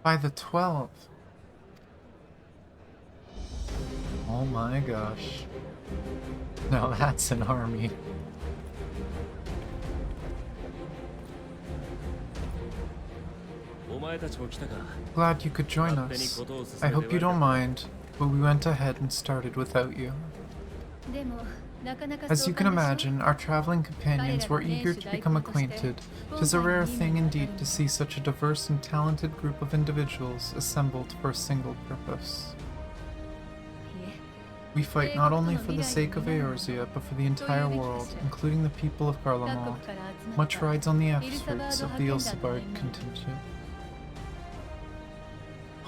By the 12. Oh my gosh. Now that's an army. Glad you could join us. I hope you don't mind, but we went ahead and started without you. As you can imagine, our traveling companions were eager to become acquainted. 'Tis a rare thing indeed to see such a diverse and talented group of individuals assembled for a single purpose. We fight not only for the sake of Eorzea, but for the entire world, including the people of Garlemald. Much rides on the efforts of the Ilsebard contingent.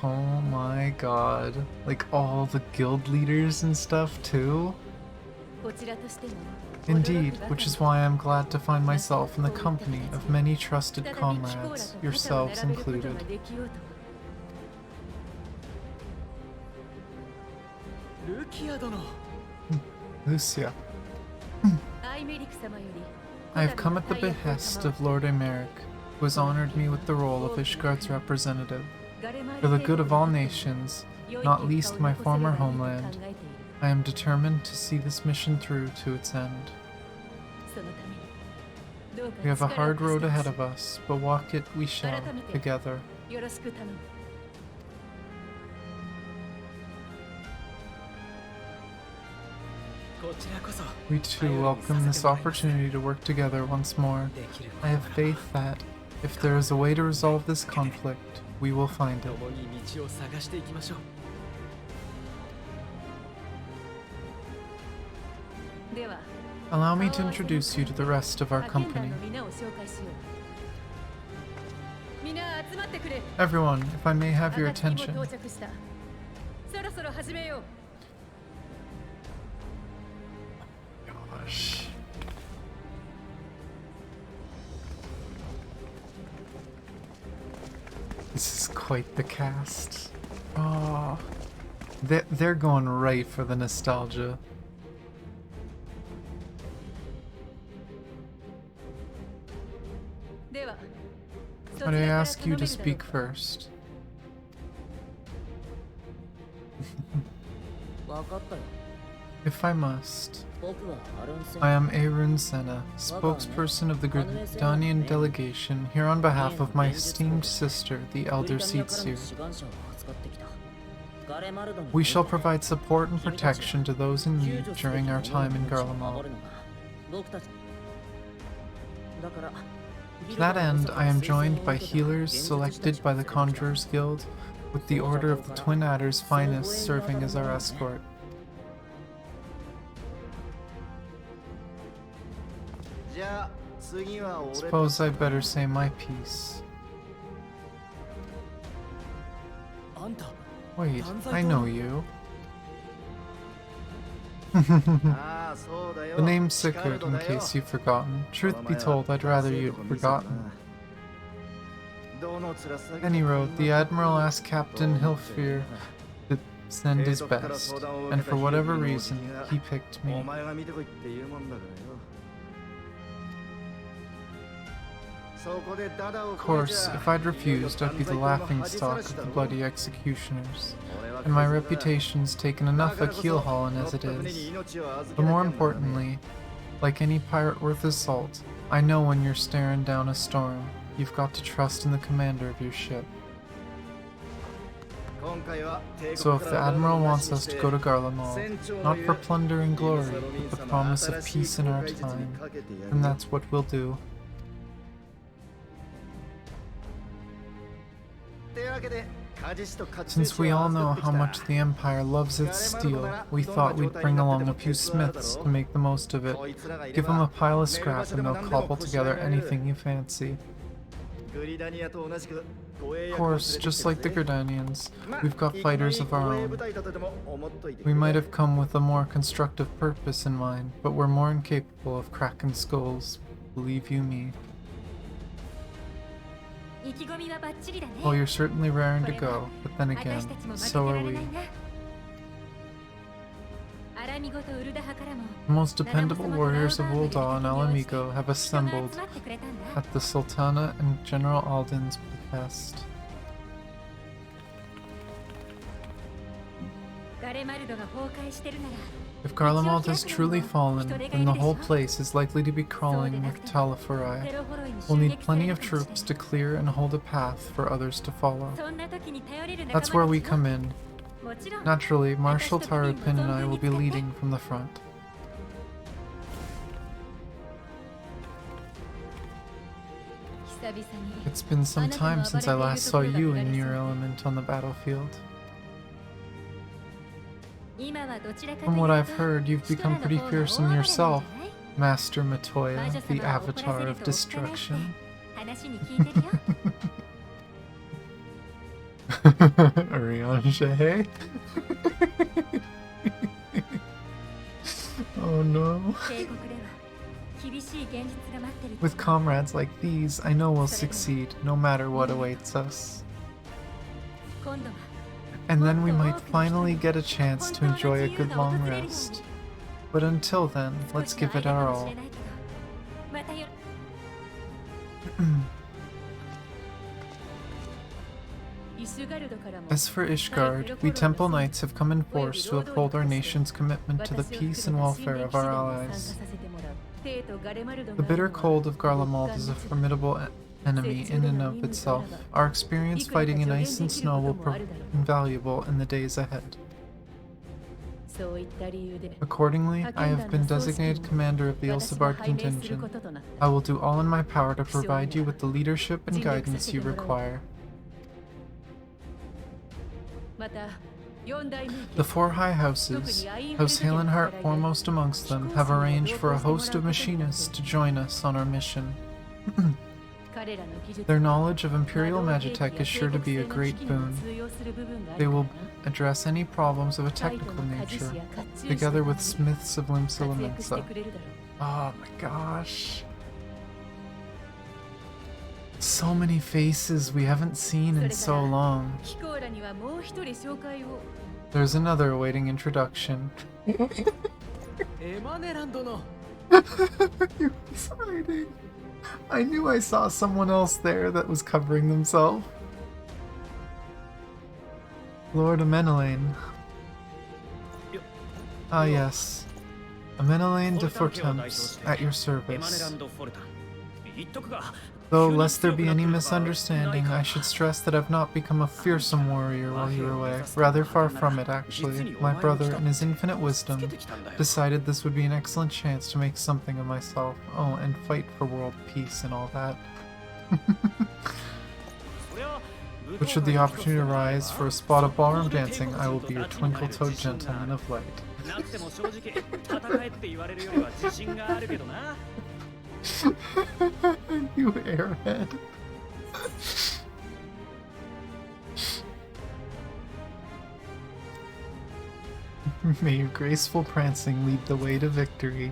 Oh my god. Like all the guild leaders and stuff too? Indeed, which is why I am glad to find myself in the company of many trusted comrades, yourselves included. Lucia. I have come at the behest of Lord Emeric, who has honored me with the role of Ishgard's representative. For the good of all nations, not least my former homeland, I am determined to see this mission through to its end. We have a hard road ahead of us, but walk it we shall, together. We too welcome this opportunity to work together once more. I have faith that, if there is a way to resolve this conflict, we will find it. Allow me to introduce you to the rest of our company. Everyone, if I may have your attention. Gosh. This is quite the cast. Oh, they're going right for the nostalgia. But I ask you to speak first. If I must. I am Arun Senna, spokesperson of the Gridanian delegation, here on behalf of my esteemed sister, the Elder Seedseer. We shall provide support and protection to those in need during our time in Garlemald. To that end, I am joined by healers selected by the Conjurers Guild, with the Order of the Twin Adder's finest serving as our escort. Suppose I'd better say my piece. Wait, I know you. The name's Sigurd, in case you've forgotten. Truth be told, I'd rather you'd forgotten. Any road, the Admiral asked Captain Hilfir to send his best, and for whatever reason, he picked me. Of course, if I'd refused, I'd be the laughingstock of the bloody executioners, and my reputation's taken enough a keelhauling as it is. But more importantly, like any pirate worth his salt, I know when you're staring down a storm, you've got to trust in the commander of your ship. So if the Admiral wants us to go to Garlemald, not for plunder and glory, but the promise of peace in our time, then that's what we'll do. Since we all know how much the Empire loves its steel, we thought we'd bring along a few smiths to make the most of it. Give them a pile of scrap and they'll cobble together anything you fancy. Of course, just like the Gridanians, we've got fighters of our own. We might have come with a more constructive purpose in mind, but we're more incapable of cracking skulls, believe you me. Well, you're certainly raring to go, but then again, so are we. The most dependable warriors of Ul'dah and Alamigo have assembled at the Sultana and General Alden's behest. If Garlemald has truly fallen, then the whole place is likely to be crawling with Talifori. We'll need plenty of troops to clear and hold a path for others to follow. That's where we come in. Naturally, Marshal Tarupin and I will be leading from the front. It's been some time since I last saw you in your element on the battlefield. From what I've heard, you've become pretty fearsome yourself, Master Matoya, the Avatar of Destruction. Ariange? Oh no. With comrades like these, I know we'll succeed, no matter what awaits us. And then we might finally get a chance to enjoy a good long rest. But until then, let's give it our all. As for Ishgard, we Temple Knights have come in force to uphold our nation's commitment to the peace and welfare of our allies. The bitter cold of Garlemald is a formidable enemy in and of itself. Our experience fighting in ice and snow will prove invaluable in the days ahead. Accordingly, I have been designated commander of the Ilsebard contingent. I will do all in my power to provide you with the leadership and guidance you require. The four high houses, House Halenhart foremost amongst them, have arranged for a host of machinists to join us on our mission. Their knowledge of Imperial Magitech is sure to be a great boon. They will address any problems of a technical nature, together with smiths of Limsa. Oh my gosh. So many faces we haven't seen in so long. There's another awaiting introduction. You're exciting. I knew I saw someone else there that was covering themselves. Lord Amenelaine. Ah yes. Amenelaine de Fortemps, at your service. Though, lest there be any misunderstanding, I should stress that I've not become a fearsome warrior while you were away. Rather far from it, actually. My brother, in his infinite wisdom, decided this would be an excellent chance to make something of myself. Oh, and fight for world peace and all that. But should the opportunity arise for a spot of ballroom dancing, I will be your twinkle-toed gentleman of light. You airhead. May your graceful prancing lead the way to victory.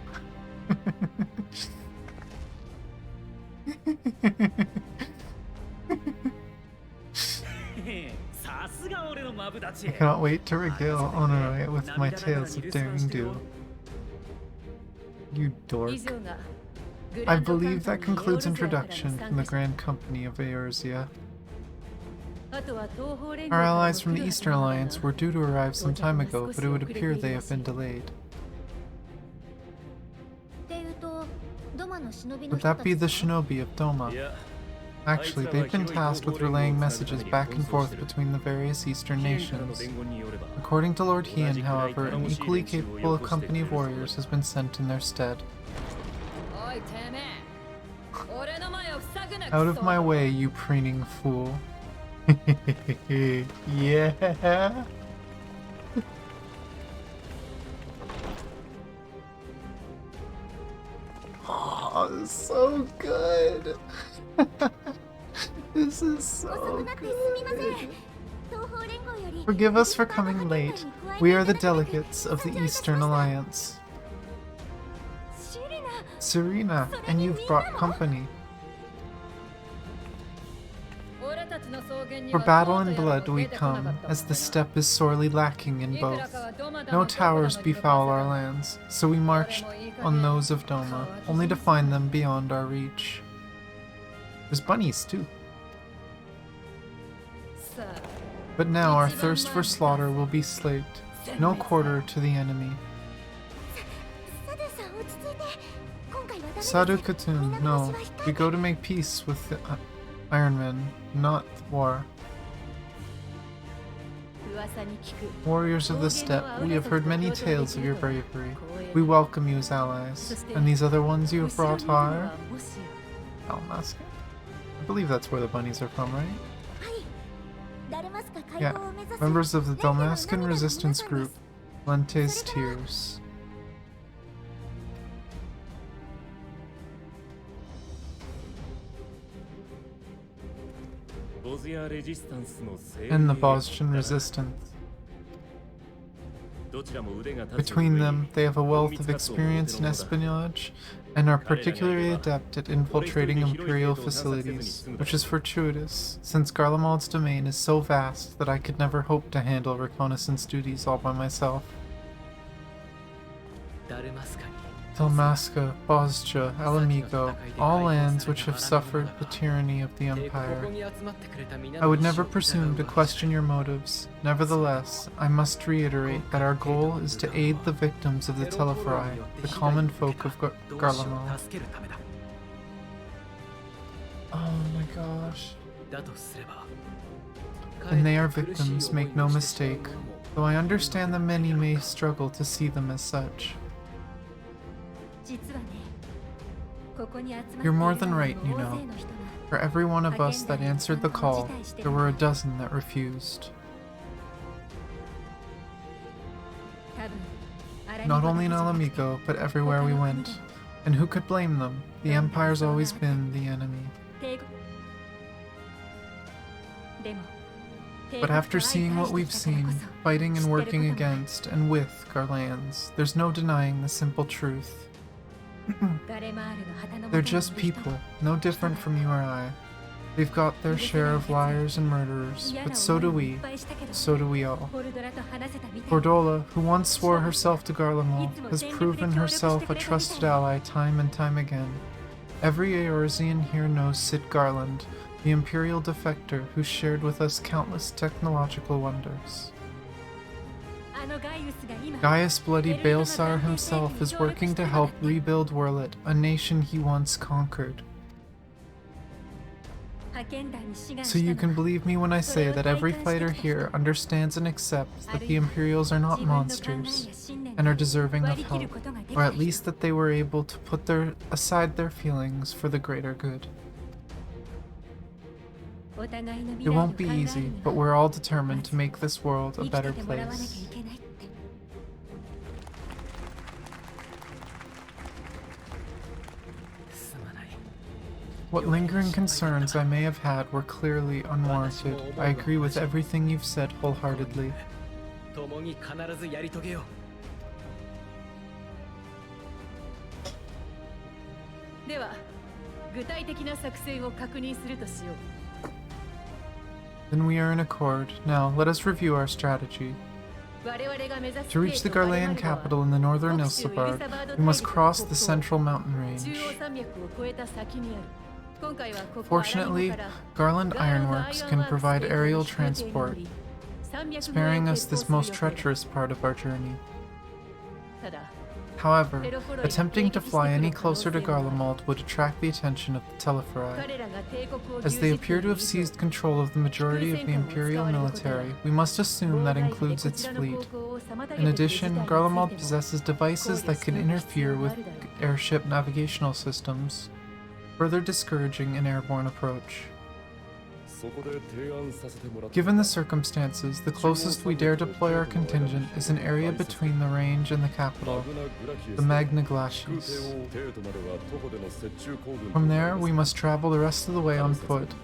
I cannot wait to regale Honoré with my tales of daring do. You dork. I believe that concludes introduction from the Grand Company of Eorzea. Our allies from the Eastern Alliance were due to arrive some time ago, but it would appear they have been delayed. Would that be the shinobi of Doma? Actually, they've been tasked with relaying messages back and forth between the various Eastern nations. According to Lord Hien, however, an equally capable company of warriors has been sent in their stead. Out of my way, you preening fool. Yeah. Oh, so good. This is so good. Forgive us for coming late. We are the delegates of the Eastern Alliance. Serena, and you've brought company. For battle and blood we come, as the steppe is sorely lacking in both. No towers befoul our lands, so we march on those of Doma, only to find them beyond our reach. There's bunnies too. But now our thirst for slaughter will be slaked. No quarter to the enemy. Sadu Katun, no. We go to make peace with the Iron Men, not war. Warriors of the steppe, we have heard many tales of your bravery. We welcome you as allies. And these other ones you have brought are? Almaska? I believe that's where the bunnies are from, right? Yeah, members of the Dalmascan resistance group, Lente's Tears. And the Bosnian resistance. Between them, they have a wealth of experience in espionage and are particularly adept at infiltrating Imperial facilities, which is fortuitous, since Garlemald's domain is so vast that I could never hope to handle reconnaissance duties all by myself. Dalmasca, Bosnia, Alamigo, all lands which have suffered the tyranny of the Empire. I would never presume to question your motives. Nevertheless, I must reiterate that our goal is to aid the victims of the Teleferi, the common folk of Garlemald. Oh my gosh. And they are victims, make no mistake, though I understand that many may struggle to see them as such. You're more than right, you know. For every one of us that answered the call, there were a dozen that refused. Not only in Alamigo, but everywhere we went. And who could blame them? The Empire's always been the enemy. But after seeing what we've seen, fighting and working against and with Garleans, there's no denying the simple truth. They're just people, no different from you or I. They've got their share of liars and murderers, but so do we all. Bordola, who once swore herself to Garlemald, has proven herself a trusted ally time and time again. Every Eorzean here knows Cid Garland, the Imperial defector who shared with us countless technological wonders. Gaius Bloody Baelsar himself is working to help rebuild Werlet, a nation he once conquered. So you can believe me when I say that every fighter here understands and accepts that the Imperials are not monsters, and are deserving of help, or at least that they were able to put aside their feelings for the greater good. It won't be easy, but we're all determined to make this world a better place. What lingering concerns I may have had were clearly unwarranted. I agree with everything you've said wholeheartedly. Then we are in accord. Now, let us review our strategy. To reach the Garlean capital in the northern Ilsebarg, we must cross the central mountain range. Fortunately, Garland Ironworks can provide aerial transport, sparing us this most treacherous part of our journey. However, attempting to fly any closer to Garlemald would attract the attention of the Teleferi. As they appear to have seized control of the majority of the Imperial military, we must assume that includes its fleet. In addition, Garlemald possesses devices that can interfere with airship navigational systems, further discouraging an airborne approach. Given the circumstances, the closest we dare deploy our contingent is an area between the range and the capital, the Magna Glacius. From there, we must travel the rest of the way on foot.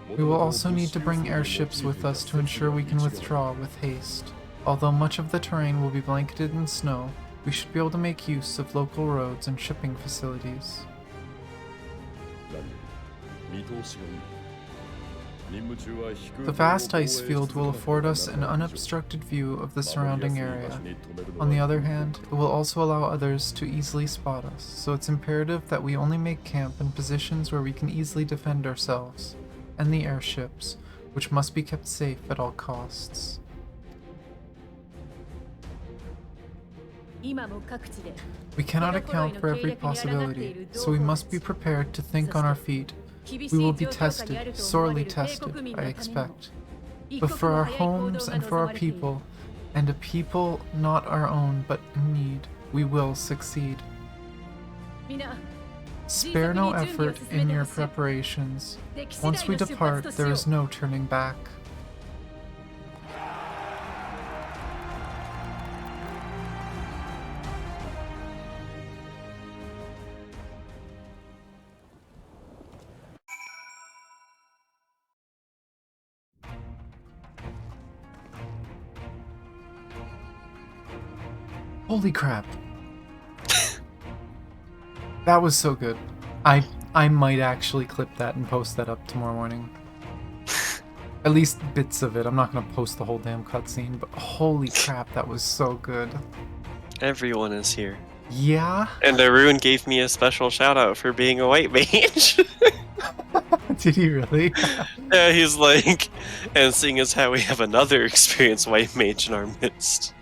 We will also need to bring airships with us to ensure we can withdraw with haste. Although much of the terrain will be blanketed in snow, we should be able to make use of local roads and shipping facilities. The vast ice field will afford us an unobstructed view of the surrounding area. On the other hand, it will also allow others to easily spot us, so it's imperative that we only make camp in positions where we can easily defend ourselves, and the airships, which must be kept safe at all costs. We cannot account for every possibility, so we must be prepared to think on our feet. We will be tested, sorely tested, I expect. But for our homes and for our people, and a people not our own but in need, we will succeed. Spare no effort in your preparations. Once we depart, there is no turning back. Holy crap. That was so good. I might actually clip that and post that up tomorrow morning. At least bits of it. I'm not gonna post the whole damn cutscene, but holy crap, that was so good. Everyone is here. Yeah? And Arun gave me a special shout out for being a white mage. Did he really? Yeah, he's like, and seeing as how we have another experienced white mage in our midst,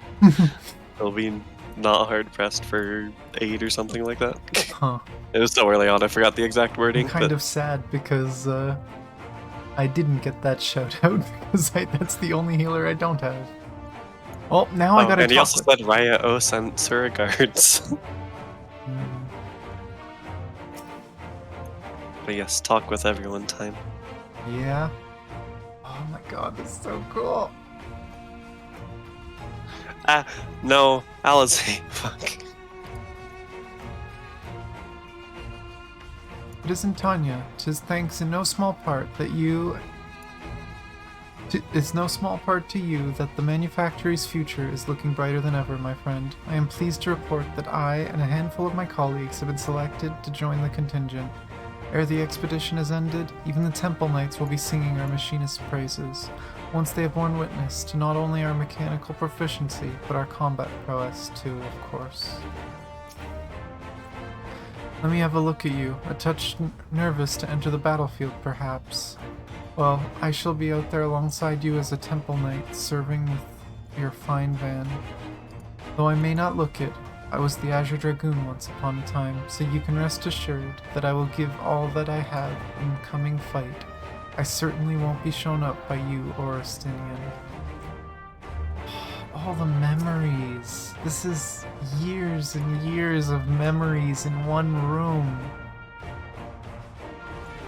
he'll be not hard pressed for aid or something like that. Huh. It was so early on, I forgot the exact wording. I'm kind of sad because I didn't get that shout out because that's the only healer I don't have. Well, now I gotta and he talk also said Raya O sent Surregards. But yes, talk with everyone time. Yeah. Oh my god, that's so cool. No, Alizé, fuck. It isn't Tanya. 'Tis thanks in no small part that you... It's no small part to you that the manufactory's future is looking brighter than ever, my friend. I am pleased to report that I and a handful of my colleagues have been selected to join the contingent. Ere the expedition is ended, even the Temple Knights will be singing our machinist's praises, once they have borne witness to not only our mechanical proficiency, but our combat prowess too, of course. Let me have a look at you, a touch nervous to enter the battlefield, perhaps. Well, I shall be out there alongside you as a Temple Knight, serving with your fine van. Though I may not look it, I was the Azure Dragoon once upon a time, so you can rest assured that I will give all that I have in the coming fight. I certainly won't be shown up by you or Estinian. All the memories. This is years and years of memories in one room.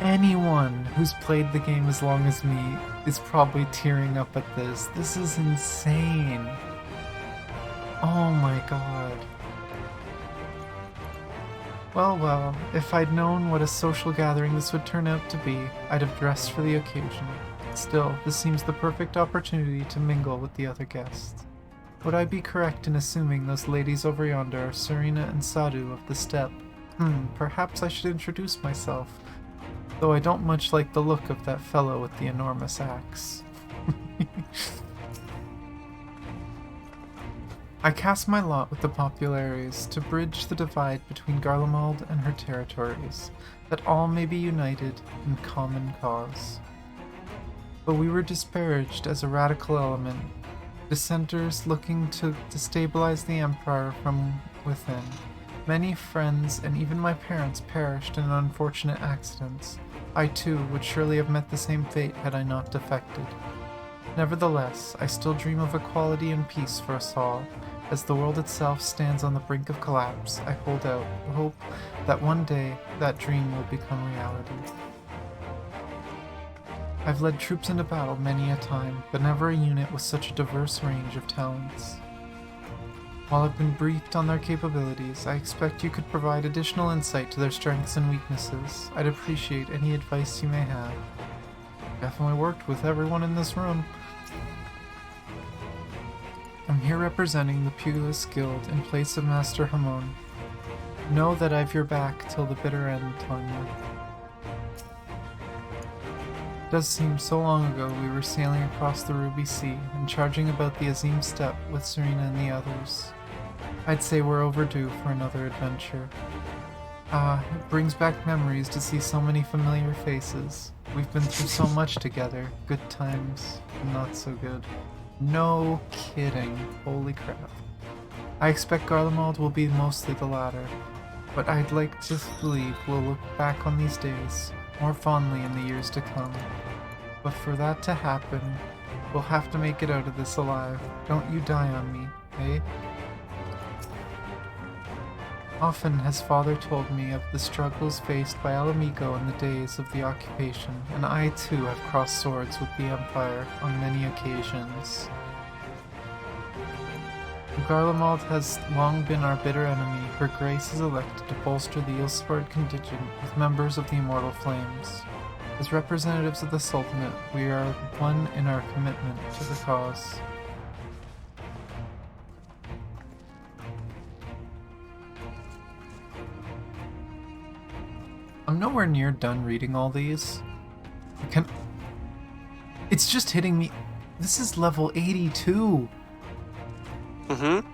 Anyone who's played the game as long as me is probably tearing up at this. This is insane. Oh my god. Well, if I'd known what a social gathering this would turn out to be, I'd have dressed for the occasion. Still, this seems the perfect opportunity to mingle with the other guests. Would I be correct in assuming those ladies over yonder are Serena and Sadhu of the Steppe? Perhaps I should introduce myself, though I don't much like the look of that fellow with the enormous axe. I cast my lot with the Populares to bridge the divide between Garlemald and her territories, that all may be united in common cause. But we were disparaged as a radical element, dissenters looking to destabilize the Empire from within. Many friends and even my parents perished in unfortunate accidents. I too would surely have met the same fate had I not defected. Nevertheless, I still dream of equality and peace for us all. As the world itself stands on the brink of collapse, I hold out hope that one day that dream will become reality. I've led troops into battle many a time, but never a unit with such a diverse range of talents. While I've been briefed on their capabilities, I expect you could provide additional insight to their strengths and weaknesses. I'd appreciate any advice you may have. Definitely worked with everyone in this room. I'm here representing the Pugilist Guild in place of Master Hamon. Know that I've your back till the bitter end, Tanya. It does seem so long ago we were sailing across the Ruby Sea and charging about the Azim Steppe with Serena and the others. I'd say we're overdue for another adventure. It brings back memories to see so many familiar faces. We've been through so much together, good times, and not so good. No kidding, holy crap. I expect Garlemald will be mostly the latter, but I'd like to believe we'll look back on these days more fondly in the years to come. But for that to happen, we'll have to make it out of this alive. Don't you die on me, eh? Often has Father told me of the struggles faced by Alamigo in the days of the occupation, and I too have crossed swords with the Empire on many occasions. Garlemald has long been our bitter enemy. Her Grace is elected to bolster the Ilsford contingent with members of the Immortal Flames. As representatives of the Sultanate, we are one in our commitment to the cause. I'm nowhere near done reading all these. It's just hitting me. This is level 82.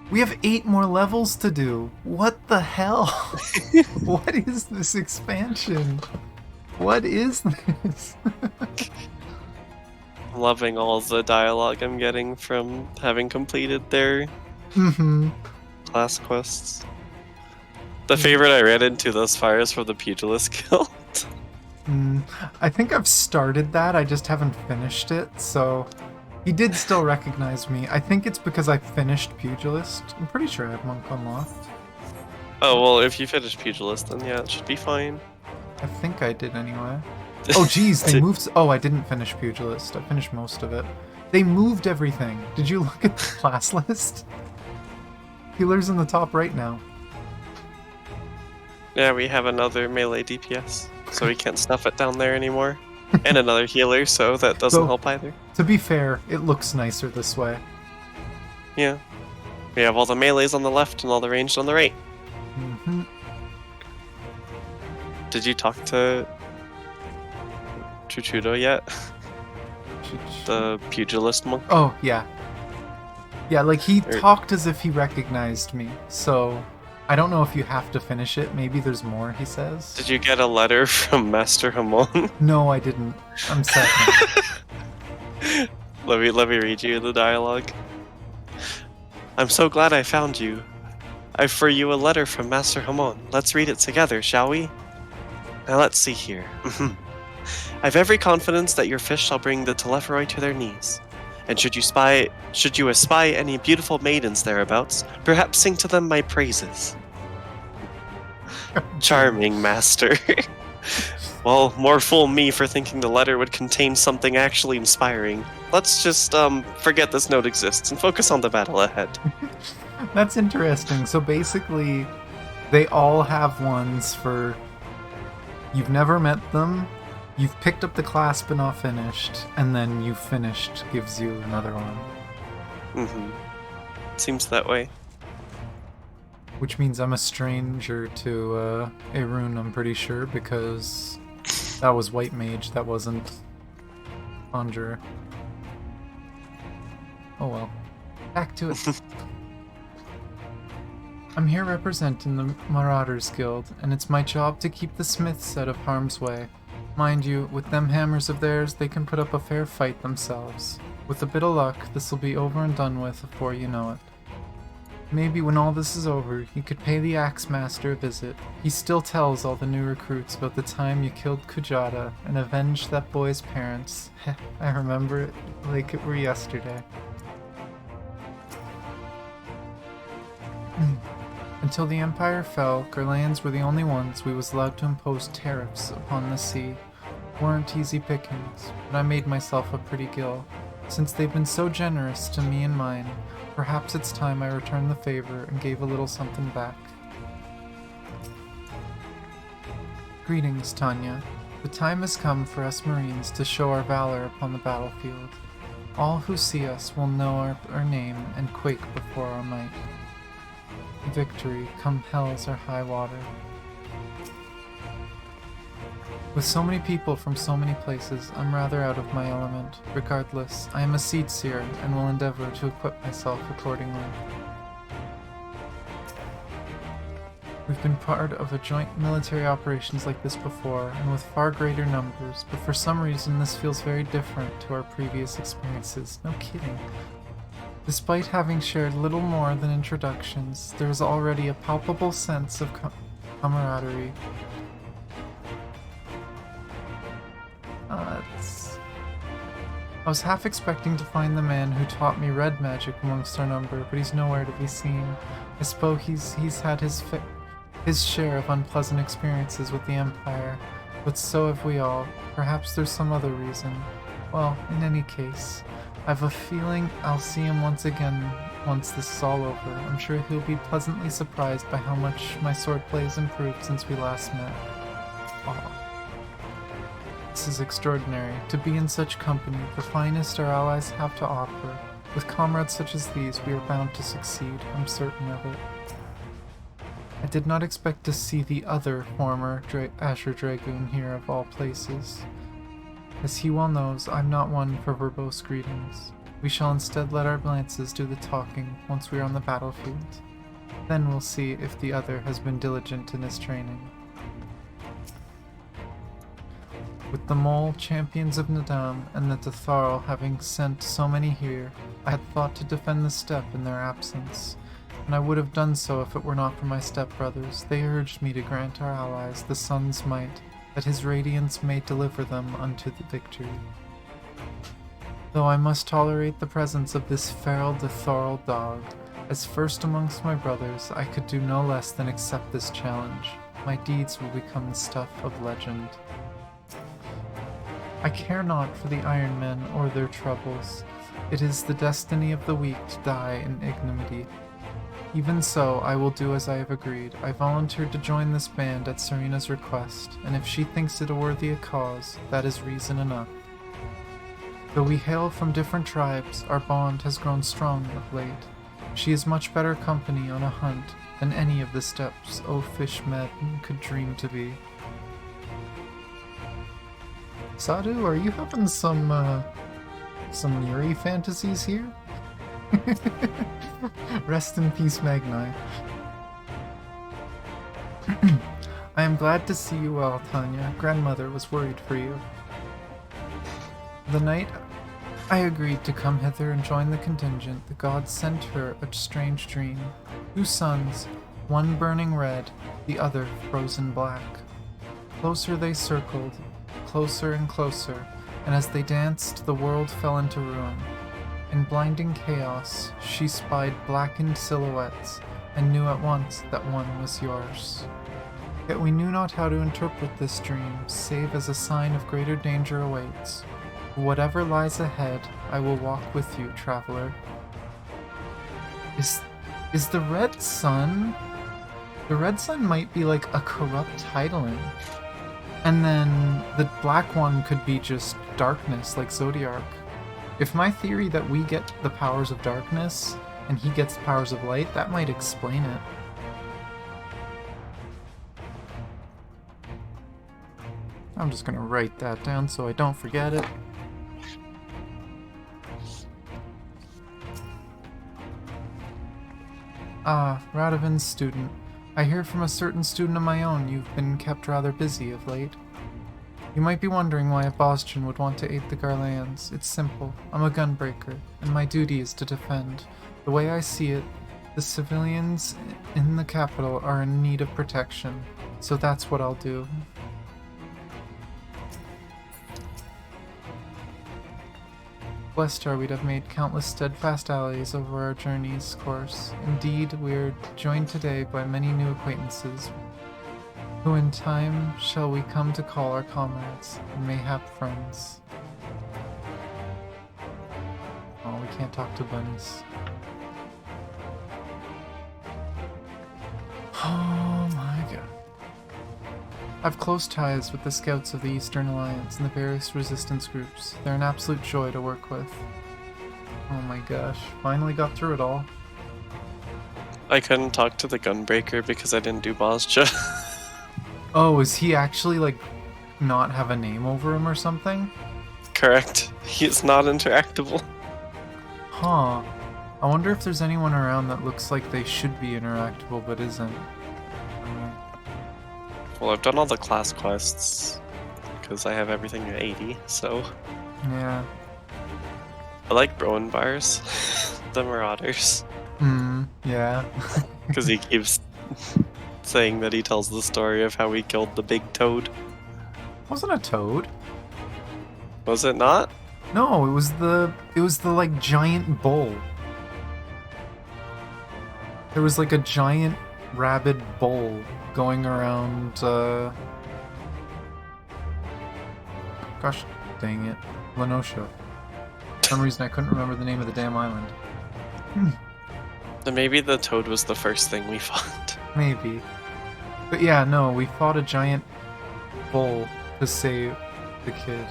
We have 8 more levels to do. What the hell? What is this expansion? What is this? I'm loving all the dialogue I'm getting from having completed their class quests. The favorite I ran into thus far is from the Pugilist Guild. I think I've started that, I just haven't finished it, so... He did still recognize me. I think it's because I finished Pugilist. I'm pretty sure I have Monk unlocked. Oh, well, if you finish Pugilist, then yeah, it should be fine. I think I did anyway. Oh, geez, they moved... Oh, I didn't finish Pugilist. I finished most of it. They moved everything. Did you look at the class list? Healer's in the top right now. Yeah, we have another melee DPS, so we can't stuff it down there anymore. And another healer, so that doesn't help either. To be fair, it looks nicer this way. Yeah. We have all the melees on the left and all the ranged on the right. Did you talk to Chuchudo yet? The Pugilist monk? Oh, yeah. Yeah, like he talked as if he recognized me, so... I don't know if you have to finish it. Maybe there's more, he says. Did you get a letter from Master Hamon? No, I didn't. I'm sad. Let me read you the dialogue. I'm so glad I found you. I've for you a letter from Master Hamon. Let's read it together, shall we? Now let's see here. I've every confidence that your fish shall bring the Telepharoi to their knees. And should you espy any beautiful maidens thereabouts, perhaps sing to them my praises. Charming, master. Well, more fool me for thinking the letter would contain something actually inspiring. Let's just, forget this note exists and focus on the battle ahead. That's interesting. So basically, they all have ones for... You've never met them, you've picked up the class but not finished, and then you finished gives you another one. Seems that way. Which means I'm a stranger to a rune, I'm pretty sure, because that was White Mage, that wasn't Conjurer. Oh well. Back to it. I'm here representing the Marauders Guild, and it's my job to keep the smiths out of harm's way. Mind you, with them hammers of theirs, they can put up a fair fight themselves. With a bit of luck, this'll be over and done with before you know it. Maybe when all this is over, you could pay the Axe Master a visit. He still tells all the new recruits about the time you killed Kujata and avenged that boy's parents. I remember it like it were yesterday. Until the Empire fell, Gurlayans were the only ones we was allowed to impose tariffs upon the sea. Weren't easy pickings, but I made myself a pretty gill. Since they've been so generous to me and mine, perhaps it's time I returned the favor and gave a little something back. Greetings, Tanya. The time has come for us Marines to show our valor upon the battlefield. All who see us will know our name and quake before our might. Victory compels our high water. With so many people from so many places, I'm rather out of my element. Regardless, I am a seed seer and will endeavor to equip myself accordingly. We've been part of a joint military operations like this before, and with far greater numbers, but for some reason this feels very different to our previous experiences. No kidding. Despite having shared little more than introductions, there is already a palpable sense of camaraderie. I was half expecting to find the man who taught me red magic amongst our number, but he's nowhere to be seen. I suppose he's had his share of unpleasant experiences with the Empire, but so have we all. Perhaps there's some other reason. Well, in any case, I've a feeling I'll see him once again once this is all over. I'm sure he'll be pleasantly surprised by how much my swordplay has improved since we last met. Aw. This is extraordinary. To be in such company, the finest our allies have to offer. With comrades such as these, we are bound to succeed. I'm certain of it. I did not expect to see the other former Asher Dragoon here of all places. As he well knows, I'm not one for verbose greetings. We shall instead let our glances do the talking once we are on the battlefield. Then we'll see if the other has been diligent in his training. With the Mole, champions of Nadam, and the Datharl having sent so many here, I had thought to defend the steppe in their absence, and I would have done so if it were not for my stepbrothers. They urged me to grant our allies the sun's might, that his radiance may deliver them unto the victory. Though I must tolerate the presence of this feral Datharl dog, as first amongst my brothers, I could do no less than accept this challenge. My deeds will become the stuff of legend. I care not for the Iron Men or their troubles. It is the destiny of the weak to die in ignominy. Even so, I will do as I have agreed. I volunteered to join this band at Serena's request, and if she thinks it a worthy cause, that is reason enough. Though we hail from different tribes, our bond has grown strong of late. She is much better company on a hunt than any of the steppes oafish men could dream to be. Sadhu, are you having some Yuri fantasies here? Rest in peace, Magni. I am glad to see you well, Tanya. Grandmother was worried for you. The night I agreed to come hither and join the contingent, the gods sent her a strange dream. 2 suns, one burning red, the other frozen black. Closer they circled, closer and closer, and as they danced, the world fell into ruin. In blinding chaos, she spied blackened silhouettes, and knew at once that one was yours. Yet we knew not how to interpret this dream, save as a sign of greater danger awaits. Whatever lies ahead, I will walk with you, traveler. Is the Red Sun? The Red Sun might be like a corrupt Heidelin. And then the black one could be just darkness, like Zodiark. If my theory that we get the powers of darkness, and he gets the powers of light, that might explain it. I'm just gonna write that down so I don't forget it. Ah, Radovin's student. I hear from a certain student of my own you've been kept rather busy of late. You might be wondering why a Bostron would want to aid the Garleans. It's simple. I'm a gunbreaker, and my duty is to defend. The way I see it, the civilians in the capital are in need of protection, so that's what I'll do. Blessed are we to have made countless steadfast allies over our journey's course. Indeed, we are joined today by many new acquaintances, who in time shall we come to call our comrades, and mayhap friends. Oh, we can't talk to bunnies. Oh my god. I've close ties with the scouts of the Eastern Alliance and the various resistance groups. They're an absolute joy to work with. Oh my gosh, finally got through it all. I couldn't talk to the Gunbreaker because I didn't do Bozja. Oh, is he actually, like, not have a name over him or something? Correct. He is not interactable. Huh. I wonder if there's anyone around that looks like they should be interactable but isn't. Well, I've done all the class quests because I have everything at 80, so... Yeah. I like Broen bars. the Marauders. Yeah. Because he keeps saying that he tells the story of how he killed the big toad. Wasn't a toad. Was it not? No, it was the like giant bull. There was like a giant rabid bull going around, gosh dang it, Lenosha. For some reason I couldn't remember the name of the damn island. Then maybe the toad was the first thing we fought. Maybe. But yeah, no, we fought a giant bull to save the kid.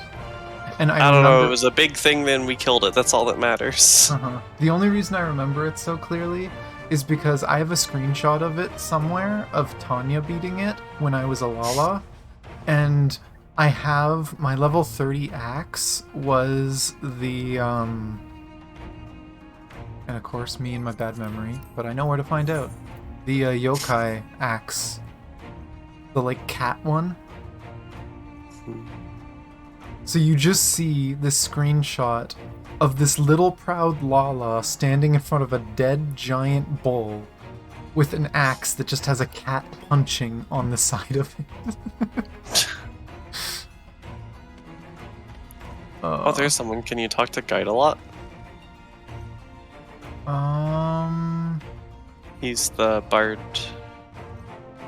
And I don't know, remember... it was a big thing, then we killed it, that's all that matters. The only reason I remember it so clearly is because I have a screenshot of it somewhere of Tanya beating it when I was a Lala, and I have my level 30 axe was the and of course me and my bad memory, but I know where to find out. The yokai axe, the like cat one. So you just see this screenshot of this little proud Lala standing in front of a dead giant bull with an axe that just has a cat punching on the side of it. Oh, there's someone. Can you talk to Guide a lot? He's the bard.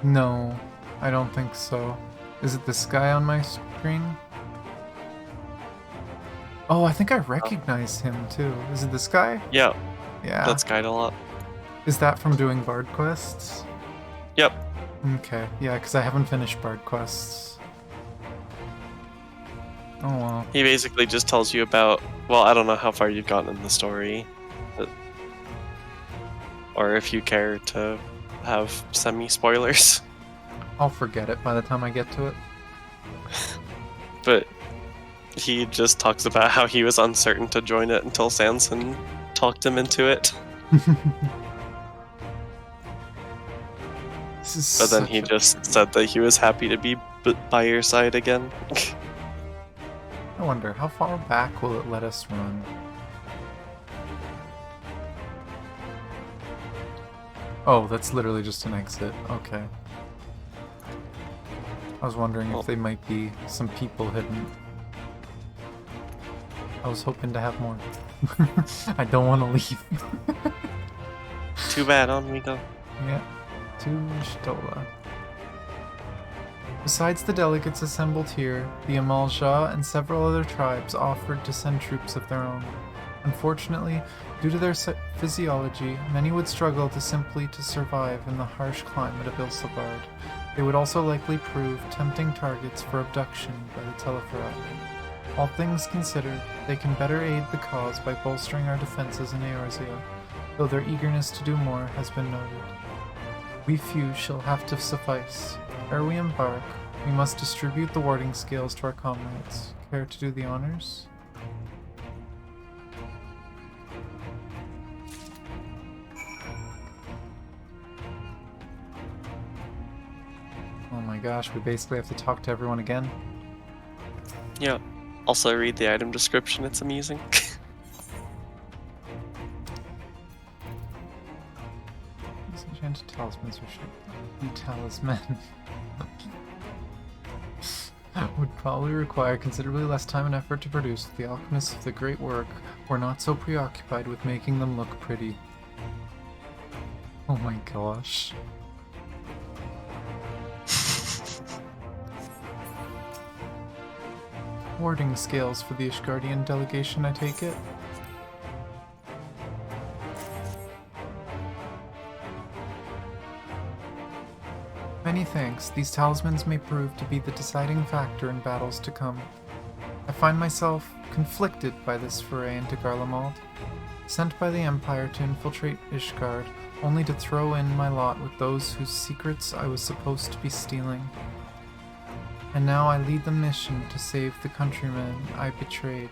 No, I don't think so. Is it this guy on my screen? Oh, I think I recognize him too. Is it this guy? Yeah. Yeah. That's Guide a lot. Is that from doing bard quests? Yep. Okay, yeah, because I haven't finished bard quests. Oh well. He basically just tells you about, well, I don't know how far you've gotten in the story, or if you care to have semi-spoilers. I'll forget it by the time I get to it. But he just talks about how he was uncertain to join it until Sanson talked him into it. But then he just said that he was happy to be by your side again. I wonder, how far back will it let us run? Oh, that's literally just an exit. Okay. I was wondering if they might be some people hidden. I was hoping to have more. I don't want to leave. Too bad, on we go. Yeah, to Shtola. Besides the delegates assembled here, the Amalja and several other tribes offered to send troops of their own. Unfortunately, due to their physiology, many would struggle to survive in the harsh climate of Ilsabard. They would also likely prove tempting targets for abduction by the Telephorate. All things considered, they can better aid the cause by bolstering our defenses in Eorzea, though their eagerness to do more has been noted. We few shall have to suffice. Ere we embark, we must distribute the warding scales to our comrades. Care to do the honors? Oh my gosh, we basically have to talk to everyone again? Yeah. Also read the item description, it's amusing. These enchanted talismans are shaped like talisman. Would probably require considerably less time and effort to produce. The alchemists of the great work were not so preoccupied with making them look pretty. Oh my gosh. Warding scales for the Ishgardian delegation, I take it? Many thanks. These talismans may prove to be the deciding factor in battles to come. I find myself conflicted by this foray into Garlemald. Sent by the Empire to infiltrate Ishgard, only to throw in my lot with those whose secrets I was supposed to be stealing. And now I lead the mission to save the countrymen I betrayed.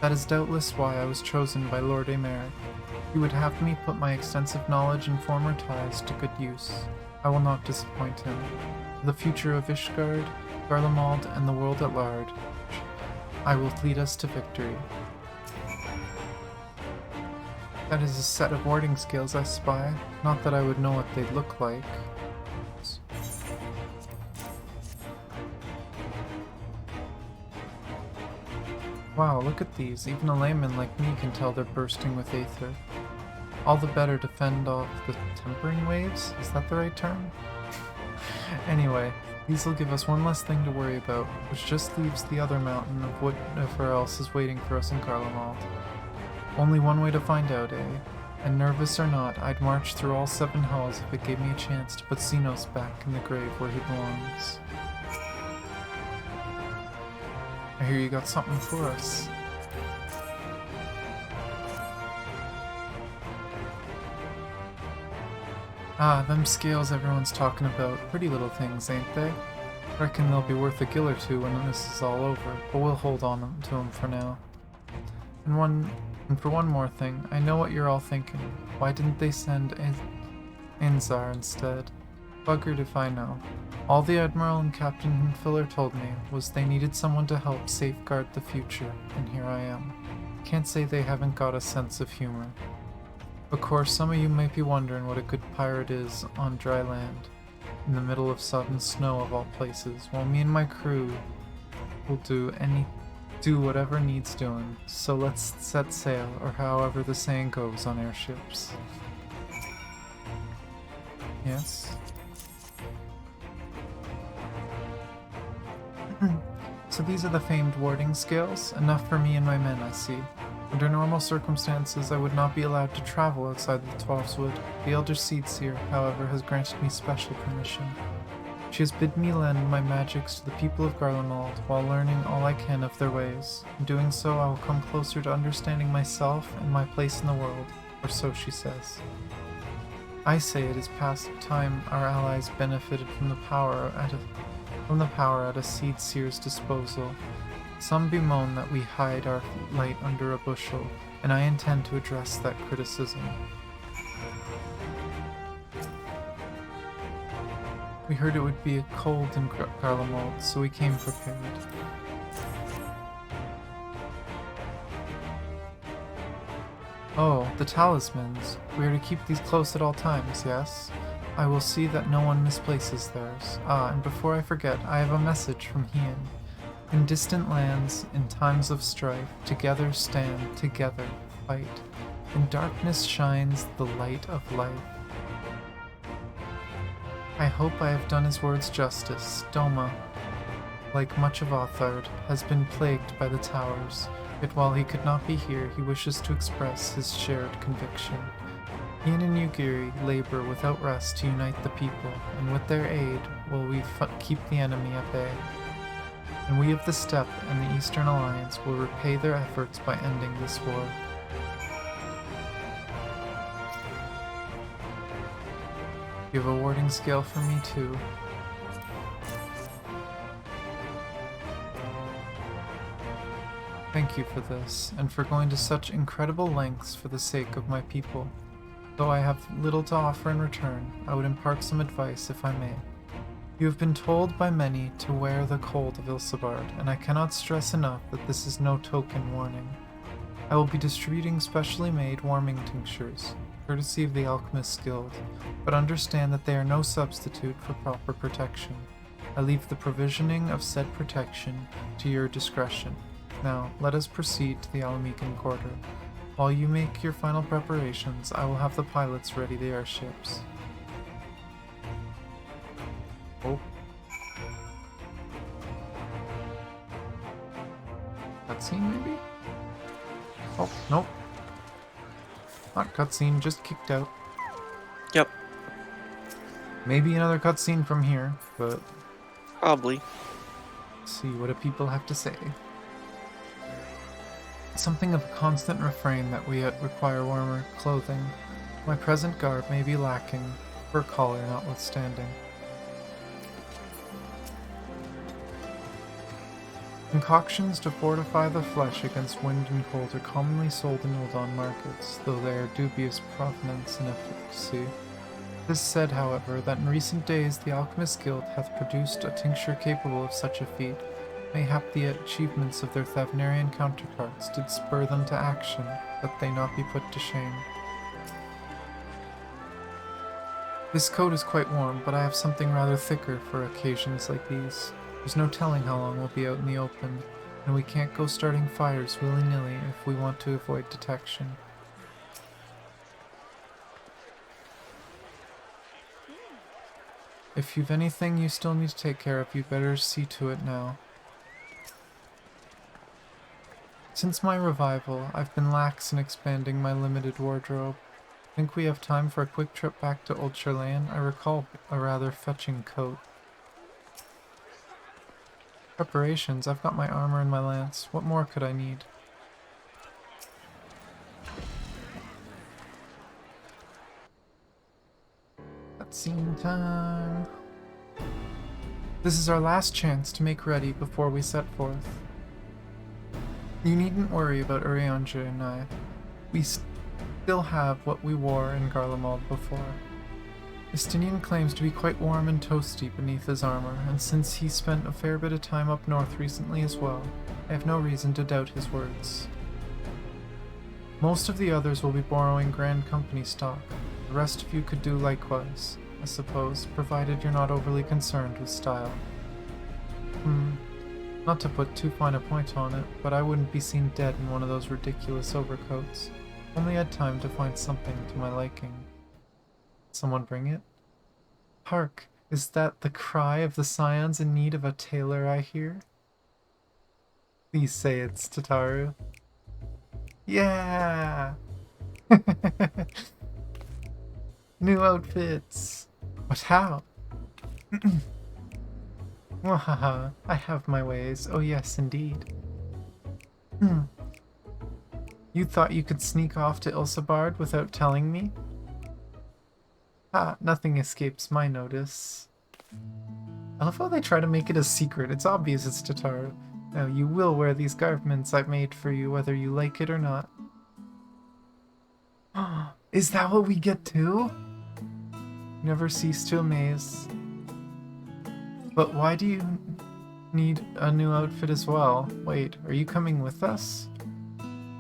That is doubtless why I was chosen by Lord Aymer. He would have me put my extensive knowledge and former ties to good use. I will not disappoint him. For the future of Ishgard, Garlemald, and the world at large, I will lead us to victory. That is a set of warding skills I spy. Not that I would know what they'd look like. Wow, look at these. Even a layman like me can tell they're bursting with aether. All the better to fend off the tempering waves? Is that the right term? Anyway, these will give us one less thing to worry about, which just leaves the other mountain of whatever else is waiting for us in Garlemald. Only one way to find out, eh? And nervous or not, I'd march through all 7 hells if it gave me a chance to put Xenos back in the grave where he belongs. I hear you got something for us. Ah, them scales everyone's talking about. Pretty little things, ain't they? Reckon they'll be worth a gill or two when this is all over, but we'll hold on to them for now. And for one more thing, I know what you're all thinking. Why didn't they send Inzar instead? Buggered if I know. All the Admiral and Captain Filler told me was they needed someone to help safeguard the future, and here I am. Can't say they haven't got a sense of humor. Of course, some of you might be wondering what a good pirate is on dry land, in the middle of sudden snow of all places, while me and my crew will do whatever needs doing. So let's set sail, or however the saying goes on airships. Yes? So these are the famed warding scales, enough for me and my men, I see. Under normal circumstances, I would not be allowed to travel outside the Twelveswood. The Elder Seedseer, however, has granted me special permission. She has bid me lend my magics to the people of Garlemald while learning all I can of their ways. In doing so, I will come closer to understanding myself and my place in the world, or so she says. I say it is past time our allies benefited from the power at a Seedseer's disposal. Some bemoan that we hide our light under a bushel, and I intend to address that criticism. We heard it would be cold in Garlemald, so we came prepared. Oh, the talismans. We are to keep these close at all times, yes? I will see that no one misplaces theirs. Ah, and before I forget, I have a message from Hien. In distant lands, in times of strife, together stand, together fight. In darkness shines the light of life. I hope I have done his words justice. Doma, like much of Othard, has been plagued by the towers, yet while he could not be here, he wishes to express his shared conviction. Hien and Yugiri labor without rest to unite the people, and with their aid will we keep the enemy at bay. And we of the Steppe and the Eastern Alliance will repay their efforts by ending this war. You have a warding scale for me too. Thank you for this, and for going to such incredible lengths for the sake of my people. Though I have little to offer in return, I would impart some advice if I may. You have been told by many to wear the cold of Ilsabard, and I cannot stress enough that this is no token warning. I will be distributing specially made warming tinctures, courtesy of the Alchemist's Guild, but understand that they are no substitute for proper protection. I leave the provisioning of said protection to your discretion. Now, let us proceed to the Alamican Quarter. While you make your final preparations, I will have the pilots ready the airships. Oh. Cutscene, maybe? Oh, nope. Not cutscene, just kicked out. Yep. Maybe another cutscene from here, but... Probably. Let's see, what do people have to say? Something of a constant refrain that we require warmer clothing. My present garb may be lacking, fur collar notwithstanding. Concoctions to fortify the flesh against wind and cold are commonly sold in Uldan markets, though they are dubious provenance and efficacy. It is said, however, that in recent days the Alchemist's Guild hath produced a tincture capable of such a feat. Mayhap the achievements of their Thavnarian counterparts did spur them to action, that they not be put to shame. This coat is quite warm, but I have something rather thicker for occasions like these. There's no telling how long we'll be out in the open, and we can't go starting fires willy-nilly if we want to avoid detection. If you've anything you still need to take care of, you better see to it now. Since my revival, I've been lax in expanding my limited wardrobe. Think we have time for a quick trip back to Old Charlayan? I recall a rather fetching coat. Preparations. I've got my armor and my lance. What more could I need? Cutscene time. This is our last chance to make ready before we set forth. You needn't worry about Urianger and I. We still have what we wore in Garlemald before. Estinian claims to be quite warm and toasty beneath his armor, and since he spent a fair bit of time up north recently as well, I have no reason to doubt his words. Most of the others will be borrowing Grand Company stock. The rest of you could do likewise, I suppose, provided you're not overly concerned with style. Not to put too fine a point on it, but I wouldn't be seen dead in one of those ridiculous overcoats. Only had time to find something to my liking. Someone bring it? Hark, is that the cry of the scions in need of a tailor I hear? Please say it's Tataru. Yeah! New outfits! But how? Wahaha, I have my ways. Oh yes, indeed. You thought you could sneak off to Ilsabard without telling me? Ah, nothing escapes my notice. I love how they try to make it a secret. It's obvious it's Tataru. Now, you will wear these garments I've made for you, whether you like it or not. Is that what we get too? Never cease to amaze. But why do you need a new outfit as well? Wait, are you coming with us?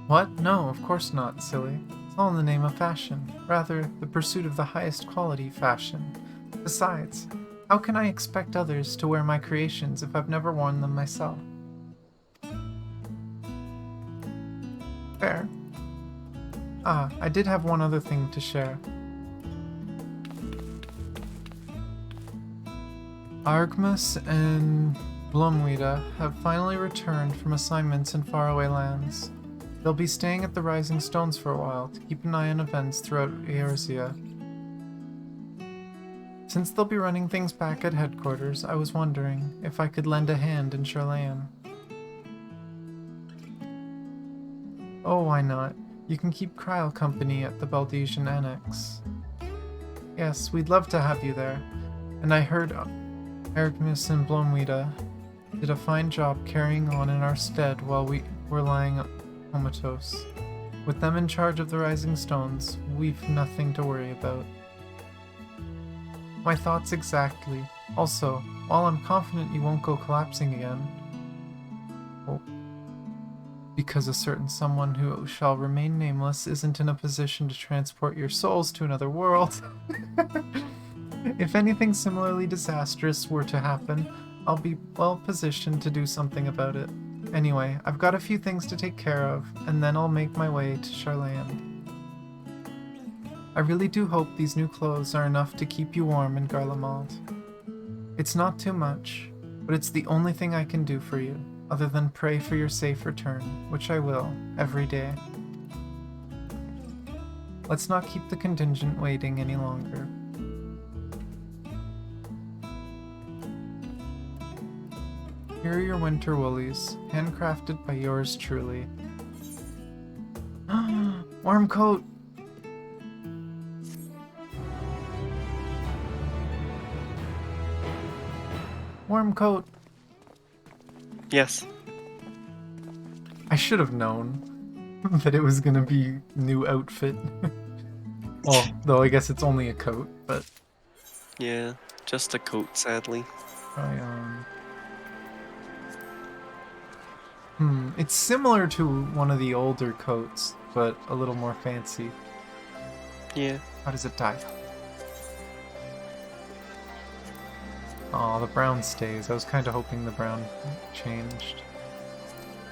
What? No, of course not, silly. It's all in the name of fashion. Rather, the pursuit of the highest quality fashion. Besides, how can I expect others to wear my creations if I've never worn them myself? Fair. Ah, I did have one other thing to share. Argmus and Blomwida have finally returned from assignments in faraway lands. They'll be staying at the Rising Stones for a while to keep an eye on events throughout Eorzea. Since they'll be running things back at headquarters, I was wondering if I could lend a hand in Charlayan. Oh, why not? You can keep Kryl company at the Baldesian Annex. Yes, we'd love to have you there. And I heard Argmus and Blomwida did a fine job carrying on in our stead while we were lying comatose. With them in charge of the Rising Stones, we've nothing to worry about. My thoughts exactly. Also, while I'm confident you won't go collapsing again, because a certain someone who shall remain nameless isn't in a position to transport your souls to another world. If anything similarly disastrous were to happen, I'll be well positioned to do something about it. Anyway, I've got a few things to take care of, and then I'll make my way to Charlayan. I really do hope these new clothes are enough to keep you warm in Garlemald. It's not too much, but it's the only thing I can do for you, other than pray for your safe return, which I will, every day. Let's not keep the contingent waiting any longer. Here are your winter woolies, handcrafted by yours truly. Warm coat! Warm coat! Yes. I should have known that it was gonna be new outfit. Well, though I guess it's only a coat, but... Yeah, just a coat, sadly. It's similar to one of the older coats, but a little more fancy. Yeah. How does it die? Aw, the brown stays. I was kind of hoping the brown changed.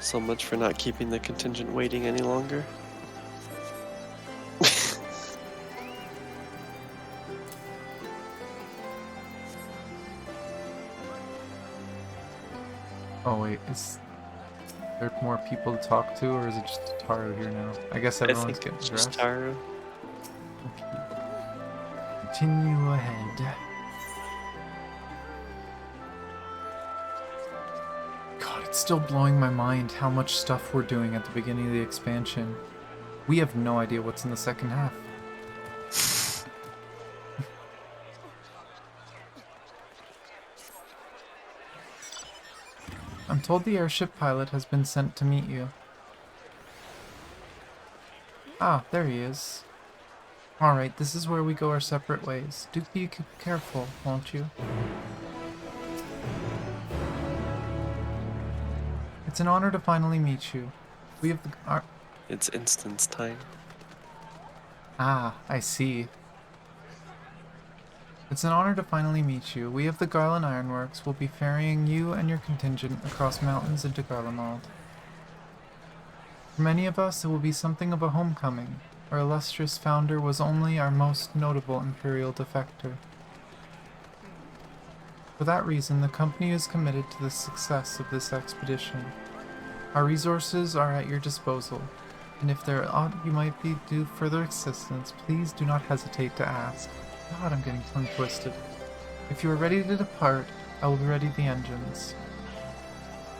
So much for not keeping the contingent waiting any longer. Oh wait, is there more people to talk to, or is it just Taro here now? I guess everyone's getting it's dressed. just Taro. Continue ahead. God, it's still blowing my mind how much stuff we're doing at the beginning of the expansion. We have no idea what's in the second half. I'm told the airship pilot has been sent to meet you. Ah, there he is. Alright, this is where we go our separate ways. Do be careful, won't you? It's an honor to finally meet you. We have the... It's instance time. Ah, I see. It's an honor to finally meet you. We of the Garland Ironworks will be ferrying you and your contingent across mountains into Garlemald. For many of us, it will be something of a homecoming. Our illustrious founder was only our most notable imperial defector. For that reason, the company is committed to the success of this expedition. Our resources are at your disposal, and if there aught you might be due further assistance, please do not hesitate to ask. God, I'm getting tongue twisted. If you are ready to depart, I will ready the engines.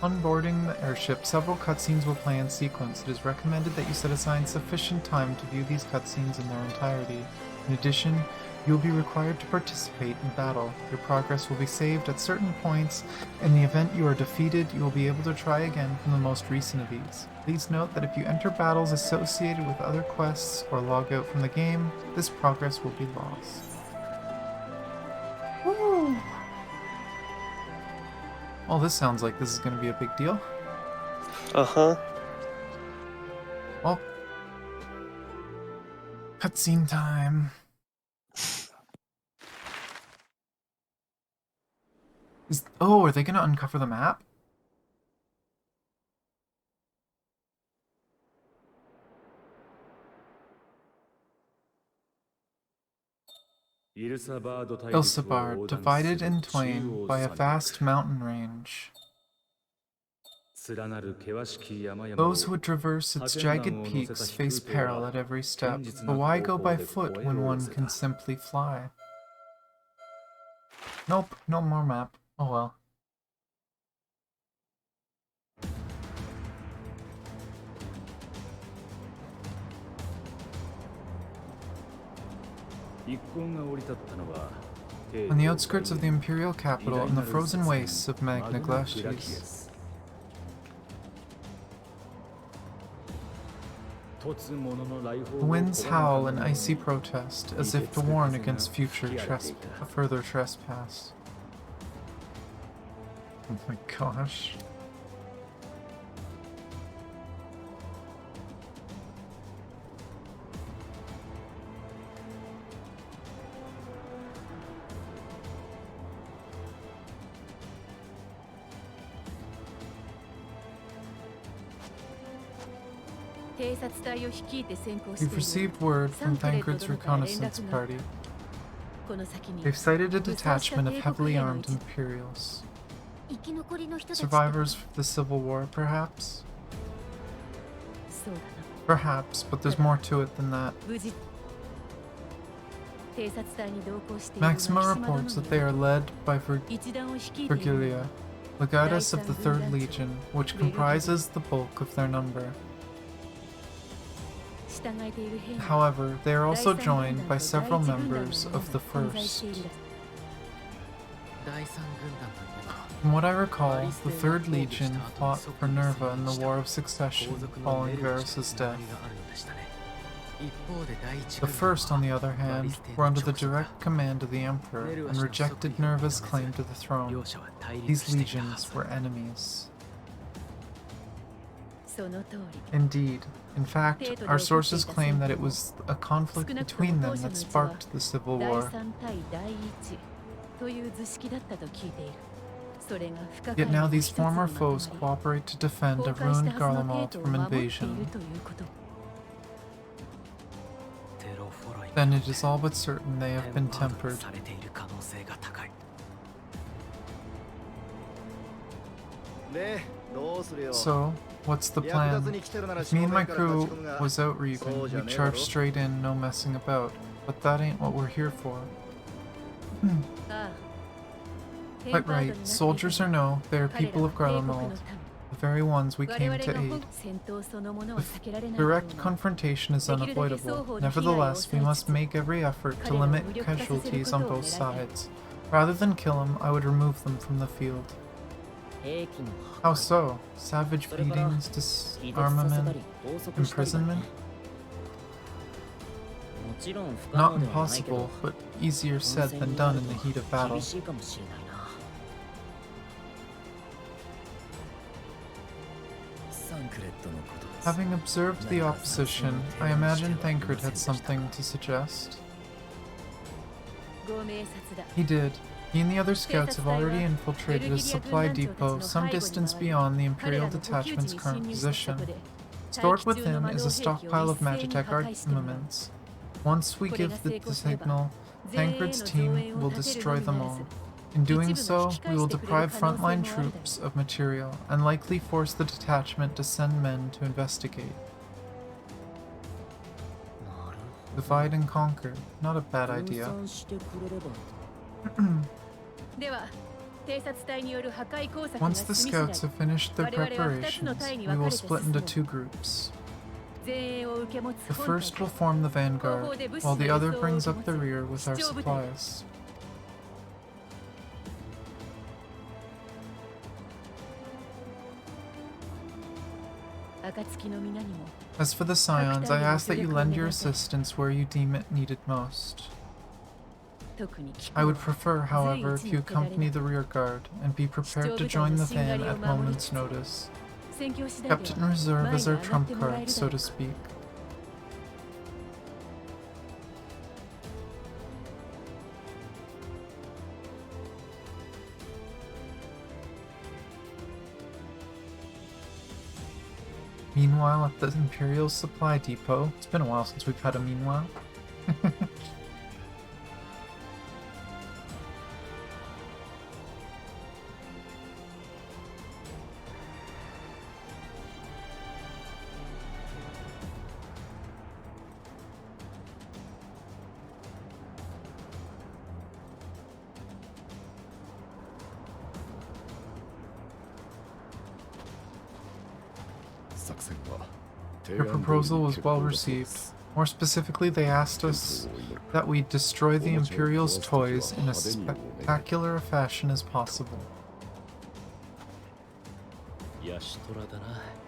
On boarding the airship, several cutscenes will play in sequence. It is recommended that you set aside sufficient time to view these cutscenes in their entirety. In addition, you will be required to participate in battle. Your progress will be saved at certain points. In the event you are defeated, you will be able to try again from the most recent of these. Please note that if you enter battles associated with other quests or log out from the game, this progress will be lost. Woo! Well, this sounds like this is going to be a big deal. Uh-huh. Well, cutscene time. Oh, are they going to uncover the map? Ilsabard, divided in twain by a vast mountain range. Those who would traverse its jagged peaks face peril at every step, but why go by foot when one can simply fly? Nope, no more map. Oh well. On the outskirts of the imperial capital, in the frozen wastes of Magna Glacies. The winds howl in icy protest, as if to warn against further trespass. Oh my gosh. You've received word from Thancred's reconnaissance party. They've sighted a detachment of heavily armed Imperials. Survivors of the Civil War, perhaps? Perhaps, but there's more to it than that. Maxima reports that they are led by Virgilia, legatus of the 3rd Legion, which comprises the bulk of their number. However, they are also joined by several members of the 1st. From what I recall, the 3rd Legion fought for Nerva in the War of Succession following Varys' death. The 1st, on the other hand, were under the direct command of the Emperor and rejected Nerva's claim to the throne. These legions were enemies. Indeed. In fact, our sources claim that it was a conflict between them that sparked the Civil War. Yet now these former foes cooperate to defend a ruined Garlemald from invasion. Then it is all but certain they have been tempered. So, what's the plan? If me and my crew was out reaping, we charged straight in, no messing about. But that ain't what we're here for. Quite right, soldiers or no, they are people of Garlemald, the very ones we came to aid. Direct confrontation is unavoidable. Nevertheless, we must make every effort to limit casualties on both sides. Rather than kill them, I would remove them from the field. How so? Savage beatings, disarmament, imprisonment? Not impossible, but easier said than done in the heat of battle. Having observed the opposition, I imagine Thancred had something to suggest. He did. He and the other scouts have already infiltrated a supply depot some distance beyond the Imperial Detachment's current position. Stored within is a stockpile of Magitech armaments. Once we give the signal, Thancred's team will destroy them all. In doing so, we will deprive frontline troops of material, and likely force the detachment to send men to investigate. Divide and conquer. Not a bad idea. Once the scouts have finished their preparations, we will split into two groups. The first will form the vanguard, while the other brings up the rear with our supplies. As for the Scions, I ask that you lend your assistance where you deem it needed most. I would prefer, however, if you accompany the rear guard and be prepared to join the van at moment's notice. Kept in reserve as our trump card, so to speak. Meanwhile, at the Imperial Supply Depot, it's been a while since we've had a meanwhile. Your proposal was well received. More specifically, they asked us that we destroy the Imperial's toys in as spectacular a fashion as possible.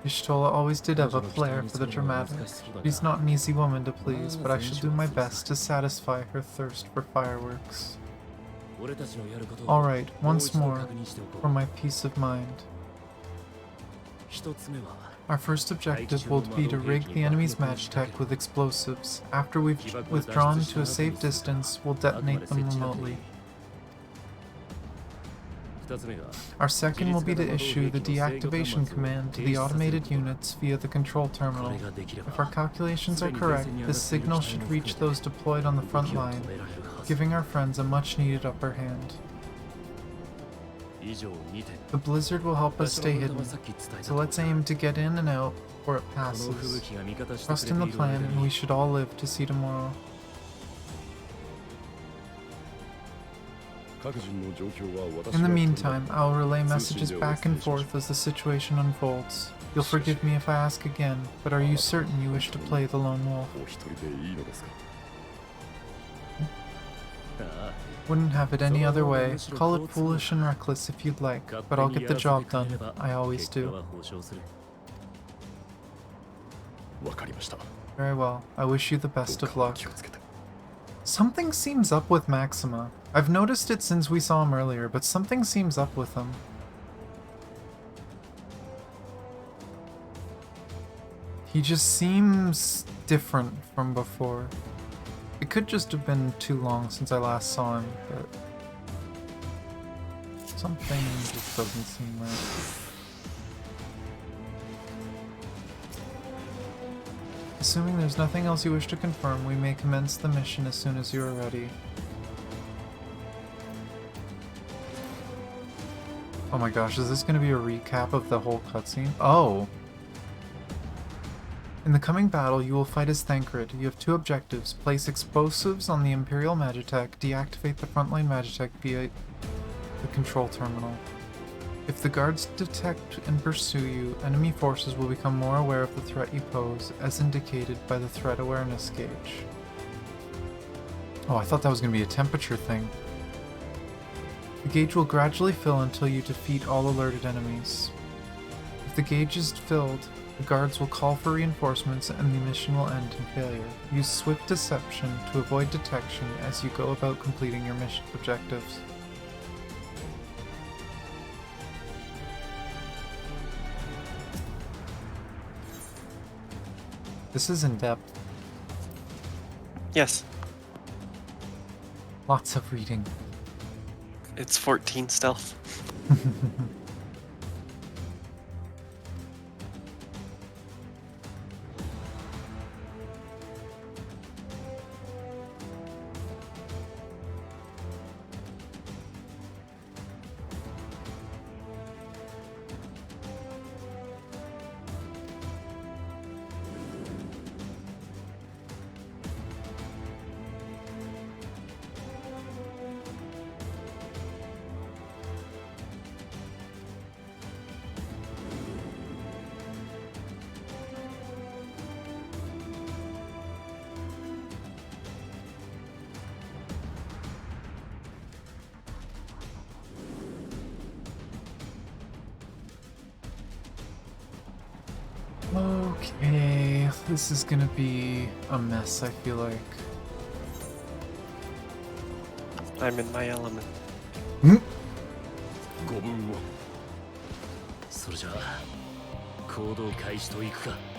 Y'shtola always did have a flair for the dramatic. She's not an easy woman to please, but I shall do my best to satisfy her thirst for fireworks. Alright, once more, for my peace of mind. Our first objective will be to rig the enemy's Magitech with explosives. After we've withdrawn to a safe distance, we'll detonate them remotely. Our second will be to issue the deactivation command to the automated units via the control terminal. If our calculations are correct, this signal should reach those deployed on the front line, giving our friends a much-needed upper hand. The blizzard will help us stay hidden, so let's aim to get in and out before it passes. Trust in the plan, and we should all live to see tomorrow. In the meantime, I'll relay messages back and forth as the situation unfolds. You'll forgive me if I ask again, but are you certain you wish to play the lone wolf? Wouldn't have it any other way. Call it foolish and reckless if you'd like, but I'll get the job done. I always do. Very well. I wish you the best of luck. Something seems up with Maxima. I've noticed it since we saw him earlier, but something seems up with him. He just seems different from before. It could just have been too long since I last saw him, but Something just doesn't seem right. Assuming there's nothing else you wish to confirm, we may commence the mission as soon as you are ready. Oh my gosh, is this going to be a recap of the whole cutscene? Oh! In the coming battle, you will fight as Thancred. You have two objectives. Place explosives on the Imperial Magitech, deactivate the frontline Magitech via the control terminal. If the guards detect and pursue you, enemy forces will become more aware of the threat you pose, as indicated by the threat awareness gauge. Oh, I thought that was going to be a temperature thing. The gauge will gradually fill until you defeat all alerted enemies. If the gauge is filled, the guards will call for reinforcements and the mission will end in failure. Use swift deception to avoid detection as you go about completing your mission objectives. This is in depth. Yes. Lots of reading. It's 14 stealth. Okay, this is gonna be a mess, I feel like. I'm in my element. ご分をそれじゃあ行動開始といくか。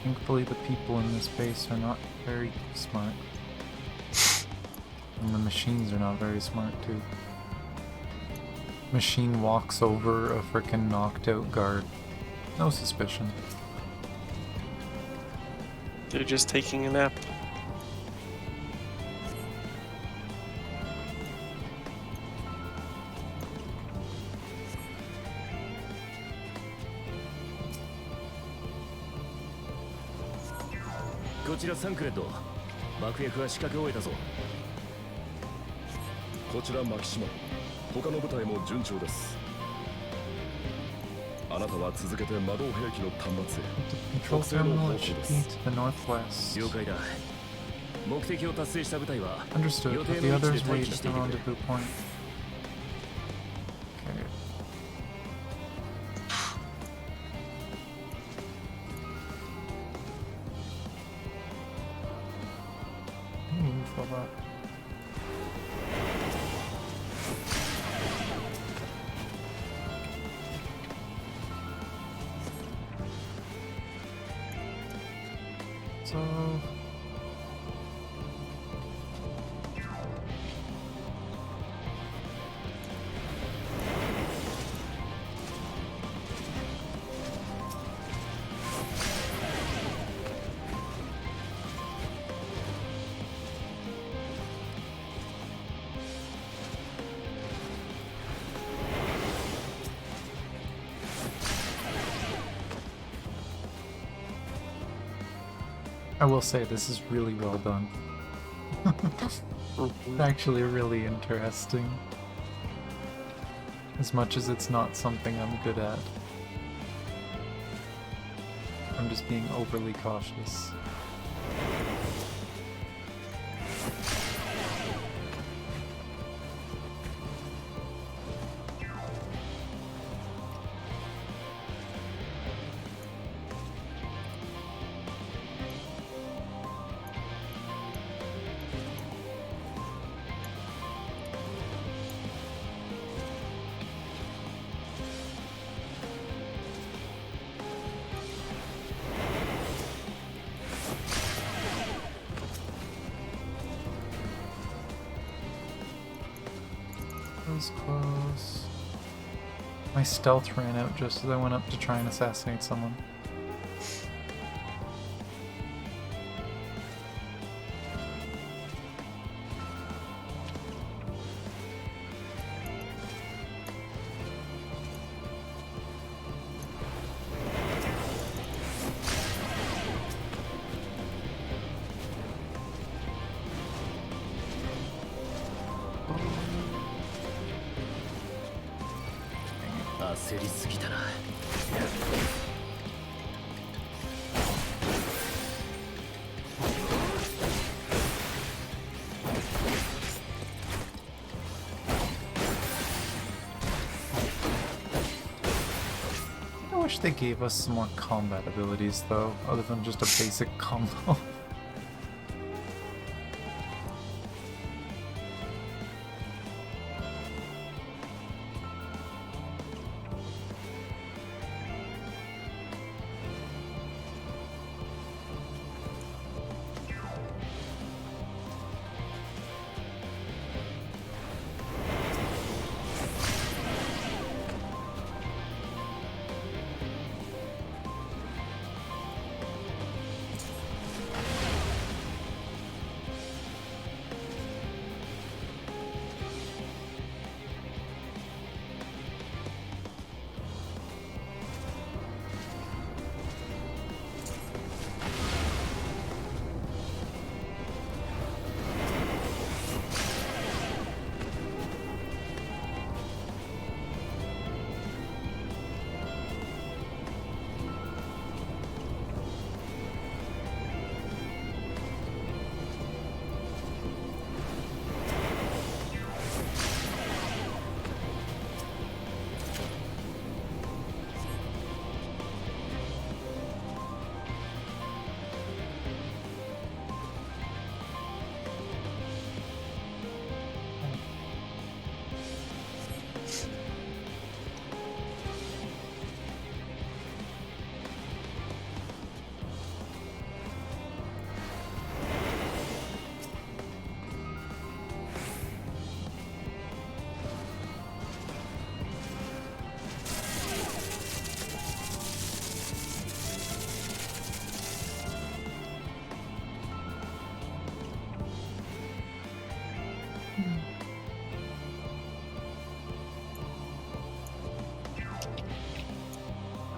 Thankfully, the people in this base are not very smart. And the machines are not very smart, too. Machine walks over a frickin' knocked out guard. No suspicion. They're just taking a nap. The control terminal, it should be to the northwest. Understood, but the others wait at the rendezvous point. Okay. Move all that. So I will say this is really well done. It's actually really interesting. As much as it's not something I'm good at. I'm just being overly cautious. That was close. My stealth ran out just as I went up to try and assassinate someone. I wish they gave us some more combat abilities though, other than just a basic combo.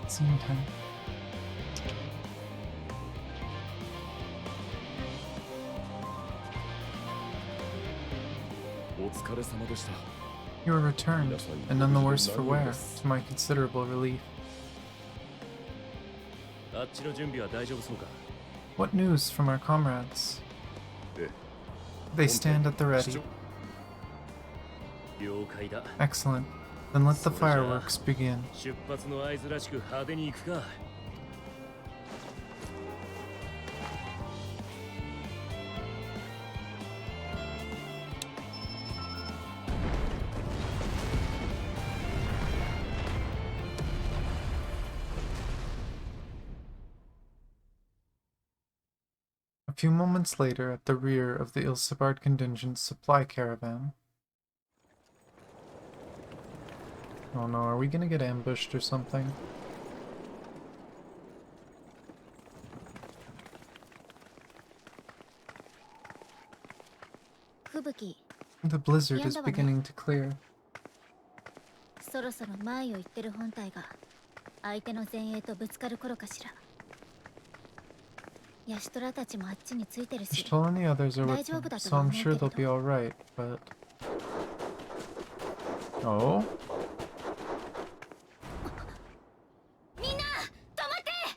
Scene 10. You are returned, and none the worse for wear, to my considerable relief. What news from our comrades? They stand at the ready. Excellent. Then let the fireworks begin. A few moments later, at the rear of the Ilsabard contingent's supply caravan. Oh no, are we gonna get ambushed or something? The blizzard is beginning to clear. Yashtola and the others are with them, so I'm sure they'll be alright, but... Oh?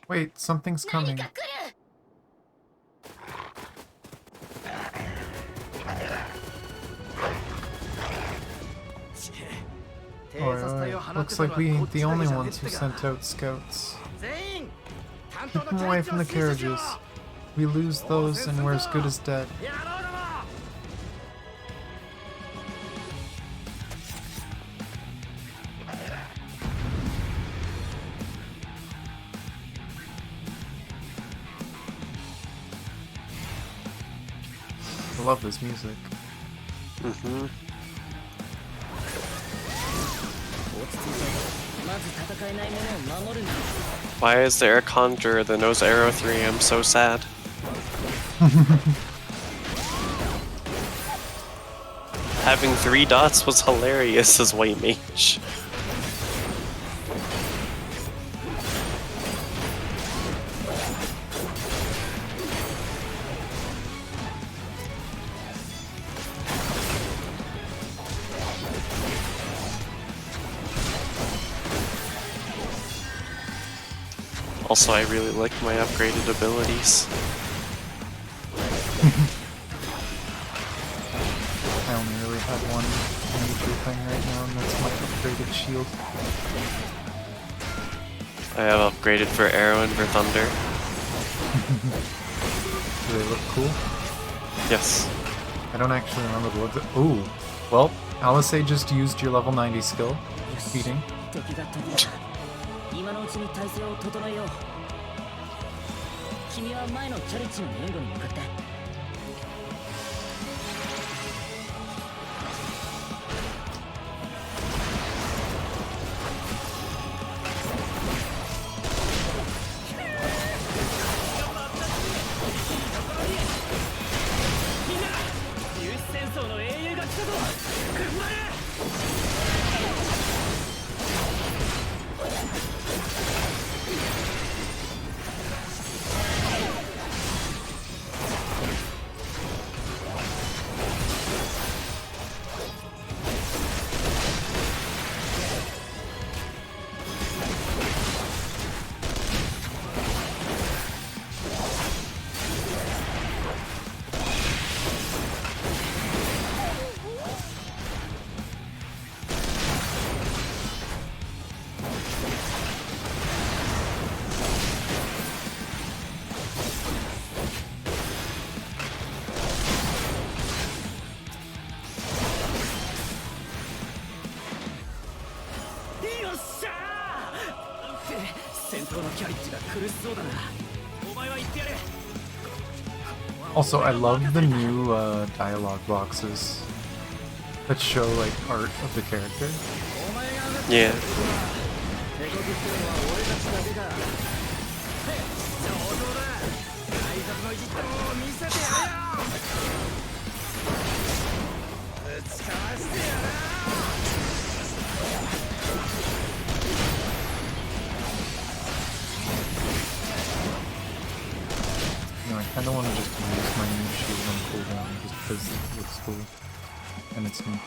Wait, something's coming. Alright, looks like we ain't the only ones who sent out scouts. Keep them away from the carriages. We lose those and we're as good as dead. I love this music. Why is there a conjurer that knows Arrow 3? I'm so sad. Having 3 dots was hilarious as White Mage. Also, I really like my upgraded abilities. I only really have one major thing right now, and that's my upgraded shield. I have upgraded for Arrow and for Thunder. Do they look cool? Yes. I don't actually remember the look. Ooh. Well, Alice just used your level 90 skill. Beating. Also, I love the new dialogue boxes that show like art of the character. Yeah. I kinda wanna just use my new shield on cooldown just because it looks cool. And it's new.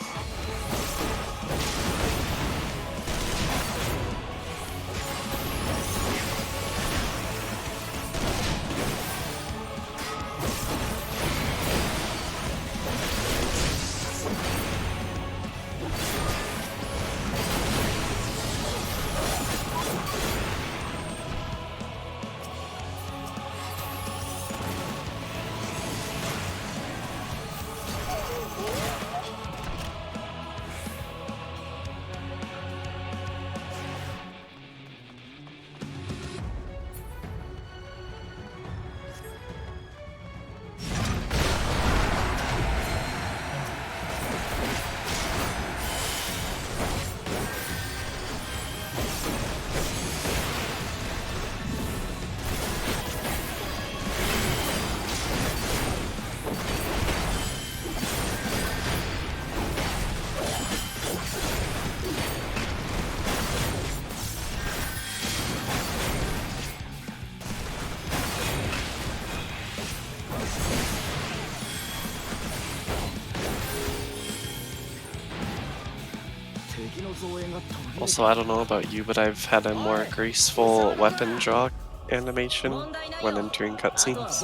Also, I don't know about you, but I've had a more graceful weapon draw animation when entering cutscenes.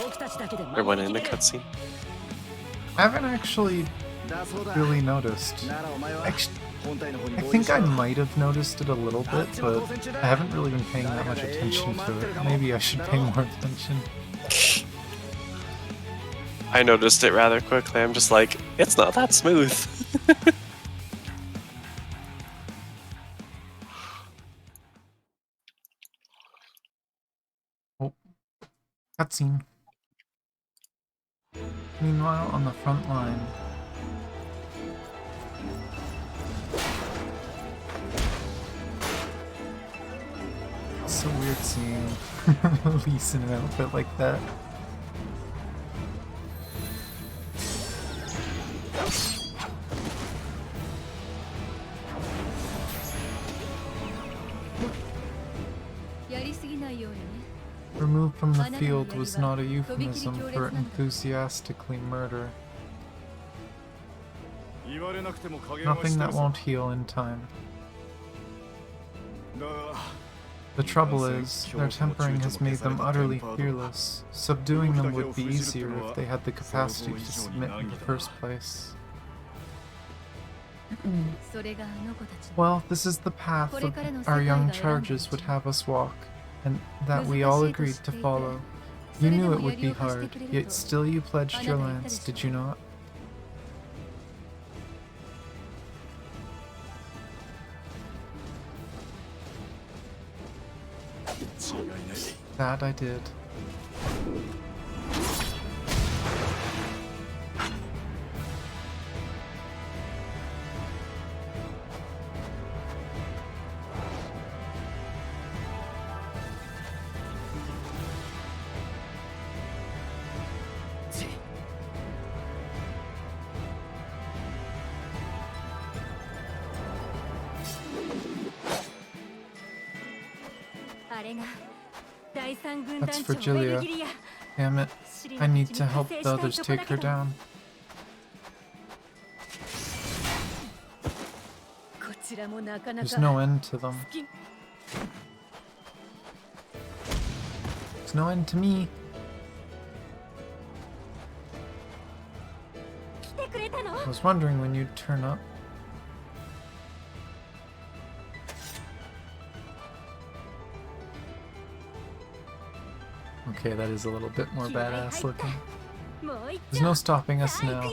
Or when in a cutscene. I haven't actually really noticed. I think I might have noticed it a little bit, but I haven't really been paying that much attention to it. Maybe I should pay more attention. I noticed it rather quickly. I'm just like, it's not that smooth. Oh, cutscene. Meanwhile, on the front line. It's so weird seeing Elise in an outfit like that. Removed from the field was not a euphemism for enthusiastically murder. Nothing that won't heal in time. The trouble is, their tempering has made them utterly fearless. Subduing them would be easier if they had the capacity to submit in the first place. Well, this is the path that our young charges would have us walk, and that we all agreed to follow. You knew it would be hard, yet still you pledged your lance, did you not? That I did. That's Virgilia. Damn it. I need to help the others take her down. There's no end to them. There's no end to me. I was wondering when you'd turn up. Okay, that is a little bit more badass looking. There's no stopping us now.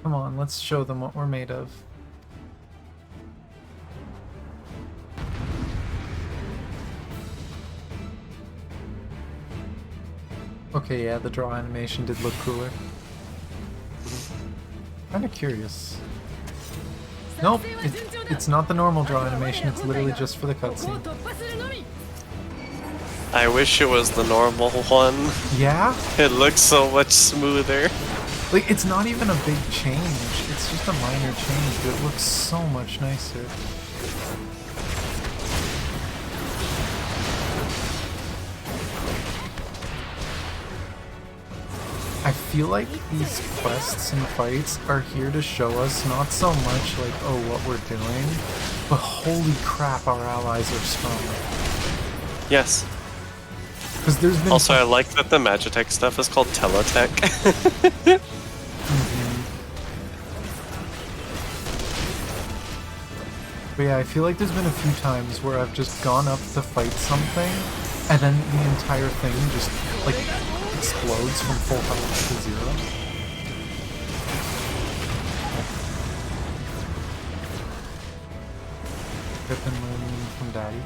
Come on, let's show them what we're made of. Okay, yeah, the draw animation did look cooler. Kinda curious. Nope, it's not the normal draw animation, it's literally just for the cutscene. I wish it was the normal one. Yeah? It looks so much smoother. Like, it's not even a big change, it's just a minor change, but it looks so much nicer. I feel like these quests and fights are here to show us not so much like, oh, what we're doing, but holy crap, our allies are strong. Yes. Because there's been Also, I like that the Magitech stuff is called Teletech. But yeah, I feel like there's been a few times where I've just gone up to fight something, and then the entire thing just, like, explodes from full health to 0. I've been learning from Daddy.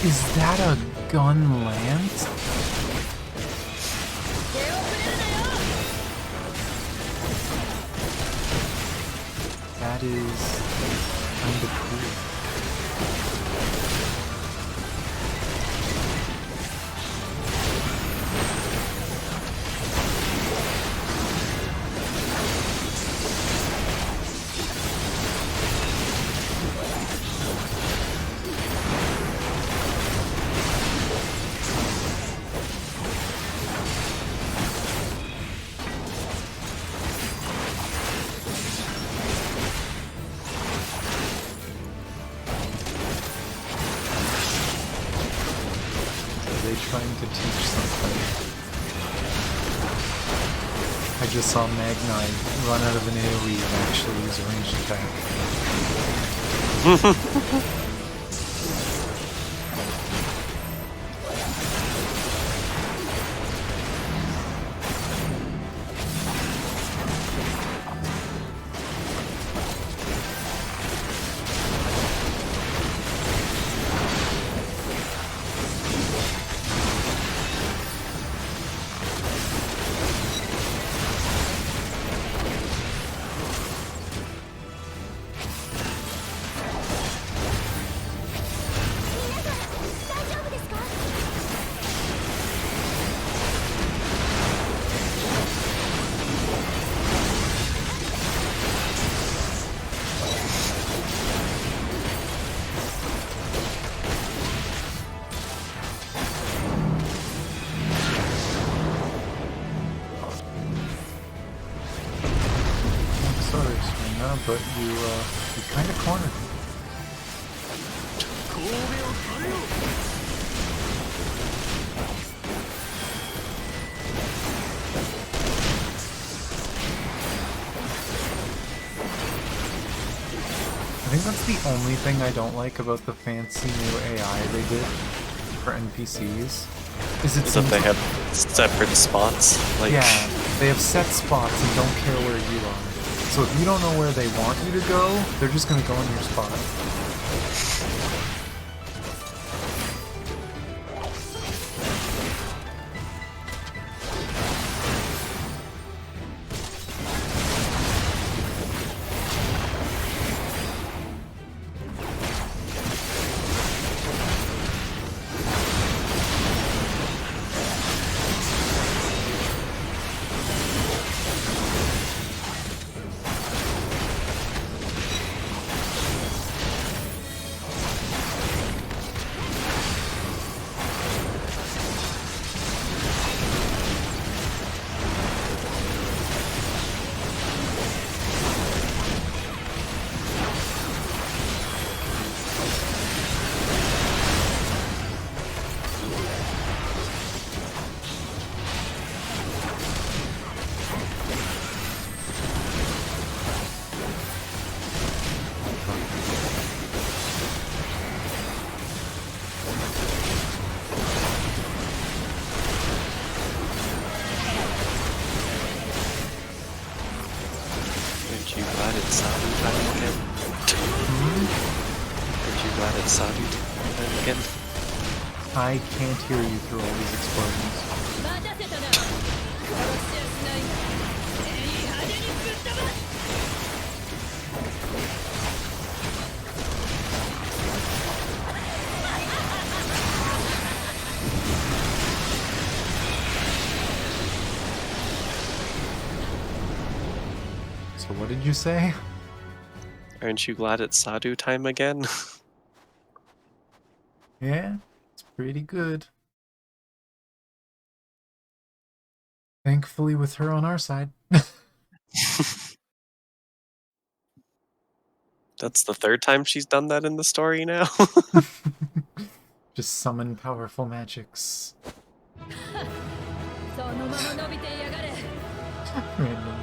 Is that a gun lance? That is kinda cool. Trying to teach something. I just saw Magnite run out of an AoE and actually use a ranged attack. But you kind of cornered me. I think that's the only thing I don't like about the fancy new AI they did for NPCs. Is that they have separate spots? Like... Yeah, they have set spots and don't care where you are. So if you don't know where they want you to go, they're just going to go in your spot. Aren't you glad it's Saudi again? I can't hear you through all these explosions. So what did you say? Aren't you glad it's Sadu time again? Yeah, it's pretty good. Thankfully with her on our side. That's the third time she's done that in the story now. Just summon powerful magics. Random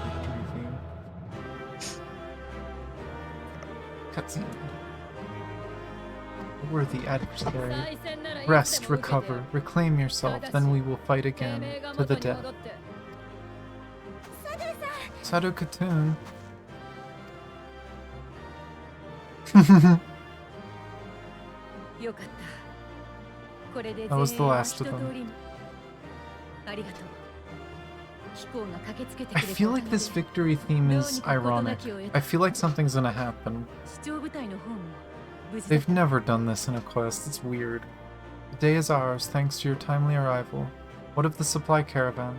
victory theme. Cutscene. Worthy adversary. Rest, recover, reclaim yourself, then we will fight again, to the death. Sado Katoon. That was the last of them. I feel like this victory theme is ironic. I feel like something's gonna happen. They've never done this in a quest, it's weird. The day is ours, thanks to your timely arrival. What of the supply caravan?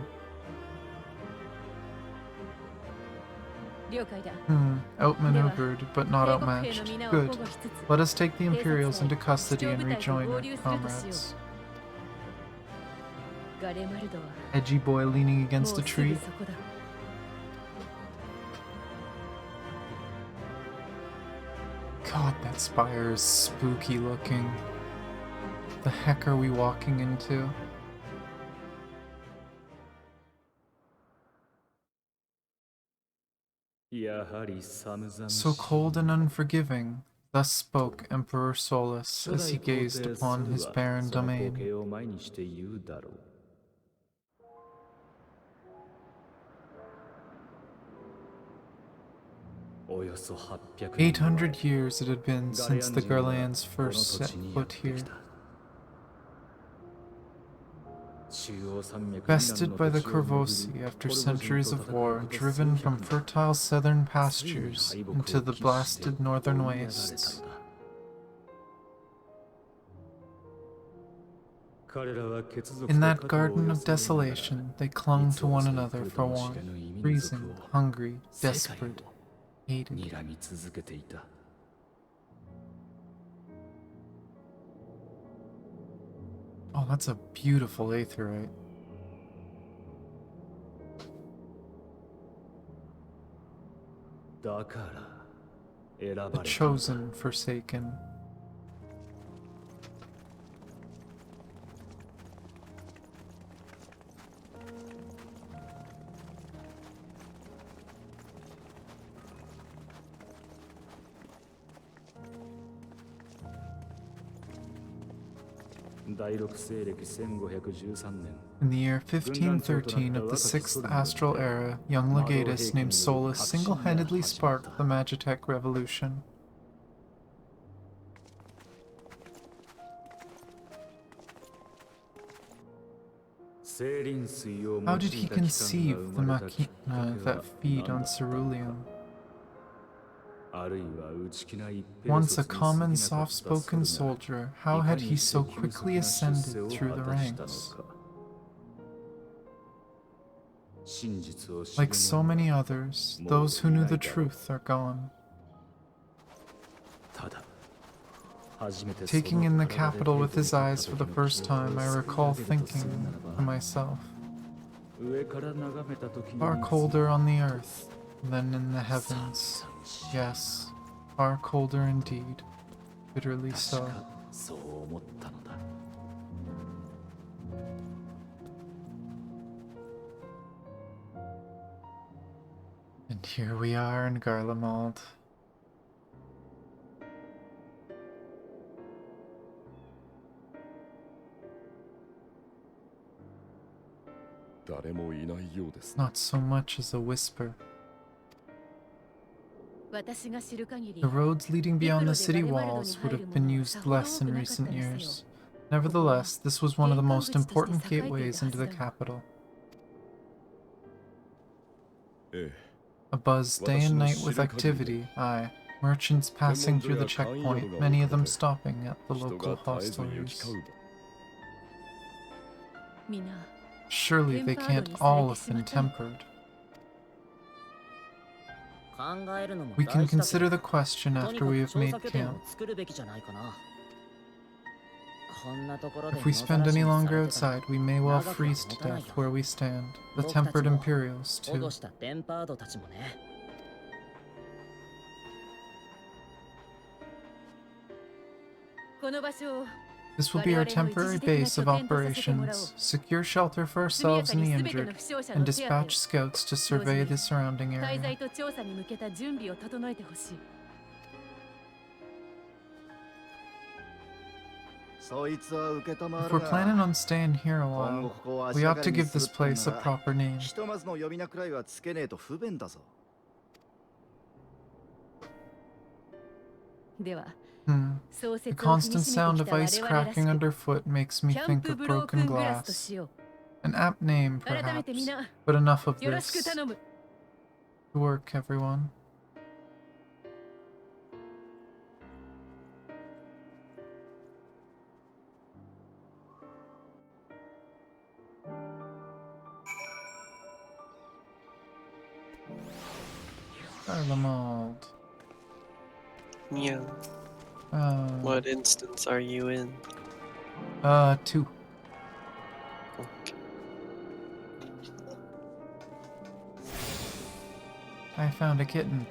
Outmaneuvered, but not outmatched. Good. Let us take the Imperials into custody and rejoin our comrades. Edgy boy leaning against a tree. God, that spire is spooky looking. The heck are we walking into? So cold and unforgiving, thus spoke Emperor Solus as he gazed upon his barren domain. 800 years it had been since the Garlands first set foot here. Bested by the Corvosi after centuries of war, driven from fertile southern pastures into the blasted northern wastes. In that garden of desolation, they clung to one another for warmth, freezing, hungry, desperate, hated. Oh, that's a beautiful aetheryte. The chosen, forsaken. In the year 1513 of the 6th Astral Era, young legatus named Solus single-handedly sparked the Magitech Revolution. How did he conceive the machina that feed on ceruleum? Once a common, soft-spoken soldier, how had he so quickly ascended through the ranks? Like so many others, those who knew the truth are gone. Taking in the capital with his eyes for the first time, I recall thinking to myself, far colder on the earth than in the heavens. Yes, far colder indeed, bitterly so. And here we are in Garlemald. Not so much as a whisper. The roads leading beyond the city walls would have been used less in recent years. Nevertheless, this was one of the most important gateways into the capital. Abuzz day and night with activity, aye. Merchants passing through the checkpoint, many of them stopping at the local hostelries. Surely they can't all have been tempered. We can consider the question after we have made camp. If we spend any longer outside, we may well freeze to death where we stand. The tempered Imperials, too. This will be our temporary base of operations. Secure shelter for ourselves and the injured, and dispatch scouts to survey the surrounding area. If we're planning on staying here a while, we ought to give this place a proper name. The constant sound of ice cracking underfoot makes me think of broken glass. An apt name, perhaps, but enough of this. To work, everyone. Arlamald. Yeah. What instance are you in? 2. Okay. I found a kitten.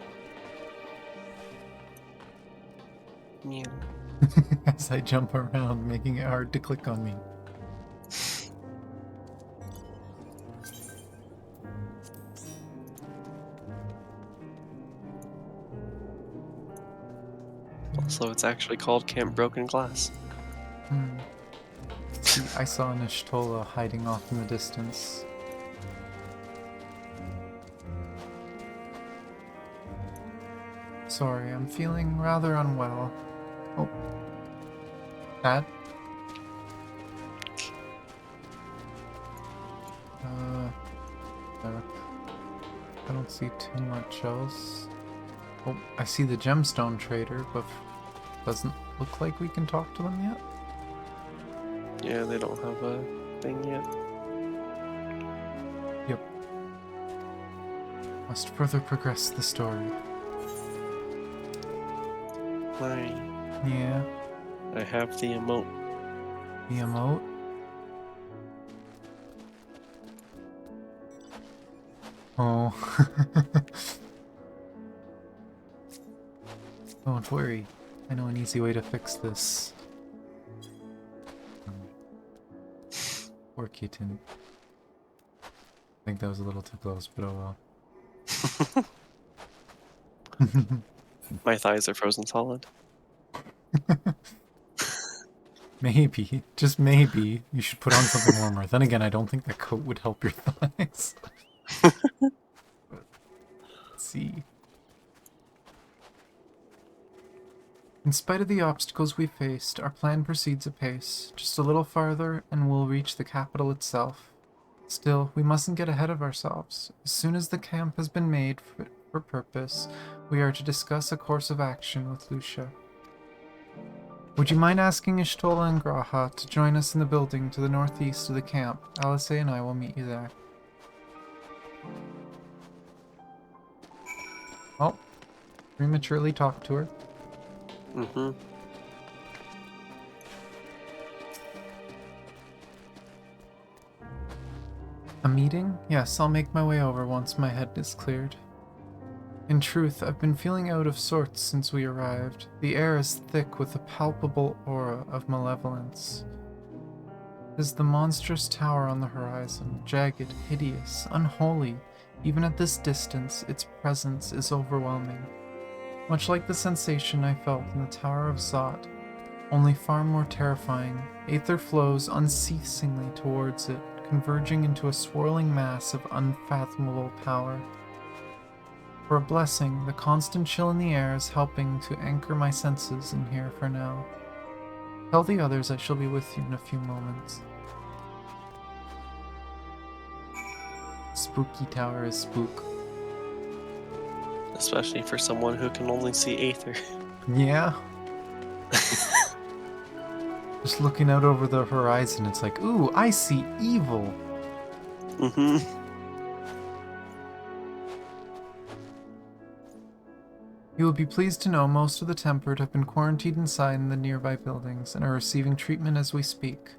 Yeah. As I jump around, making it hard to click on me. Also, it's actually called Camp Broken Glass. I saw an Ishtola hiding off in the distance. Sorry, I'm feeling rather unwell. Oh. Dad? I don't see too much else. Oh, I see the gemstone trader, but doesn't look like we can talk to them yet. Yeah, they don't have a thing yet. Yep. Must further progress the story. Yeah. I have the emote. The emote? Oh. Don't worry. I know an easy way to fix this. Poor kitten. I think that was a little too close, but oh well. My thighs are frozen solid. Maybe, just maybe, you should put on something warmer. Then again, I don't think that coat would help your thighs. Let's see. In spite of the obstacles we faced, our plan proceeds apace. Just a little farther, and we'll reach the capital itself. Still, we mustn't get ahead of ourselves. As soon as the camp has been made for purpose, we are to discuss a course of action with Lucia. Would you mind asking Ishtola and Graha to join us in the building to the northeast of the camp? Alice and I will meet you there. Oh, prematurely talked to her. Mm-hmm. A meeting? Yes, I'll make my way over once my head is cleared. In truth, I've been feeling out of sorts since we arrived. The air is thick with a palpable aura of malevolence. There's the monstrous tower on the horizon, jagged, hideous, unholy. Even at this distance, its presence is overwhelming. Much like the sensation I felt in the Tower of Zot, only far more terrifying. Aether flows unceasingly towards it, converging into a swirling mass of unfathomable power. For a blessing, the constant chill in the air is helping to anchor my senses in here for now. Tell the others I shall be with you in a few moments. Spooky tower is spook. Especially for someone who can only see Aether. Yeah. Just looking out over the horizon, it's like, ooh, I see evil. Mm-hmm. You will be pleased to know most of the Tempered have been quarantined inside in the nearby buildings and are receiving treatment as we speak.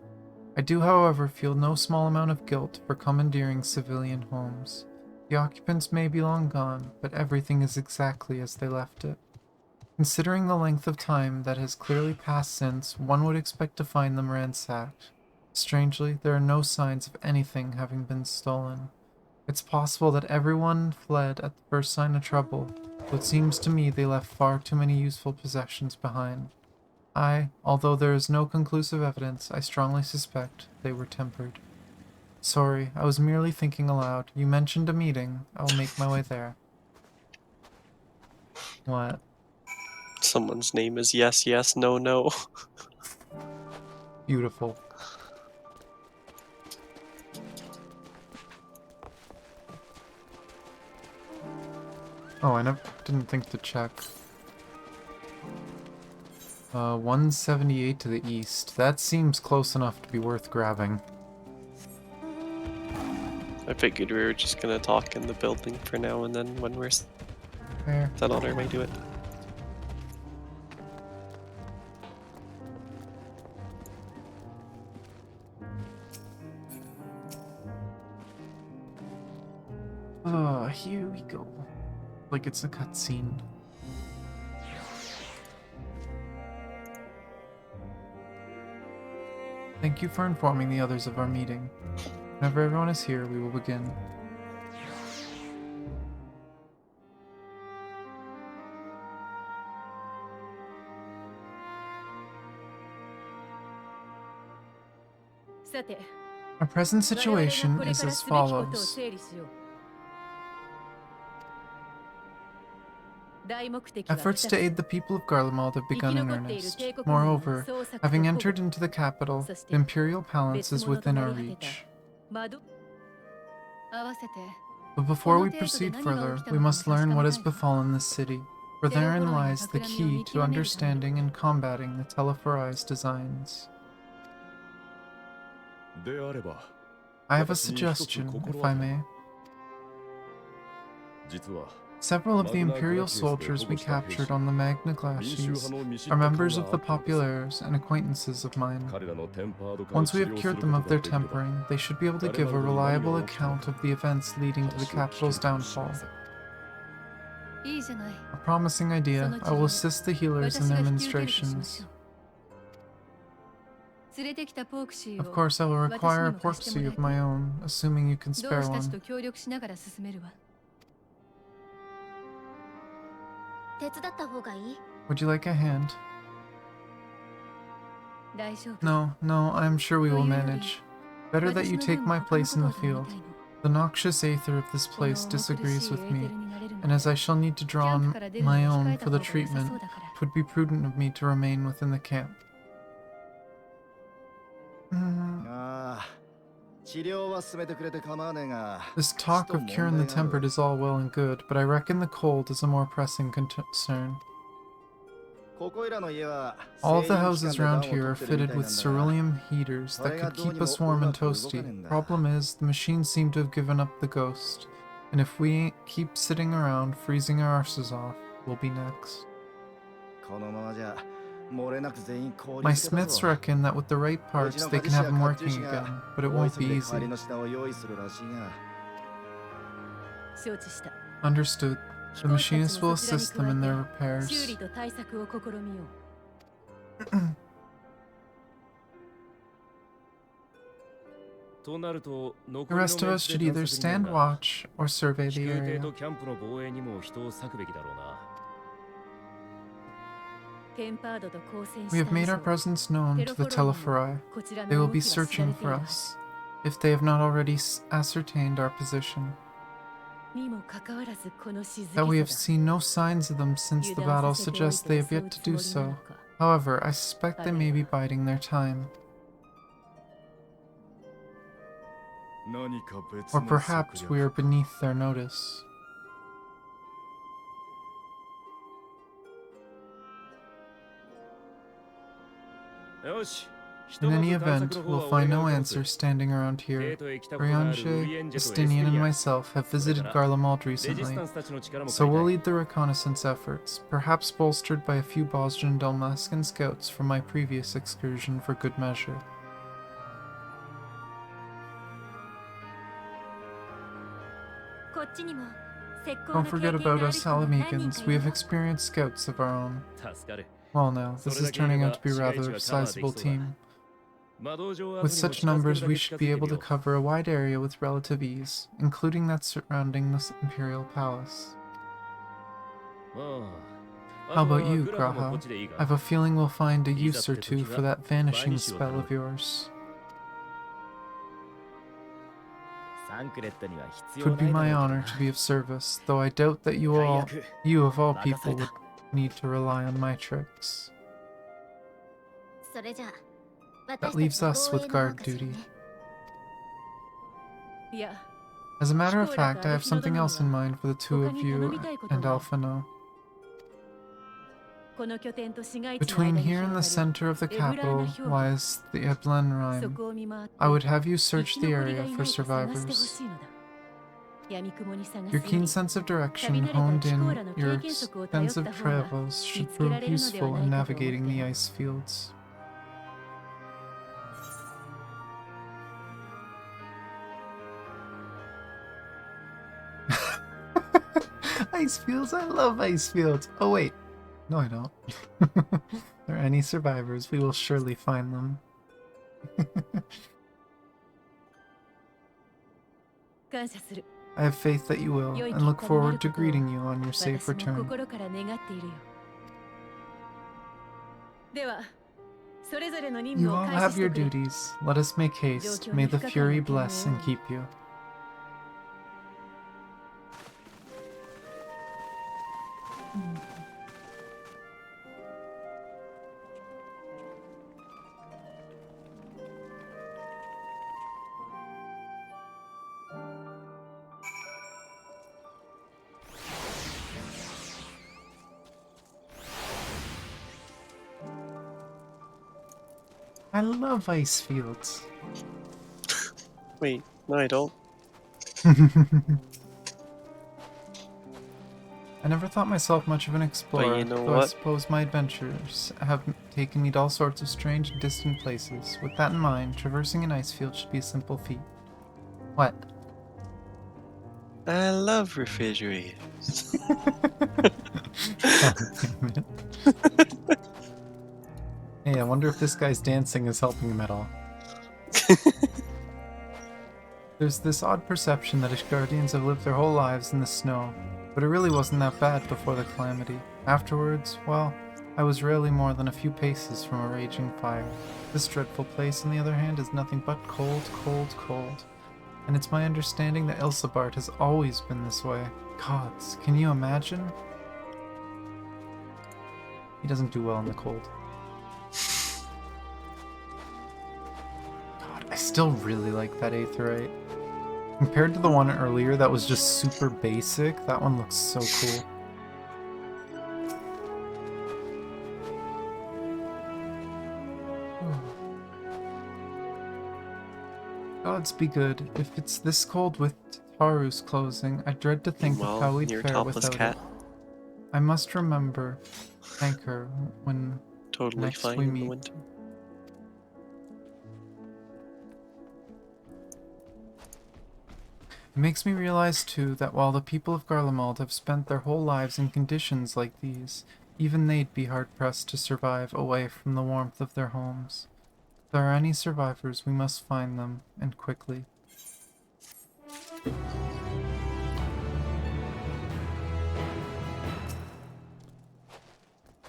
I do, however, feel no small amount of guilt for commandeering civilian homes. The occupants may be long gone, but everything is exactly as they left it. Considering the length of time that has clearly passed since, one would expect to find them ransacked. Strangely, there are no signs of anything having been stolen. It's possible that everyone fled at the first sign of trouble, though it seems to me they left far too many useful possessions behind. Although there is no conclusive evidence, I strongly suspect they were tempered. Sorry, I was merely thinking aloud. You mentioned a meeting. I will make my way there. What? Someone's name is Yes, Yes, No, No. Beautiful. Oh, I didn't think to check. 178 to the east. That seems close enough to be worth grabbing. I figured we were just gonna talk in the building for now, and then when we're Fair. set on our way to it. Here we go. Like it's a cutscene. Thank you for informing the others of our meeting. Whenever everyone is here, we will begin. Our present situation is as follows. Efforts to aid the people of Garlemald have begun in earnest. Moreover, having entered into the capital, the Imperial Palace is within our reach. But before we proceed further, we must learn what has befallen this city, for therein lies the key to understanding and combating the Telefori's designs. I have a suggestion, if I may. Several of the Imperial soldiers we captured on the Magna Glacies are members of the Populares and acquaintances of mine. Once we have cured them of their tempering, they should be able to give a reliable account of the events leading to the capital's downfall. A promising idea. I will assist the healers in their ministrations. Of course, I will require a porksy of my own, assuming you can spare one. Would you like a hand? No, I am sure we will manage. Better that you take my place in the field. The noxious aether of this place disagrees with me, and as I shall need to draw on my own for the treatment, it would be prudent of me to remain within the camp. This talk of curing the tempered is all well and good, but I reckon the cold is a more pressing concern. All of the houses around here are fitted with cerulean heaters that could keep us warm and toasty. Problem is, the machines seem to have given up the ghost, and if we keep sitting around freezing our arses off, we'll be next. My smiths reckon that with the right parts they can have them working again, but it won't be easy. Understood. The machinist will assist them in their repairs. The rest of us should either stand watch or survey the area. We have made our presence known to the Telefori. They will be searching for us, if they have not already ascertained our position. That we have seen no signs of them since the battle suggests they have yet to do so. However, I suspect they may be biding their time. Or perhaps we are beneath their notice. In any event, we'll find no answer standing around here. Ryanje, Justinian, and myself have visited Garlemald recently, so we'll lead the reconnaissance efforts, perhaps bolstered by a few Bosnian Dalmascan scouts from my previous excursion for good measure. Don't forget about us Salamegans, we have experienced scouts of our own. Well now, this is turning out to be rather a sizable team. With such numbers, we should be able to cover a wide area with relative ease, including that surrounding the Imperial Palace. How about you, Graha? I have a feeling we'll find a use or two for that vanishing spell of yours. It would be my honor to be of service, though I doubt that you of all people would need to rely on my tricks. That leaves us with guard duty. As a matter of fact, I have something else in mind for the two of you and Alphino. Between here and the center of the capital lies the Eblen Rhine. I would have you search the area for survivors. Your keen sense of direction honed in your extensive travels should prove useful in navigating the ice fields. Ice fields? I love ice fields! Oh wait. No, I don't. If there are any survivors, we will surely find them. I have faith that you will, and look forward to greeting you on your safe return. You all have your duties. Let us make haste. May the Fury bless and keep you. I love ice fields. Wait, no I don't. I never thought myself much of an explorer, you know though I what? suppose my adventures have taken me to all sorts of strange and distant places. With that in mind, traversing an ice field should be a simple feat. What? I love refrigerators. God damn it. Hey, I wonder if this guy's dancing is helping him at all. There's this odd perception that Ishgardians have lived their whole lives in the snow, but it really wasn't that bad before the calamity. Afterwards, well, I was rarely more than a few paces from a raging fire. This dreadful place, on the other hand, is nothing but cold, cold, cold. And it's my understanding that Ilsabart has always been this way. Gods, can you imagine? He doesn't do well in the cold. God, I still really like that Aetheryte. Compared to the one earlier that was just super basic, that one looks so cool. Gods be good. If it's this cold with Taru's closing, I dread to think of how we'd fare without cat. it. I must remember, thank her when Totally next fine we in the meet. winter. It makes me realize, too, that while the people of Garlemald have spent their whole lives in conditions like these, even they'd be hard-pressed to survive away from the warmth of their homes. If there are any survivors, we must find them, and quickly.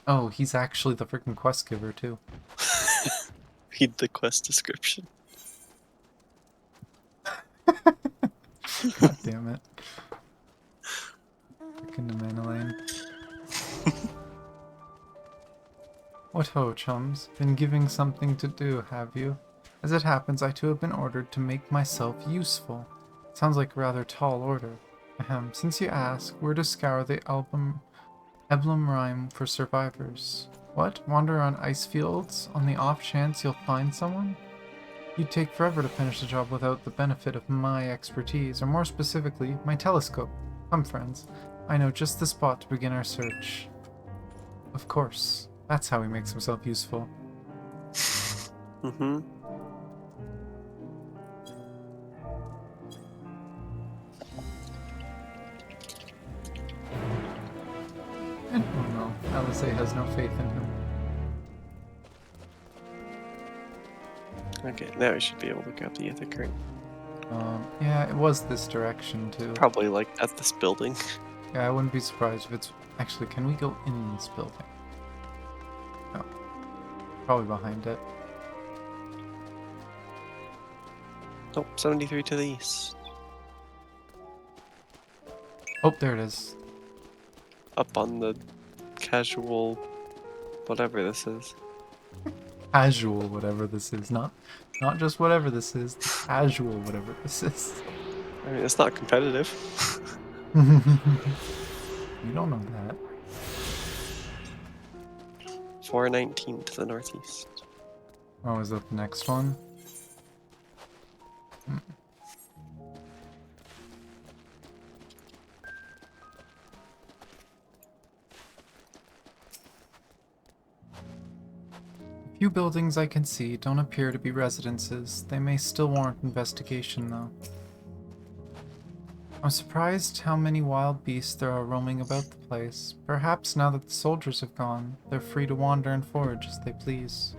Oh, he's actually the freaking quest giver, too. Read the quest description. God damn it. Freaking Manalaine. What ho, chums? Been giving something to do, have you? As it happens, I too have been ordered to make myself useful. Sounds like a rather tall order. Ahem, since you ask, we're to scour the Eblum Rime for survivors. What? Wander on ice fields on the off chance you'll find someone? You'd take forever to finish the job without the benefit of my expertise, or more specifically, my telescope. Come, friends. I know just the spot to begin our search. Of course. That's how he makes himself useful. Mm-hmm. And oh no, Alizé has no faith in him. Okay, now I should be able to grab the ether current. Yeah, it was this direction too. Probably like at this building. Yeah, I wouldn't be surprised if it's... Actually, can we go in this building? No. Probably behind it. Nope, 73 to the east. Oh, there it is. Up on the casual whatever this is. Casual, whatever this is. Not just whatever this is. Casual, whatever this is. I mean, it's not competitive. You don't know that. 419 to the northeast. Oh, is that the next one? Hmm. Few buildings I can see don't appear to be residences. They may still warrant investigation, though. I'm surprised how many wild beasts there are roaming about the place. Perhaps now that the soldiers have gone, they're free to wander and forage as they please.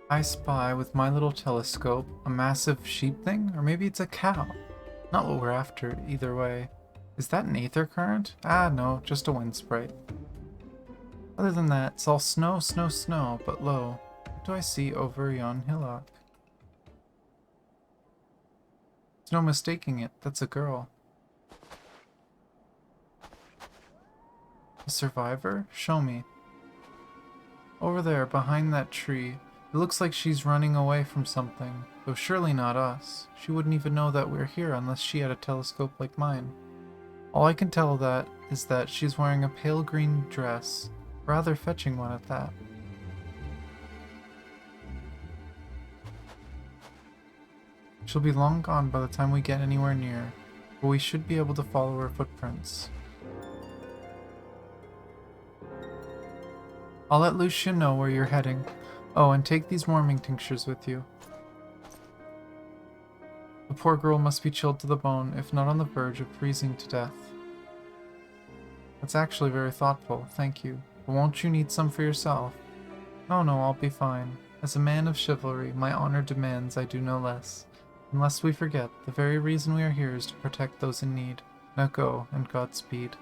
I spy with my little telescope a massive sheep thing, or maybe it's a cow. Not what we're after, either way. Is that an aether current? Ah, no, just a wind sprite. Other than that, it's all snow, snow, snow, but lo, what do I see over yon hillock? There's no mistaking it, that's a girl. A survivor? Show me. Over there, behind that tree. It looks like she's running away from something, though surely not us. She wouldn't even know that we're here unless she had a telescope like mine. All I can tell that is that she's wearing a pale green dress, rather fetching one at that. She'll be long gone by the time we get anywhere near, but we should be able to follow her footprints. I'll let Lucia know where you're heading. Oh, and take these warming tinctures with you. The poor girl must be chilled to the bone, if not on the verge of freezing to death. That's actually very thoughtful, thank you. But won't you need some for yourself? Oh no, I'll be fine. As a man of chivalry, my honor demands I do no less. And lest we forget, the very reason we are here is to protect those in need. Now go, and Godspeed.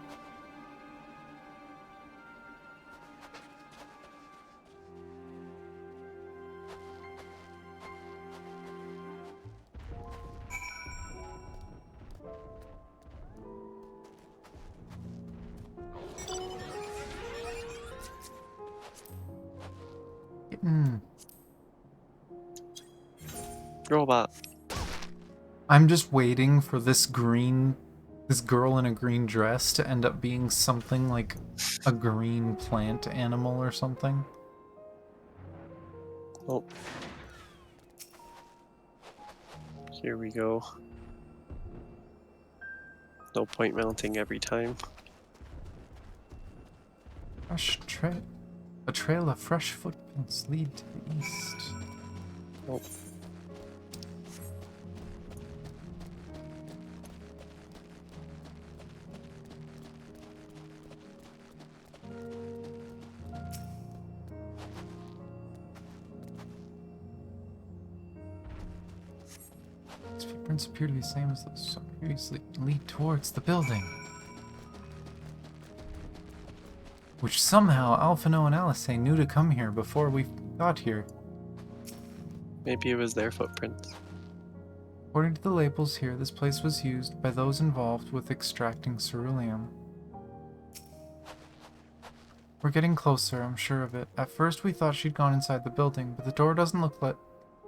Robot. I'm just waiting for this girl in a green dress to end up being something like a green plant animal or something. Oh. Here we go. No point mounting every time. A trail of fresh footprints lead to the east. Oh. These footprints appear to be the same as those so previously lead towards the building. Which somehow Alphino and Alizé knew to come here before we got here. Maybe it was their footprints. According to the labels here, this place was used by those involved with extracting ceruleum. We're getting closer, I'm sure of it. At first we thought she'd gone inside the building, but the door doesn't look like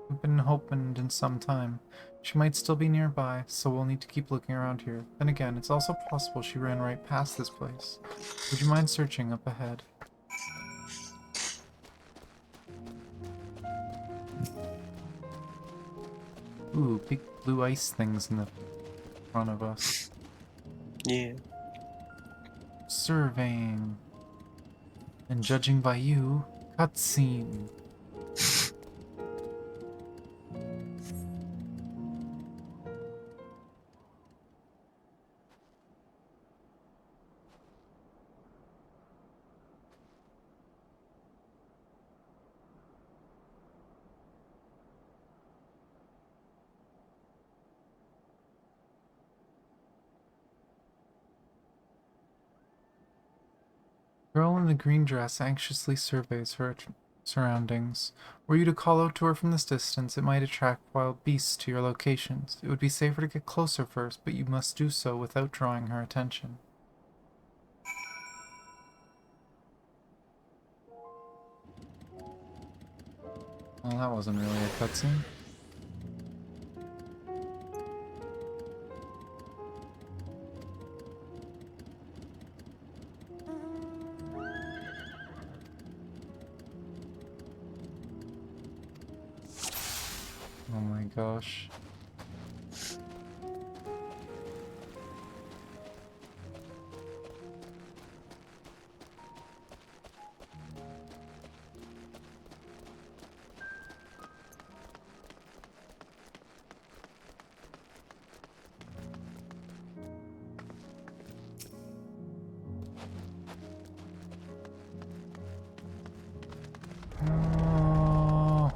it's been opened in some time. She might still be nearby, so we'll need to keep looking around here. Then again, it's also possible she ran right past this place. Would you mind searching up ahead? Ooh, big blue ice things in the front of us. Yeah. Surveying. And judging by you, cutscene. Girl in the green dress anxiously surveys her surroundings. Were you to call out to her from this distance, it might attract wild beasts to your locations. It would be safer to get closer first, but you must do so without drawing her attention. Well, that wasn't really a cutscene. Oh my gosh. Oh.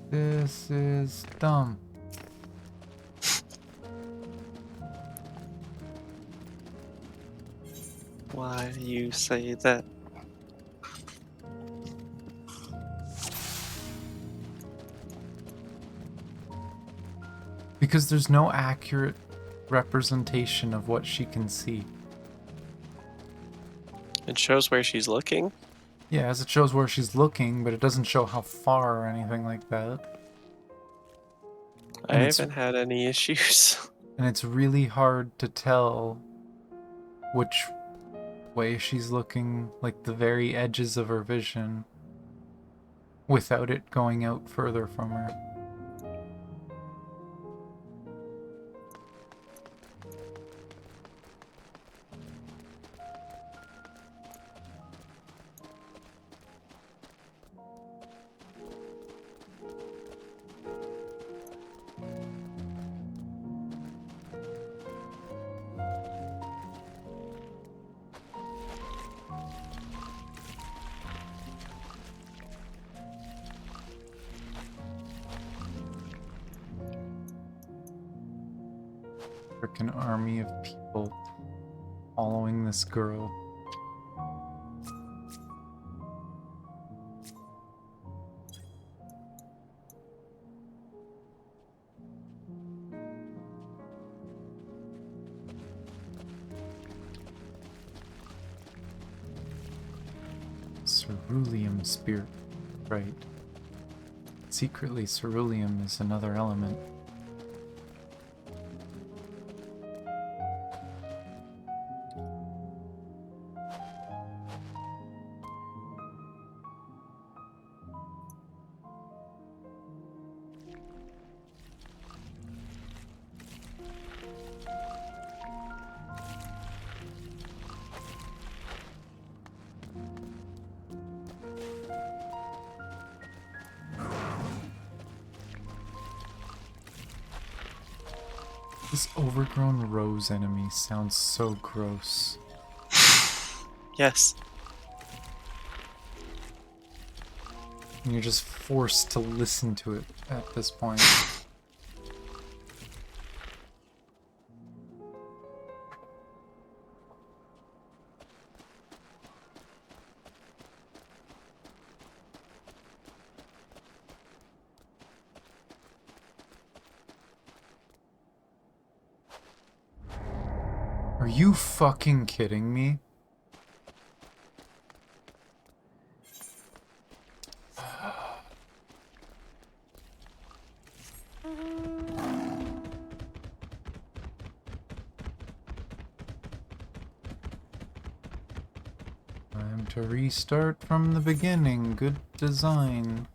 This is dumb. Why do you say that? Because there's no accurate representation of what she can see. It shows where she's looking. Yeah, as it shows where she's looking, but it doesn't show how far or anything like that. I And it's- haven't had any issues. And it's really hard to tell which way she's looking, like the very edges of her vision, without it going out further from her. Frickin' army of people following this girl. Ceruleum spirit, right. Secretly, ceruleum is another element. This overgrown rose enemy sounds so gross. Yes. And you're just forced to listen to it at this point. Are you fucking kidding me? Time to restart from the beginning. Good design.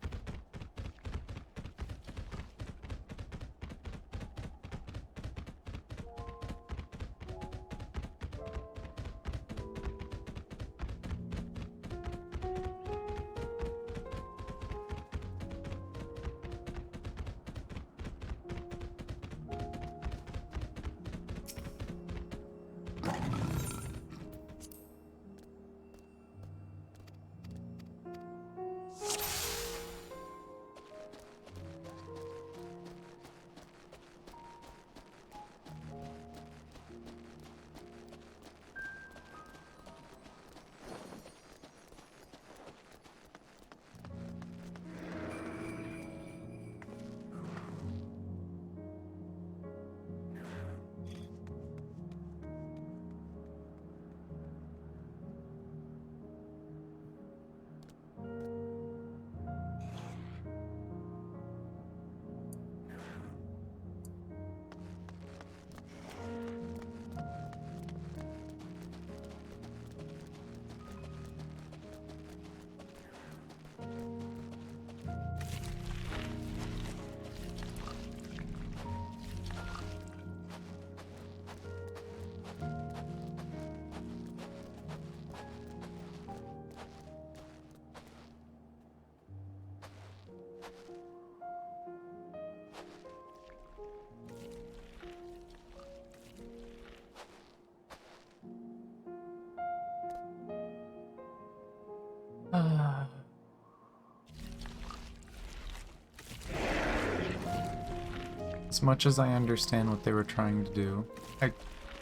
As much as I understand what they were trying to do,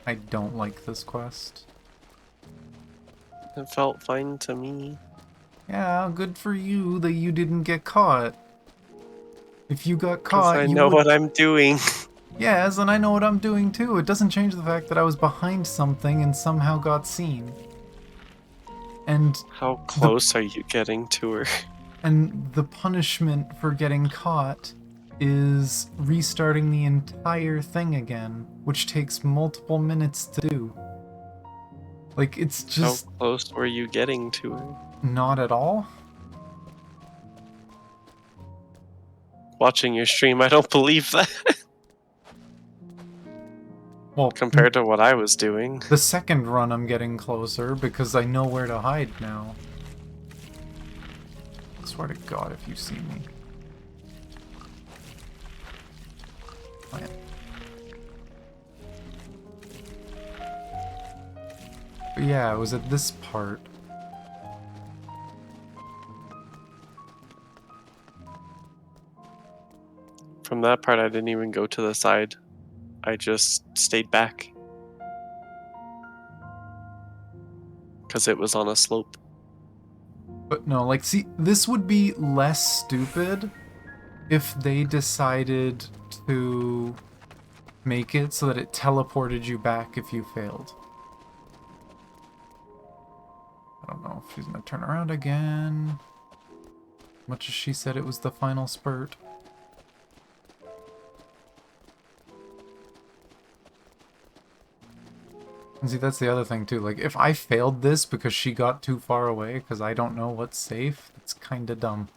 I don't like this quest. It felt fine to me. Yeah, good for you that you didn't get caught. If you got Because caught, I you know would... what I'm doing. Yes, and I know what I'm doing too. It doesn't change the fact that I was behind something and somehow got seen. And How close are you getting to her? and the punishment for getting caught is restarting the entire thing again, which takes multiple minutes to do. Like, it's How just close were you getting to her? not at all. Watching your stream, I don't believe that. Well, Compared to what I was doing. the second run I'm getting closer because I know where to hide now. I swear to God if you see me. Plant. But yeah, it was at this part. From that part, I didn't even go to the side. I just stayed back. Because it was on a slope. But no, like, see, this would be less stupid if they decided to make it so that it teleported you back if you failed. I don't know if she's gonna turn around again. Much as she said it was the final spurt. And see, that's the other thing too. Like, if I failed this because she got too far away because I don't know what's safe, it's kinda dumb.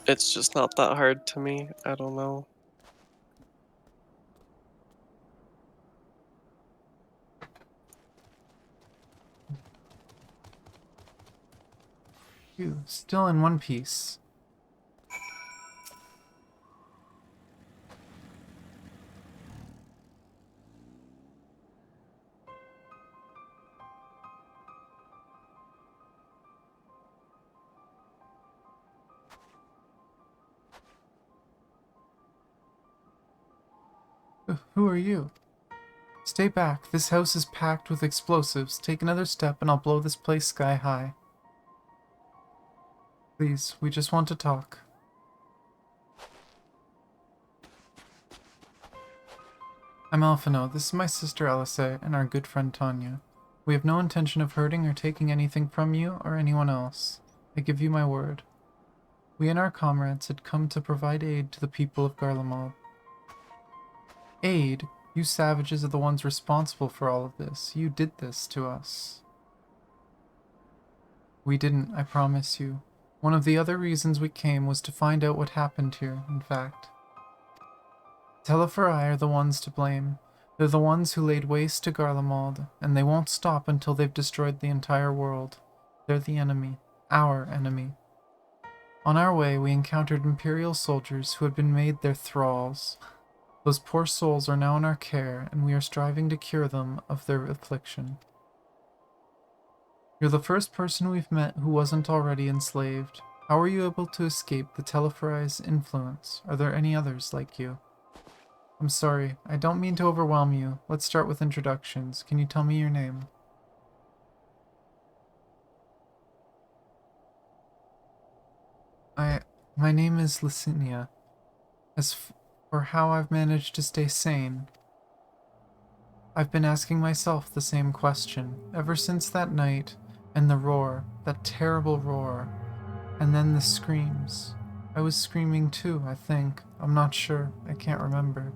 It's just not that hard to me. I don't know. Phew, still in one piece. Who are you? Stay back. This house is packed with explosives. Take another step and I'll blow this place sky high. Please, we just want to talk. I'm Alphino. This is my sister Alice and our good friend Tanya. We have no intention of hurting or taking anything from you or anyone else. I give you my word. We and our comrades had come to provide aid to the people of Garlemald. Aid? You savages are the ones responsible for all of this. You did this to us. We didn't, I promise you. One of the other reasons we came was to find out what happened here, in fact. Teleferi are the ones to blame. They're the ones who laid waste to Garlemald, and they won't stop until they've destroyed the entire world. They're the enemy. Our enemy. On our way, we encountered Imperial soldiers who had been made their thralls. Those poor souls are now in our care, and we are striving to cure them of their affliction. You're the first person we've met who wasn't already enslaved. How were you able to escape the Teleferi's influence? Are there any others like you? I'm sorry, I don't mean to overwhelm you. Let's start with introductions. Can you tell me your name? My name is Licinia. As for how I've managed to stay sane, I've been asking myself the same question ever since that night, and the roar, that terrible roar, and then the screams. I was screaming too, I think. I'm not sure. I can't remember.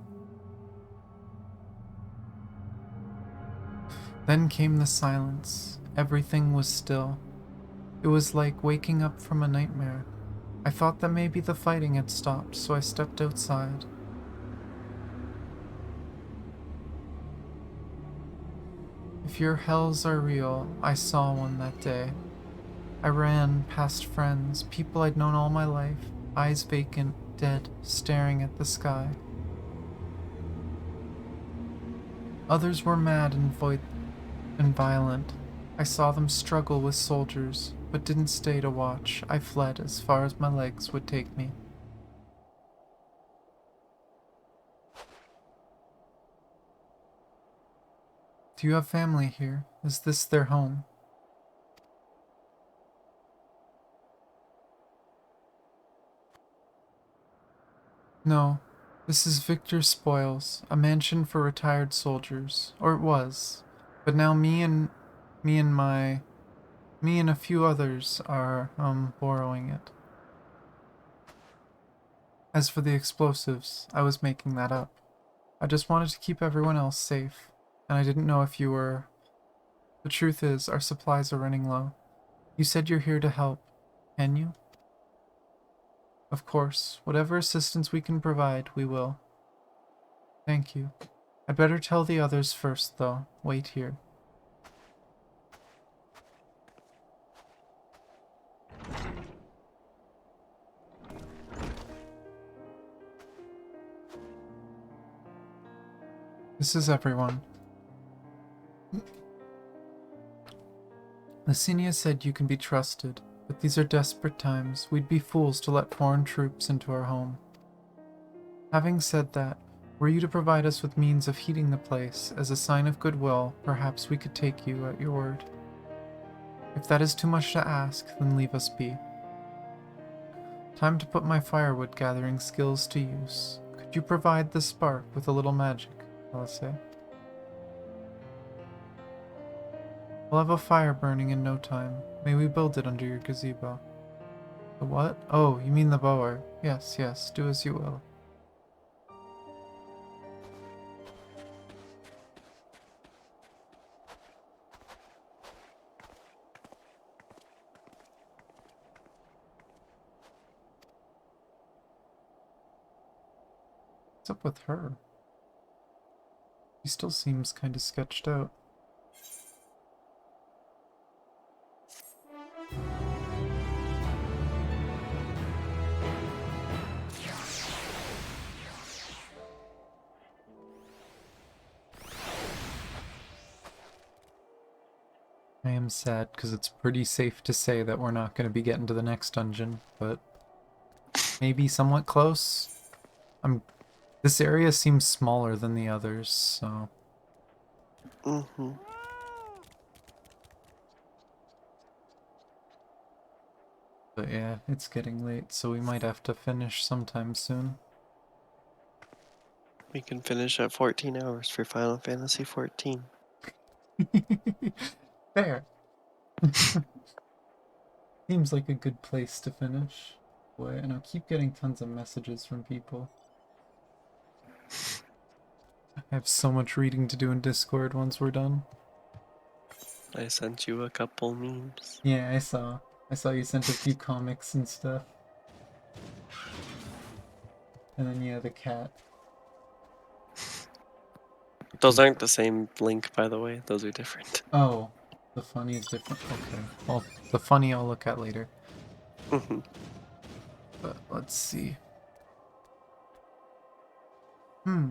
Then came the silence. Everything was still. It was like waking up from a nightmare. I thought that maybe the fighting had stopped, so I stepped outside. If your hells are real, I saw one that day. I ran past friends, people I'd known all my life, eyes vacant, dead, staring at the sky. Others were mad and violent. I saw them struggle with soldiers, but didn't stay to watch. I fled as far as my legs would take me. Do you have family here? Is this their home? No. This is Victor's Spoils, a mansion for retired soldiers. Or it was. But now me and a few others are, borrowing it. As for the explosives, I was making that up. I just wanted to keep everyone else safe, and I didn't know if you were... The truth is, our supplies are running low. You said you're here to help. Can you? Of course, whatever assistance we can provide, we will. Thank you. I'd better tell the others first, though. Wait here. This is everyone. Licinia said you can be trusted, but these are desperate times. We'd be fools to let foreign troops into our home. Having said that, were you to provide us with means of heating the place as a sign of goodwill, perhaps we could take you at your word. If that is too much to ask, then leave us be. Time to put my firewood gathering skills to use. Could you provide the spark with a little magic, Alice? We'll have a fire burning in no time. May we build it under your gazebo. The what? Oh, you mean the bower. Yes, yes, do as you will. What's up with her? She still seems kind of sketched out. I am sad because it's pretty safe to say that we're not going to be getting to the next dungeon, but maybe somewhat close. This area seems smaller than the others, so... But yeah, it's getting late, so we might have to finish sometime soon. We can finish at 14 hours for Final Fantasy 14. Fair. Seems like a good place to finish. Boy, and I'll keep getting tons of messages from people. I have so much reading to do in Discord once we're done. I sent you a couple memes. Yeah, I saw. I saw you sent a few comics and stuff. And then, yeah, the cat. Those aren't the same link, by the way. Those are different. Oh, the funny is different. Okay. Well, the funny I'll look at later. But let's see.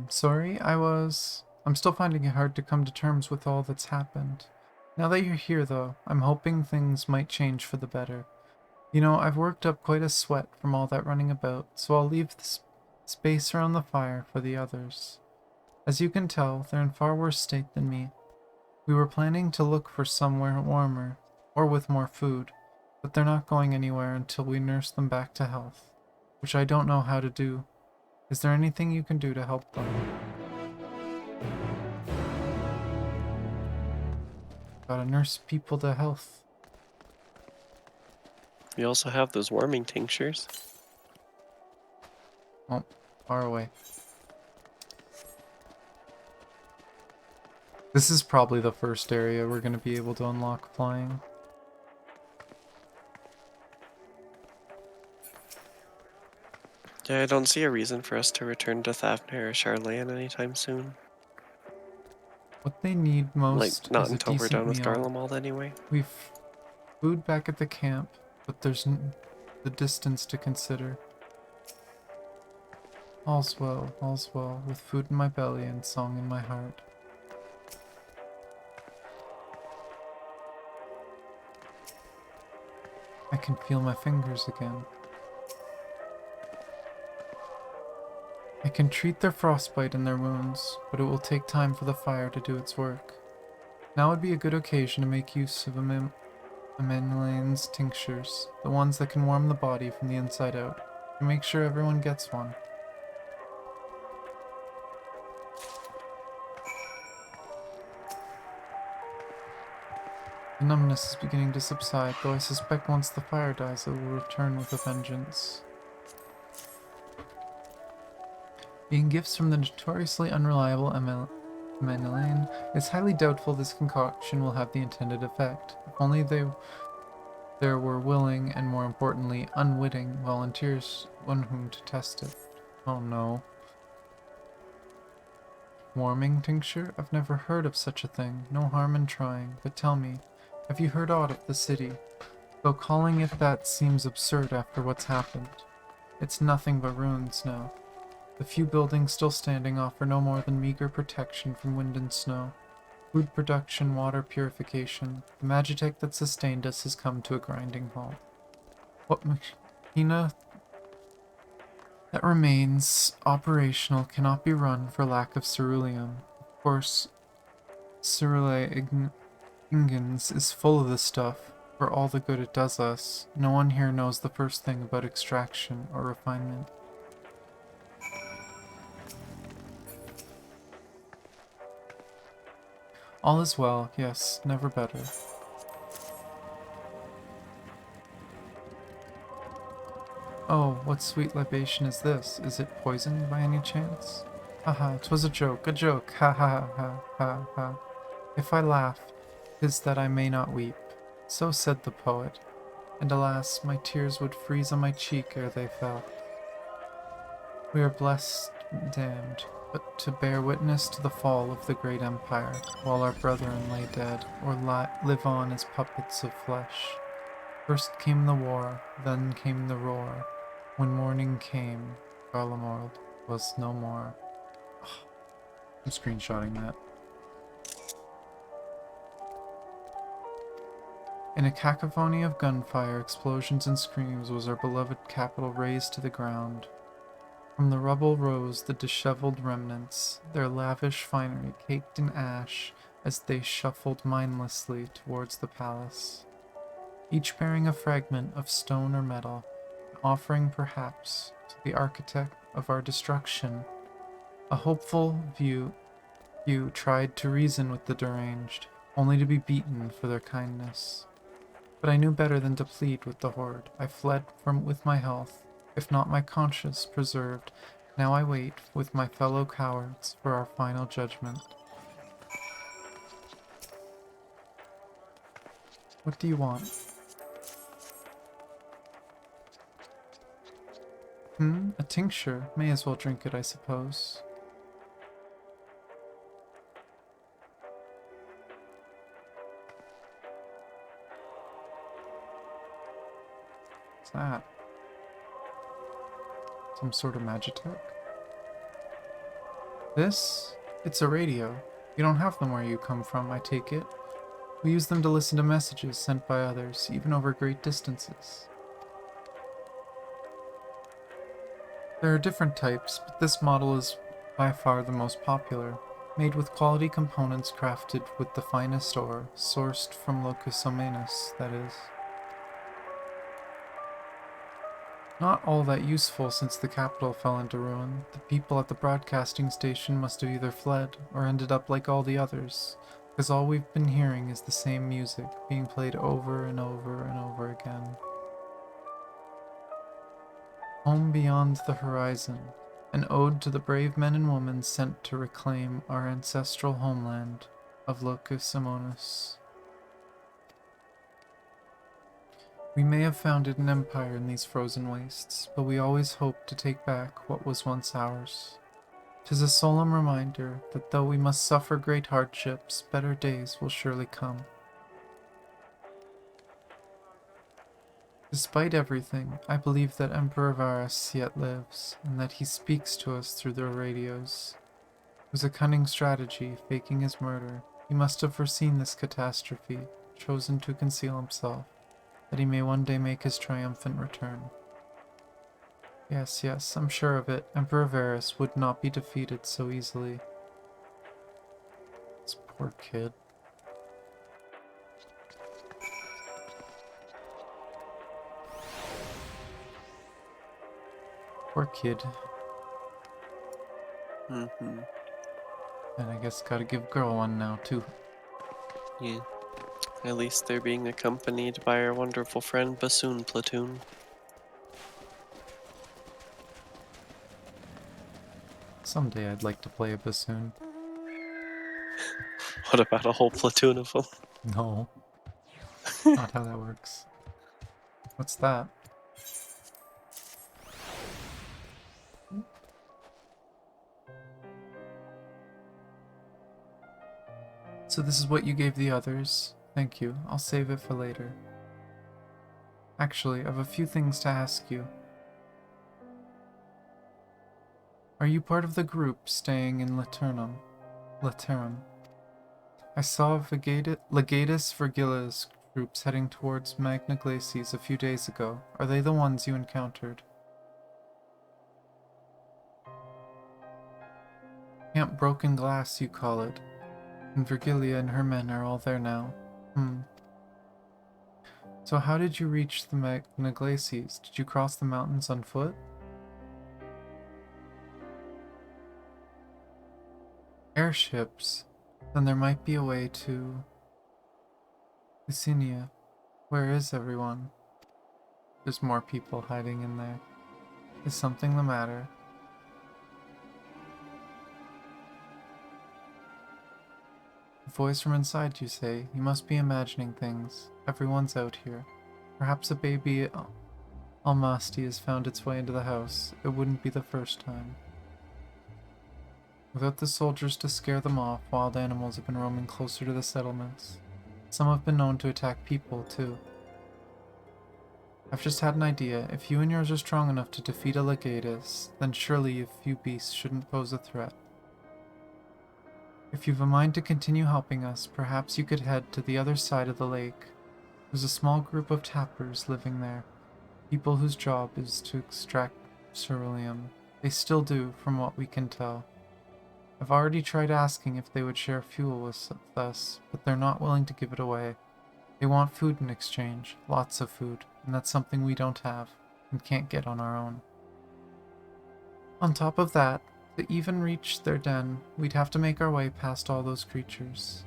Sorry, I'm still finding it hard to come to terms with all that's happened. Now that you're here, though, I'm hoping things might change for the better. You know, I've worked up quite a sweat from all that running about, so I'll leave the space around the fire for the others. As you can tell, they're in far worse state than me. We were planning to look for somewhere warmer, or with more food, but they're not going anywhere until we nurse them back to health, which I don't know how to do. Is there anything you can do to help them? Gotta nurse people to health. We also have those warming tinctures. Oh, far away. This is probably the first area we're going to be able to unlock flying. Yeah, I don't see a reason for us to return to Thavner or Charlayan anytime soon. What they need most Not is a until we're decent done with meal. Garlemald anyway. We've food back at the camp, but there's the distance to consider. All's well, with food in my belly and song in my heart. I can feel my fingers again. I can treat their frostbite and their wounds, but it will take time for the fire to do its work. Now would be a good occasion to make use of Amenlane's tinctures, the ones that can warm the body from the inside out, to make sure everyone gets one. The numbness is beginning to subside, though I suspect once the fire dies it will return with a vengeance. Being gifts from the notoriously unreliable Amenlane, it's highly doubtful this concoction will have the intended effect. If only there were willing, and more importantly, unwitting volunteers on whom to test it. Oh no. Warming tincture? I've never heard of such a thing. No harm in trying. But tell me, have you heard aught of the city? Though calling it that seems absurd after what's happened. It's nothing but ruins now. The few buildings still standing offer no more than meager protection from wind and snow. Food production, water purification, the magitech that sustained us has come to a grinding halt. What machina that remains operational cannot be run for lack of ceruleum. Of course, Cerule Ingens is full of this stuff, for all the good it does us. No one here knows the first thing about extraction or refinement. All is well, yes, never better. Oh, what sweet libation is this? Is it poisoned by any chance? Haha, 'twas a joke, ha ha ha ha ha. If I laugh, 'tis that I may not weep. So said the poet, and alas, my tears would freeze on my cheek ere they fell. We are blessed, damned, but to bear witness to the fall of the great empire, while our brethren lay dead, or live on as puppets of flesh. First came the war, then came the roar. When morning came, Garlemald was no more. Oh, I'm screenshotting that. In a cacophony of gunfire, explosions, and screams was our beloved capital razed to the ground. From the rubble rose the disheveled remnants, their lavish finery caked in ash as they shuffled mindlessly towards the palace, each bearing a fragment of stone or metal, an offering perhaps to the architect of our destruction, A hopeful few tried to reason with the deranged, only to be beaten for their kindness. But I knew better than to plead with the horde. I fled from with my health, if not my conscience preserved. Now I wait with my fellow cowards for our final judgment. What do you want? A tincture. May as well drink it, I suppose. What's that? Some sort of Magitech? This? It's a radio. You don't have them where you come from, I take it. We use them to listen to messages sent by others, even over great distances. There are different types, but this model is by far the most popular, made with quality components crafted with the finest ore, sourced from Locus Omenus, that is. Not all that useful since the capital fell into ruin. The people at the broadcasting station must have either fled or ended up like all the others, because all we've been hearing is the same music being played over and over and over again. Home beyond the horizon, an ode to the brave men and women sent to reclaim our ancestral homeland of Locus Omenus. We may have founded an empire in these frozen wastes, but we always hoped to take back what was once ours. 'Tis a solemn reminder that though we must suffer great hardships, better days will surely come. Despite everything, I believe that Emperor Varus yet lives, and that he speaks to us through the radios. It was a cunning strategy, faking his murder. He must have foreseen this catastrophe, chosen to conceal himself, that he may one day make his triumphant return. Yes, I'm sure of it. Emperor Varus would not be defeated so easily. This poor kid. Poor kid. Mm-hmm. And I guess gotta give girl one now, too. Yeah. At least they're being accompanied by our wonderful friend Bassoon Platoon. Someday I'd like to play a bassoon. What about a whole platoon of them? No. Not how that works. What's that? So this is what you gave the others. Thank you. I'll save it for later. Actually, I have a few things to ask you. Are you part of the group staying in Laterum? I saw Legatus Virgila's groups heading towards Magna Glacies a few days ago. Are they the ones you encountered? Camp Broken Glass, you call it. And Virgilia and her men are all there now. So how did you reach the Magna Glacies? Did you cross the mountains on foot? Airships? Then there might be a way to... Lucinia. Where is everyone? There's more people hiding in there. Is something the matter? A voice from inside, you say? You must be imagining things. Everyone's out here. Perhaps a baby Almasti has found its way into the house. It wouldn't be the first time. Without the soldiers to scare them off, wild animals have been roaming closer to the settlements. Some have been known to attack people, too. I've just had an idea. If you and yours are strong enough to defeat a Legatus, then surely a few beasts shouldn't pose a threat. If you've a mind to continue helping us, perhaps you could head to the other side of the lake. There's a small group of tappers living there. People whose job is to extract ceruleum. They still do, from what we can tell. I've already tried asking if they would share fuel with us, but they're not willing to give it away. They want food in exchange, lots of food, and that's something we don't have, and can't get on our own. On top of that, To even reach their den, we'd have to make our way past all those creatures.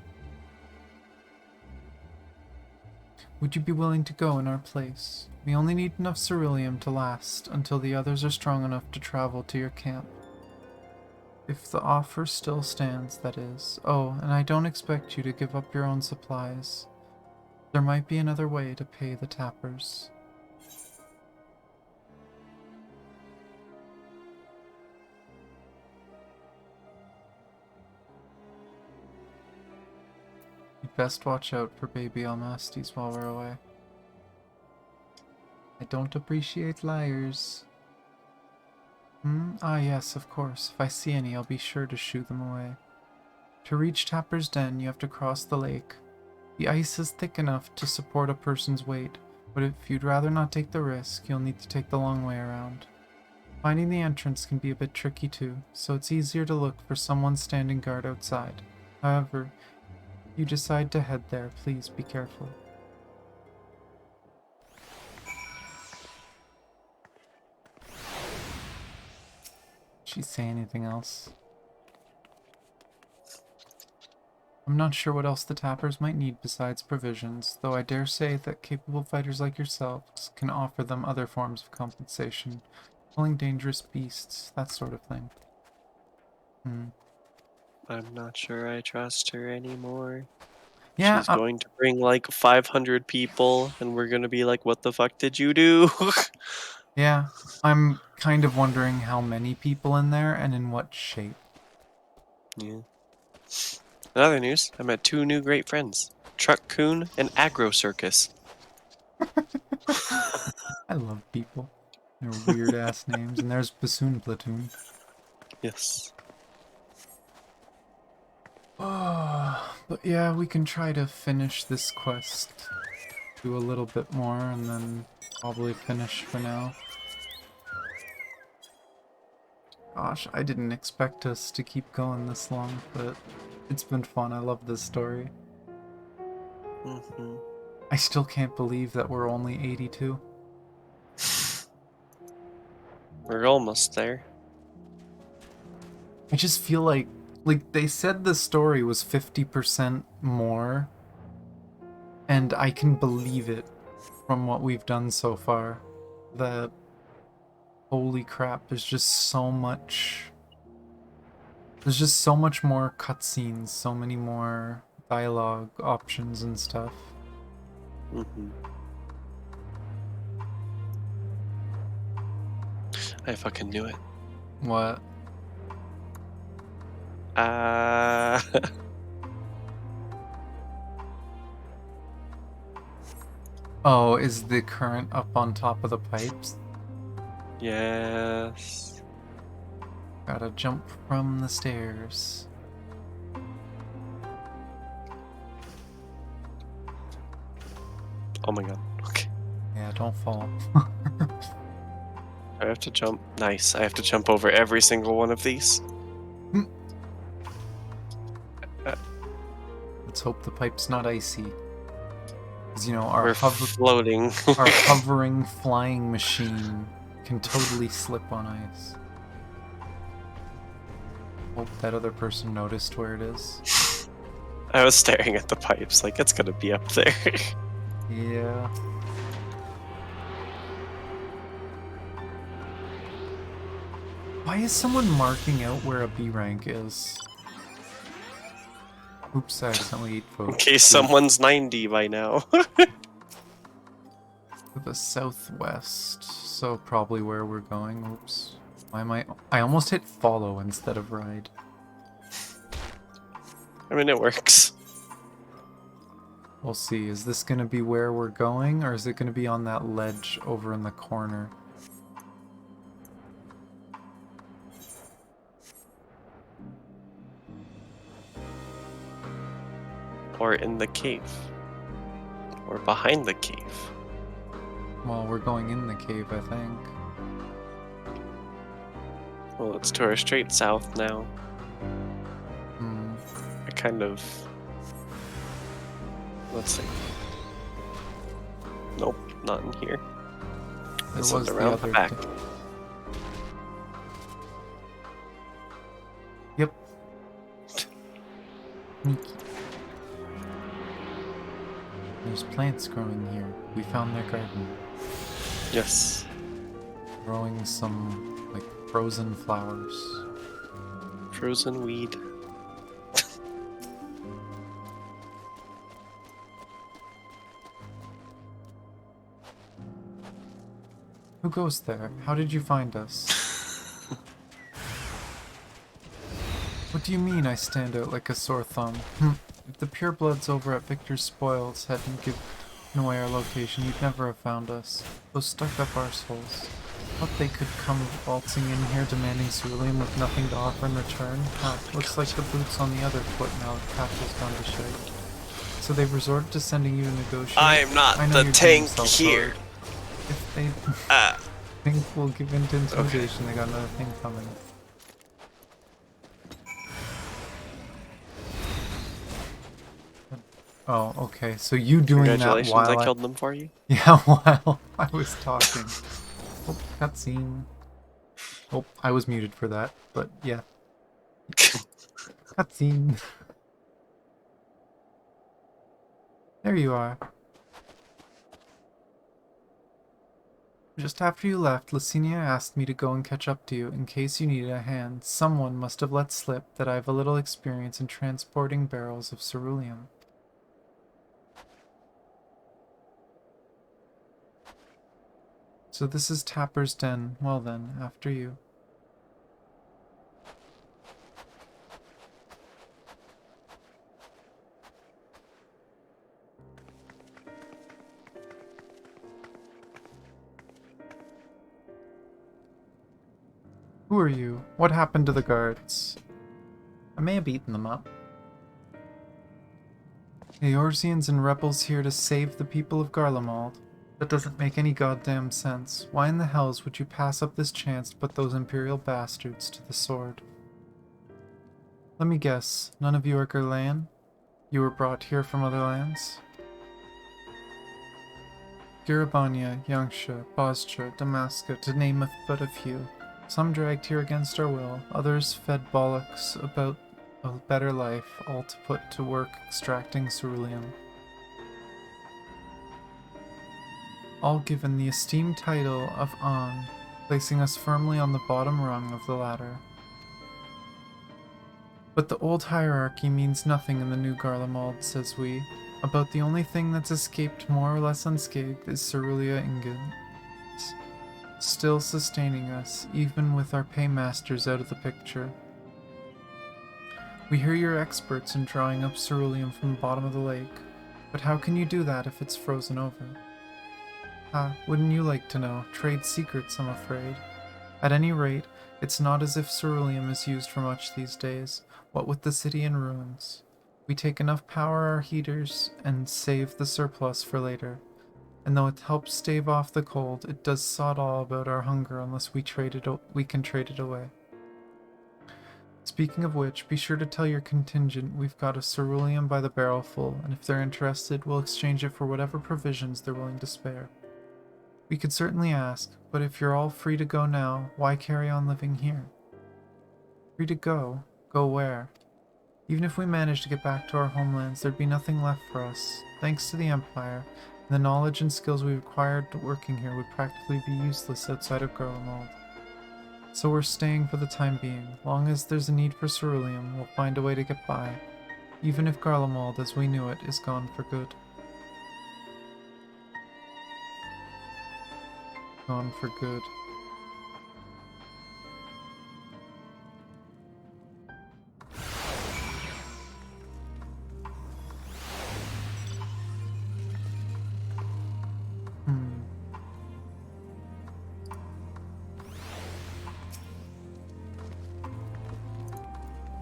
Would you be willing to go in our place? We only need enough ceruleum to last until the others are strong enough to travel to your camp. If the offer still stands, that is. Oh, and I don't expect you to give up your own supplies. There might be another way to pay the tappers. You'd best watch out for baby Almasties while we're away. I don't appreciate liars. Ah yes, of course. If I see any, I'll be sure to shoo them away. To reach Tapper's Den, you have to cross the lake. The ice is thick enough to support a person's weight, but if you'd rather not take the risk, you'll need to take the long way around. Finding the entrance can be a bit tricky too, so it's easier to look for someone standing guard outside. However, if you decide to head there, please be careful. Did she say anything else? I'm not sure what else the tappers might need besides provisions, though I dare say that capable fighters like yourselves can offer them other forms of compensation, killing dangerous beasts, that sort of thing. I'm not sure I trust her anymore. Yeah, She's going to bring like 500 people, and we're gonna be like, what the fuck did you do? yeah, I'm kind of wondering how many people in there and in what shape. Yeah. In other news, I met 2 new great friends. Truck Coon and Agro Circus. I love people. They're weird ass names, and there's Bassoon Platoon. Yes. But yeah, we can try to finish this quest. Do a little bit more, and then probably finish for now. Gosh, I didn't expect us to keep going this long, but it's been fun. I love this story. I still can't believe that we're only 82. We're almost there. I just feel like they said the story was 50% more, and I can believe it from what we've done so far. That, holy crap, there's just so much... There's just so much more cutscenes, so many more dialogue options and stuff. I fucking knew it. What? Oh, is the current up on top of the pipes? Yes. Gotta jump from the stairs. Oh my god. Okay. Yeah, don't fall. I have to jump. Nice. I have to jump over every single one of these. Let's hope the pipe's not icy. Because, you know, We're floating. our hovering flying machine can totally slip on ice. Hope that other person noticed where it is. I was staring at the pipes like it's gonna be up there. Yeah. Why is someone marking out where a B rank is? Oops, I accidentally ate folks. In case someone's 90 by now. To the southwest, so probably where we're going. Oops. Why am I almost hit follow instead of ride. I mean, it works. We'll see. Is this going to be where we're going, or is it going to be on that ledge over in the corner? Or in the cave. Or behind the cave. Well, we're going in the cave, I think. Well, it's to our straight south now. I kind of... Let's see. Nope, not in here. It's was around the back. Sneaky. There's plants growing here. We found their garden. Yes. Growing some, like, frozen flowers. Frozen weed. Who goes there? How did you find us? What do you mean I stand out like a sore thumb? If the purebloods over at Victor's Spoils hadn't given away our location, you'd never have found us. Those stuck-up arseholes. Thought they could come waltzing in here demanding cerulean with nothing to offer in return? Looks like the boot's on the other foot now that Castle's gone to shite. So they've resorted to sending you to negotiate? I am not I know the you're tank doing here. self-guard. If they think we'll give in to intimidation, they got another thing coming. Oh, okay. So you doing that Congratulations, while I killed them for you. Yeah, while I was talking. Oh, cutscene. Oh, I was muted for that, but yeah. Cutscene. There you are. Just after you left, Licinia asked me to go and catch up to you in case you needed a hand. Someone must have let slip that I have a little experience in transporting barrels of ceruleum. So this is Tapper's Den. Well then, after you. Who are you? What happened to the guards? I may have eaten them up. Eorzeans and rebels here to save the people of Garlemald. That doesn't make any goddamn sense. Why in the hells would you pass up this chance to put those Imperial bastards to the sword? Let me guess, none of you are Gurlan? You were brought here from other lands? Girabania, Yangsha, Bostra, Damaska, to name but a few. Some dragged here against our will, others fed bollocks about a better life, all to put to work extracting ceruleum. All given the esteemed title of An, placing us firmly on the bottom rung of the ladder. But the old hierarchy means nothing in the new Garlemald, says we. About the only thing that's escaped more or less unscathed is Cerulia Ingot, still sustaining us, even with our paymasters out of the picture. We hear you're experts in drawing up ceruleum from the bottom of the lake, but how can you do that if it's frozen over? Wouldn't you like to know? Trade secrets, I'm afraid. At any rate, it's not as if ceruleum is used for much these days, what with the city in ruins. We take enough power our heaters and save the surplus for later. And though it helps stave off the cold, it does sod all about our hunger unless we can trade it away. Speaking of which, be sure to tell your contingent we've got a ceruleum by the barrelful, and if they're interested, we'll exchange it for whatever provisions they're willing to spare. We could certainly ask, but if you're all free to go now, why carry on living here? Free to go? Go where? Even if we managed to get back to our homelands, there'd be nothing left for us. Thanks to the Empire, and the knowledge and skills we've acquired working here would practically be useless outside of Garlemald. So we're staying for the time being. Long as there's a need for ceruleum, we'll find a way to get by, even if Garlemald as we knew it is gone for good. Gone for good.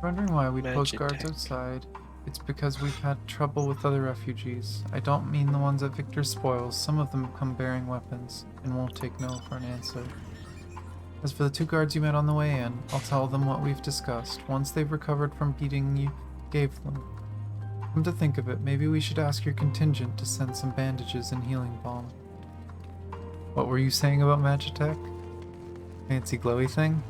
Wondering why we post guards outside. It's because we've had trouble with other refugees. I don't mean the ones at Victor's Spoils. Some of them come bearing weapons and won't take no for an answer. As for the 2 guards you met on the way in, I'll tell them what we've discussed. Once they've recovered from beating you gave them. Come to think of it, maybe we should ask your contingent to send some bandages and healing balm. What were you saying about Magitech? Fancy glowy thing?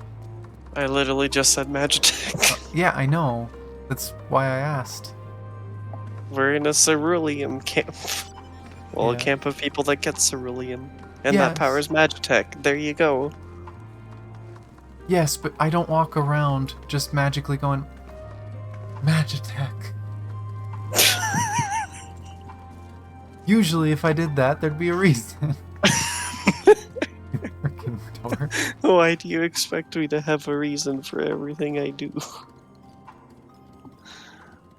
I literally just said Magitech. Yeah, I know. That's why I asked. We're in a cerulean camp. Well, a Yeah. camp of people that get cerulean. And Yes. that powers Magitech. There you go. Yes, but I don't walk around just magically going, Magitech. Usually, if I did that, there'd be a reason. Freaking dork. Why do you expect me to have a reason for everything I do?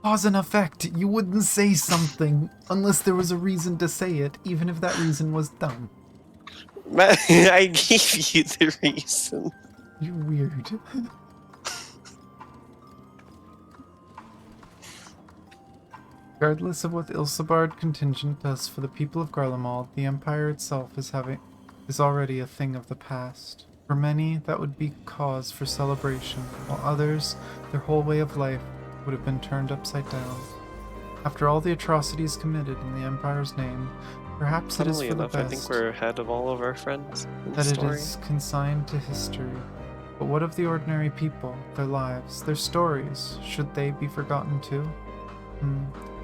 Cause and effect. You wouldn't say something unless there was a reason to say it, even if that reason was dumb. I gave you the reason. You're weird. Regardless of what the Ilsabard contingent does for the people of Garlemald, the Empire itself is already a thing of the past. For many, that would be cause for celebration, while others, their whole way of life would have been turned upside down. After all the atrocities committed in the Empire's name, perhaps it is Funnily for the enough, I best think we're ahead of all of our friends in the that it story. is consigned to history. But what of the ordinary people, their lives, their stories? Should they be forgotten too?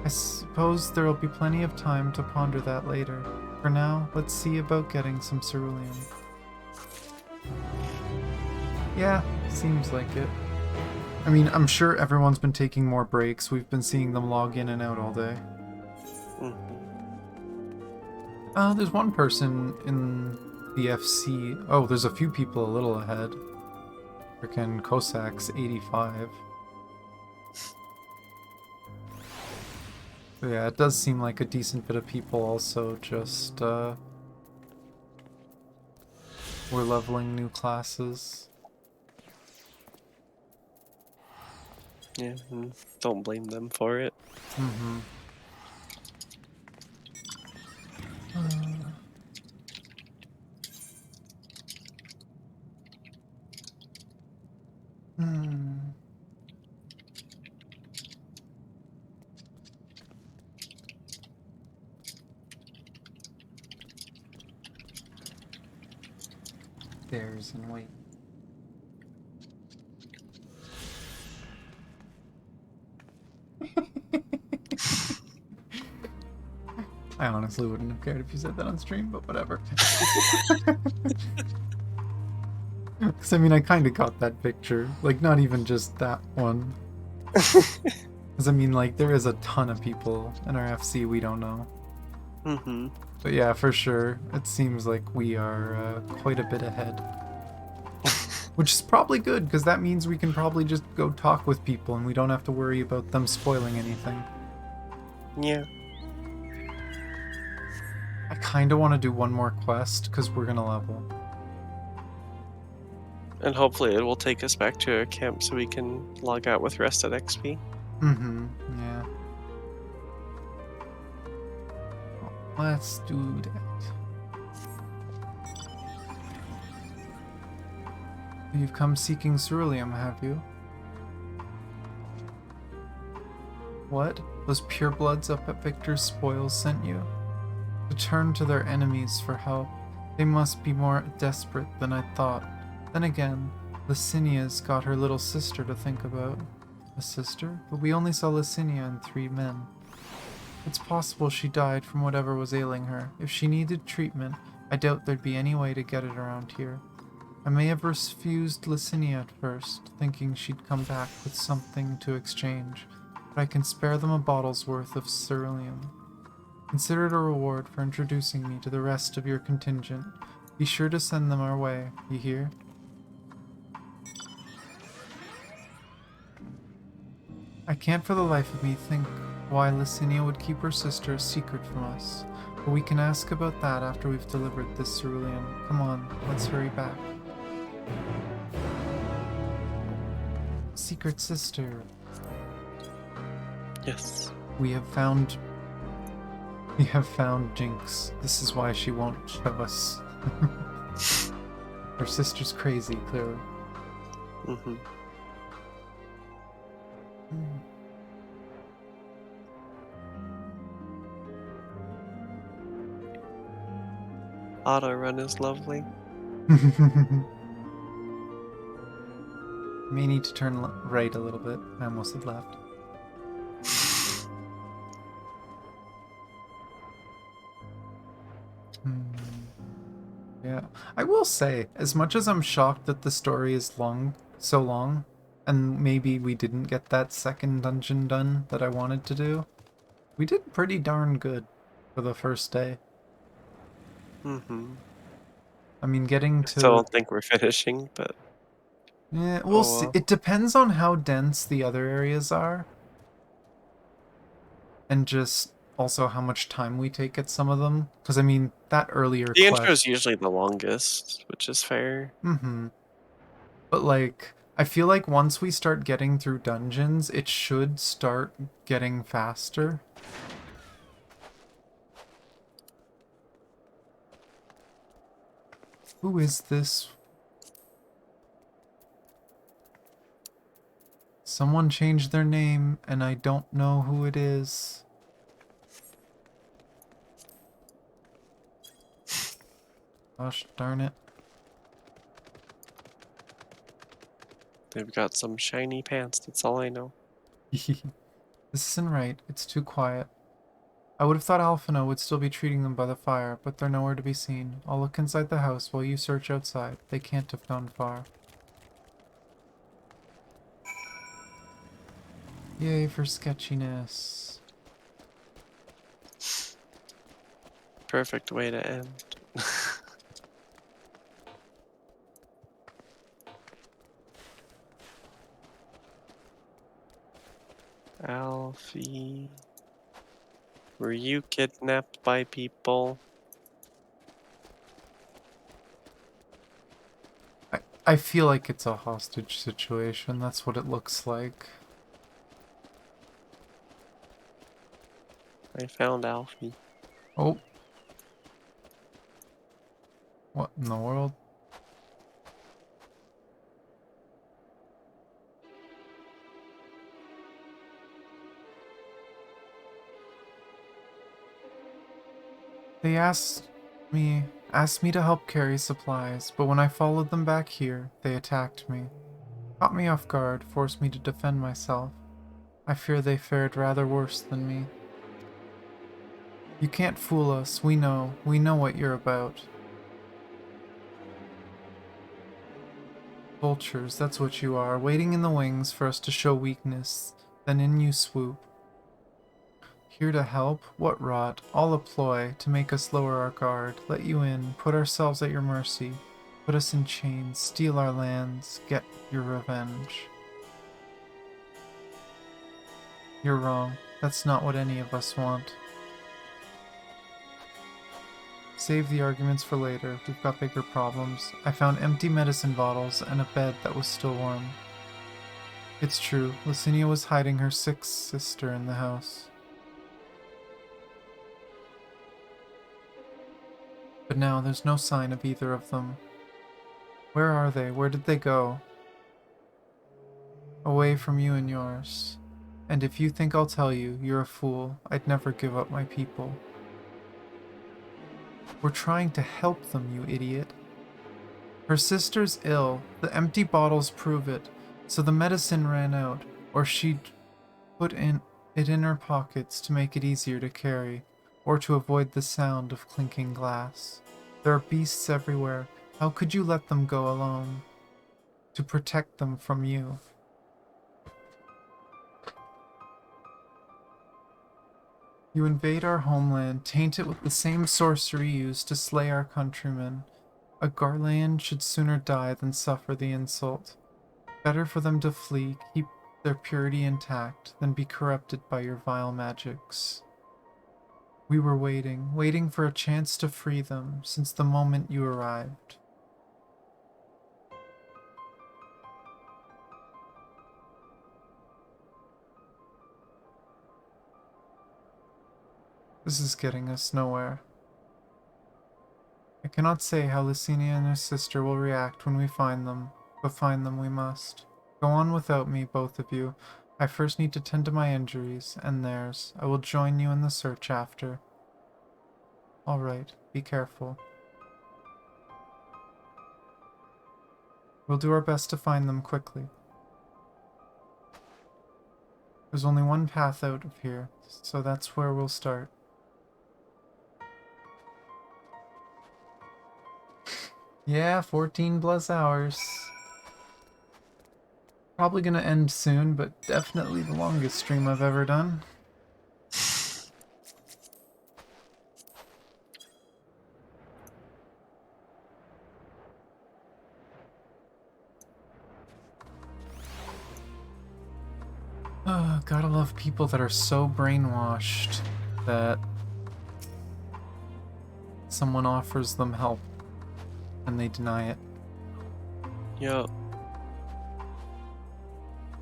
I suppose there will be plenty of time to ponder that later. For now, let's see about getting some cerulean. Yeah, seems like it. I mean, I'm sure everyone's been taking more breaks. We've been seeing them log in and out all day. There's one person in the FC. Oh, there's a few people a little ahead. Frickin' Cossacks 85. So yeah, it does seem like a decent bit of people also just, we're leveling new classes. Yeah, don't blame them for it. Mm-hmm. Stairs and wait. I honestly wouldn't have cared if you said that on stream, but whatever. Because, I mean, I kind of got that picture. Like, not even just that one. Because, I mean, like, there is a ton of people in our FC we don't know. Mm-hmm. But yeah, for sure, it seems like we are quite a bit ahead. Which is probably good, because that means we can probably just go talk with people and we don't have to worry about them spoiling anything. Yeah. I kind of want to do one more quest, because we're going to level. And hopefully it will take us back to our camp so we can log out with rested XP. Mm-hmm, yeah. Let's do that. You've come seeking ceruleum, have you? What? Those purebloods up at Victor's spoils sent you? To turn to their enemies for help. They must be more desperate than I thought. Then again, Licinia's got her little sister to think about. A sister? But we only saw Licinia and 3 men. It's possible she died from whatever was ailing her. If she needed treatment, I doubt there'd be any way to get it around here. I may have refused Licinia at first, thinking she'd come back with something to exchange, but I can spare them a bottle's worth of ceruleum. Consider it a reward for introducing me to the rest of your contingent. Be sure to send them our way, you hear? I can't for the life of me think why Licinia would keep her sister a secret from us, but we can ask about that after we've delivered this ceruleum. Come on, let's hurry back. Secret sister. Yes. We have found Jinx. This is why she won't show us. Her sister's crazy, clearly. Mm-hmm. Auto run is lovely. May need to turn right a little bit. I almost said left. Hmm. Yeah. I will say, as much as I'm shocked that the story is so long, and maybe we didn't get that second dungeon done that I wanted to do, we did pretty darn good for the first day. Mm-hmm. I mean, getting I still to... don't think we're finishing, but Yeah, we'll oh see. well. It depends on how dense the other areas are, and just also how much time we take at some of them. Because, I mean, that earlier The intro quest... is usually the longest, which is fair. Mm-hmm. But, like, I feel like once we start getting through dungeons, it should start getting faster. Who is this? Someone changed their name, and I don't know who it is. Gosh darn it. They've got some shiny pants, that's all I know. This isn't right. It's too quiet. I would have thought Alphino would still be treating them by the fire, but they're nowhere to be seen. I'll look inside the house while you search outside. They can't have gone far. Yay for sketchiness. Perfect way to end. Alfie, were you kidnapped by people? I feel like it's a hostage situation. That's what it looks like. I found Alfie. Oh. What in the world? They asked me to help carry supplies, but when I followed them back here, they attacked me. Caught me off guard, forced me to defend myself. I fear they fared rather worse than me. You can't fool us, we know what you're about. Vultures, that's what you are, waiting in the wings for us to show weakness, then in you swoop. Here to help? What rot, all a ploy to make us lower our guard, let you in, put ourselves at your mercy, put us in chains, steal our lands, get your revenge. You're wrong, that's not what any of us want. Save the arguments for later, we've got bigger problems. I found empty medicine bottles and a bed that was still warm. It's true, Licinia was hiding her sick sister in the house. But now there's no sign of either of them. Where are they? Where did they go? Away from you and yours. And if you think I'll tell you, you're a fool. I'd never give up my people. We're trying to help them, you idiot. Her sister's ill. The empty bottles prove it. So the medicine ran out, or she'd put it in her pockets to make it easier to carry, or to avoid the sound of clinking glass. There are beasts everywhere. How could you let them go alone? To protect them from you. You invade our homeland, taint it with the same sorcery used to slay our countrymen. A Garlean should sooner die than suffer the insult. Better for them to flee, keep their purity intact, than be corrupted by your vile magics. We were waiting for a chance to free them since the moment you arrived. This is getting us nowhere. I cannot say how Licinia and her sister will react when we find them, but find them we must. Go on without me, both of you. I first need to tend to my injuries, and theirs. I will join you in the search after. Alright, be careful. We'll do our best to find them quickly. There's only one path out of here, so that's where we'll start. Yeah, 14 plus hours. Probably gonna end soon, but definitely the longest stream I've ever done. Gotta love people that are so brainwashed that someone offers them help and they deny it. Yo.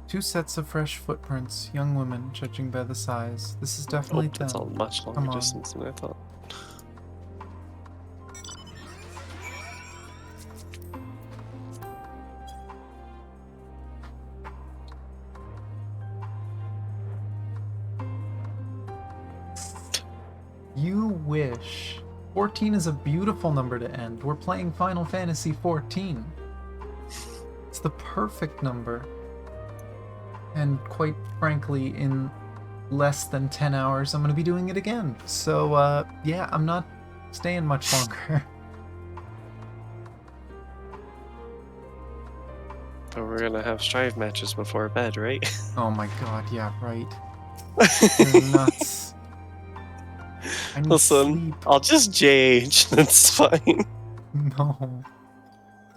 2 sets of fresh footprints, young women, judging by the size. This is Oh, definitely that's a them. much longer Come on. distance than I thought. You wish. 14 is a beautiful number to end. We're playing Final Fantasy 14. It's the perfect number. And quite frankly, in less than 10 hours, I'm going to be doing it again. So, yeah, I'm not staying much longer. But we're gonna have strive matches before bed, right? Oh my god, yeah, right. You're nuts. I need Listen, sleep. I'll just JH, that's fine. No.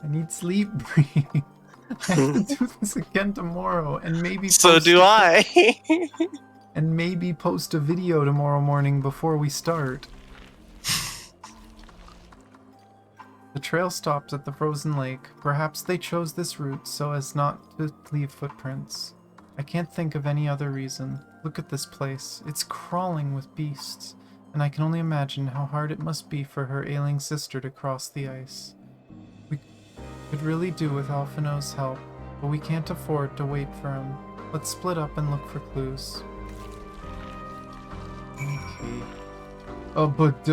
I need sleep, Bree. I have to do this again tomorrow, and maybe So post do I. and maybe post a video tomorrow morning before we start. The trail stops at the frozen lake. Perhaps they chose this route so as not to leave footprints. I can't think of any other reason. Look at this place. It's crawling with beasts, and I can only imagine how hard it must be for her ailing sister to cross the ice. We could really do with Alphino's help, but we can't afford to wait for him. Let's split up and look for clues. Okay. Oh, but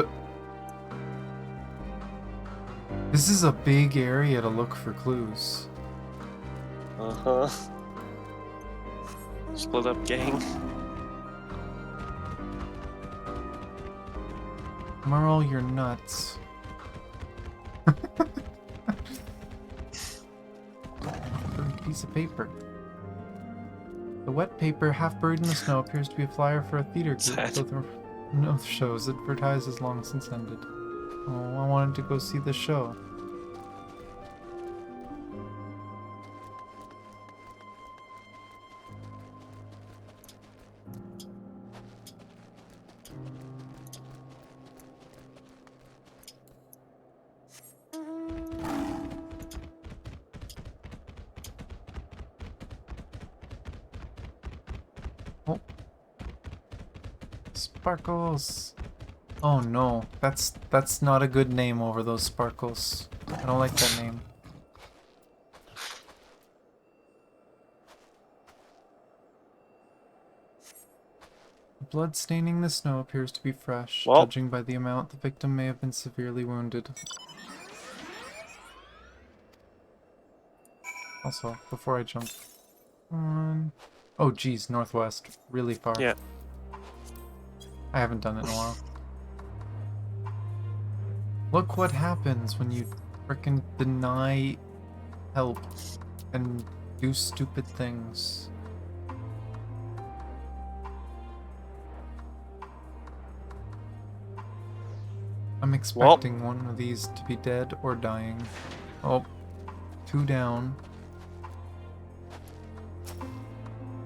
this is a big area to look for clues. Uh-huh. Split up, gang. Merle, you're nuts. Buried piece of paper. The wet paper, half buried in the snow, appears to be a flyer for a theater group. Sad. Though the no shows advertised has long since ended. Oh, I wanted to go see the show. Oh. Sparkles! Oh no, that's not a good name over those sparkles. I don't like that name. The blood staining the snow appears to be fresh. Well. Judging by the amount, the victim may have been severely wounded. Also, before I jump on... Oh geez, northwest. Really far. Yeah. I haven't done it in a while. Look what happens when you frickin' deny help and do stupid things. I'm expecting one of these to be dead or dying. Oh, 2 down.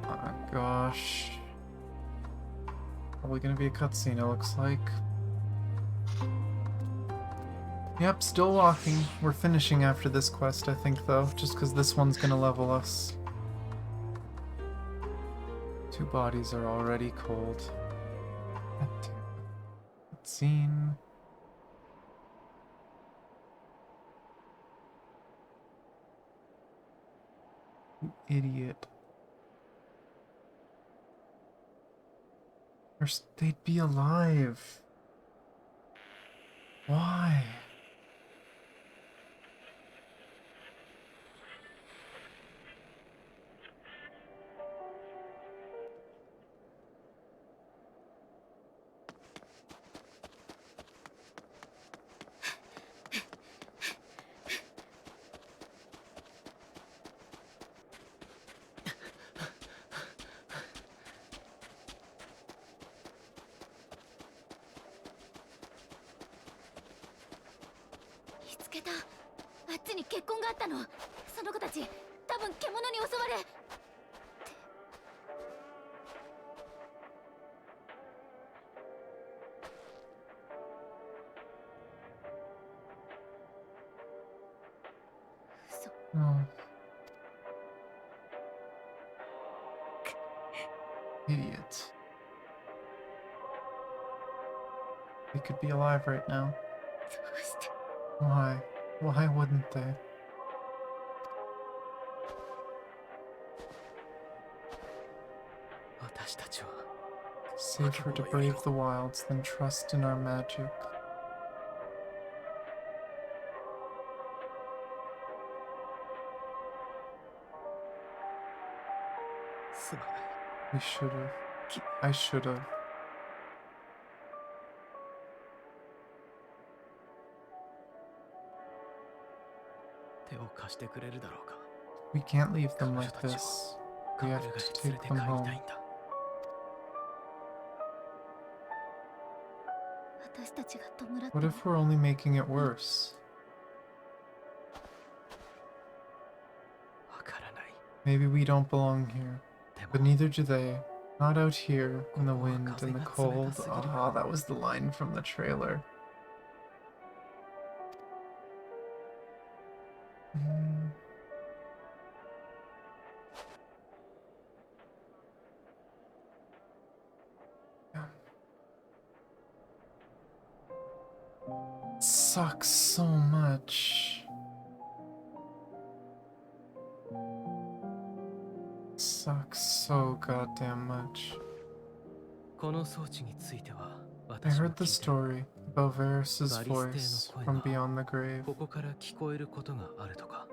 Oh gosh. Probably gonna be a cutscene, it looks like. Yep, still walking. We're finishing after this quest, I think, though, just because this one's gonna level us. 2 bodies are already cold. Cutscene. You idiot. They'd be alive. Why? けた。あっちに血痕があったの。その子たち多分獣に襲われ。嘘。 Oh. Idiot. They could be alive right now. どうして。 Why? Why wouldn't they? 私たちは Safer to brave the wilds than trust in our magic. すまない。 We should have. I should have. 手を貸してくれるだろうか。 We can't leave them 彼女 like たちを this. 隠 We れ have 家 to へ連 take れて them 帰りたい home. んだ。私たちが弔って What も if we're only making it worse? わからない。 Maybe we don't belong here. で But も neither do they. Not out here, in the Kokowa wind and the kaze ga cold. tsumetatsugiru. Ah, that was the line from the trailer. Mm. Yeah. Sucks so much. Sucks so goddamn much. この装置については I 私も heard the 聞いてる。 story about Varys's Bariste's voice voice fromが beyond the grave. ここから聞こえることがあるとか。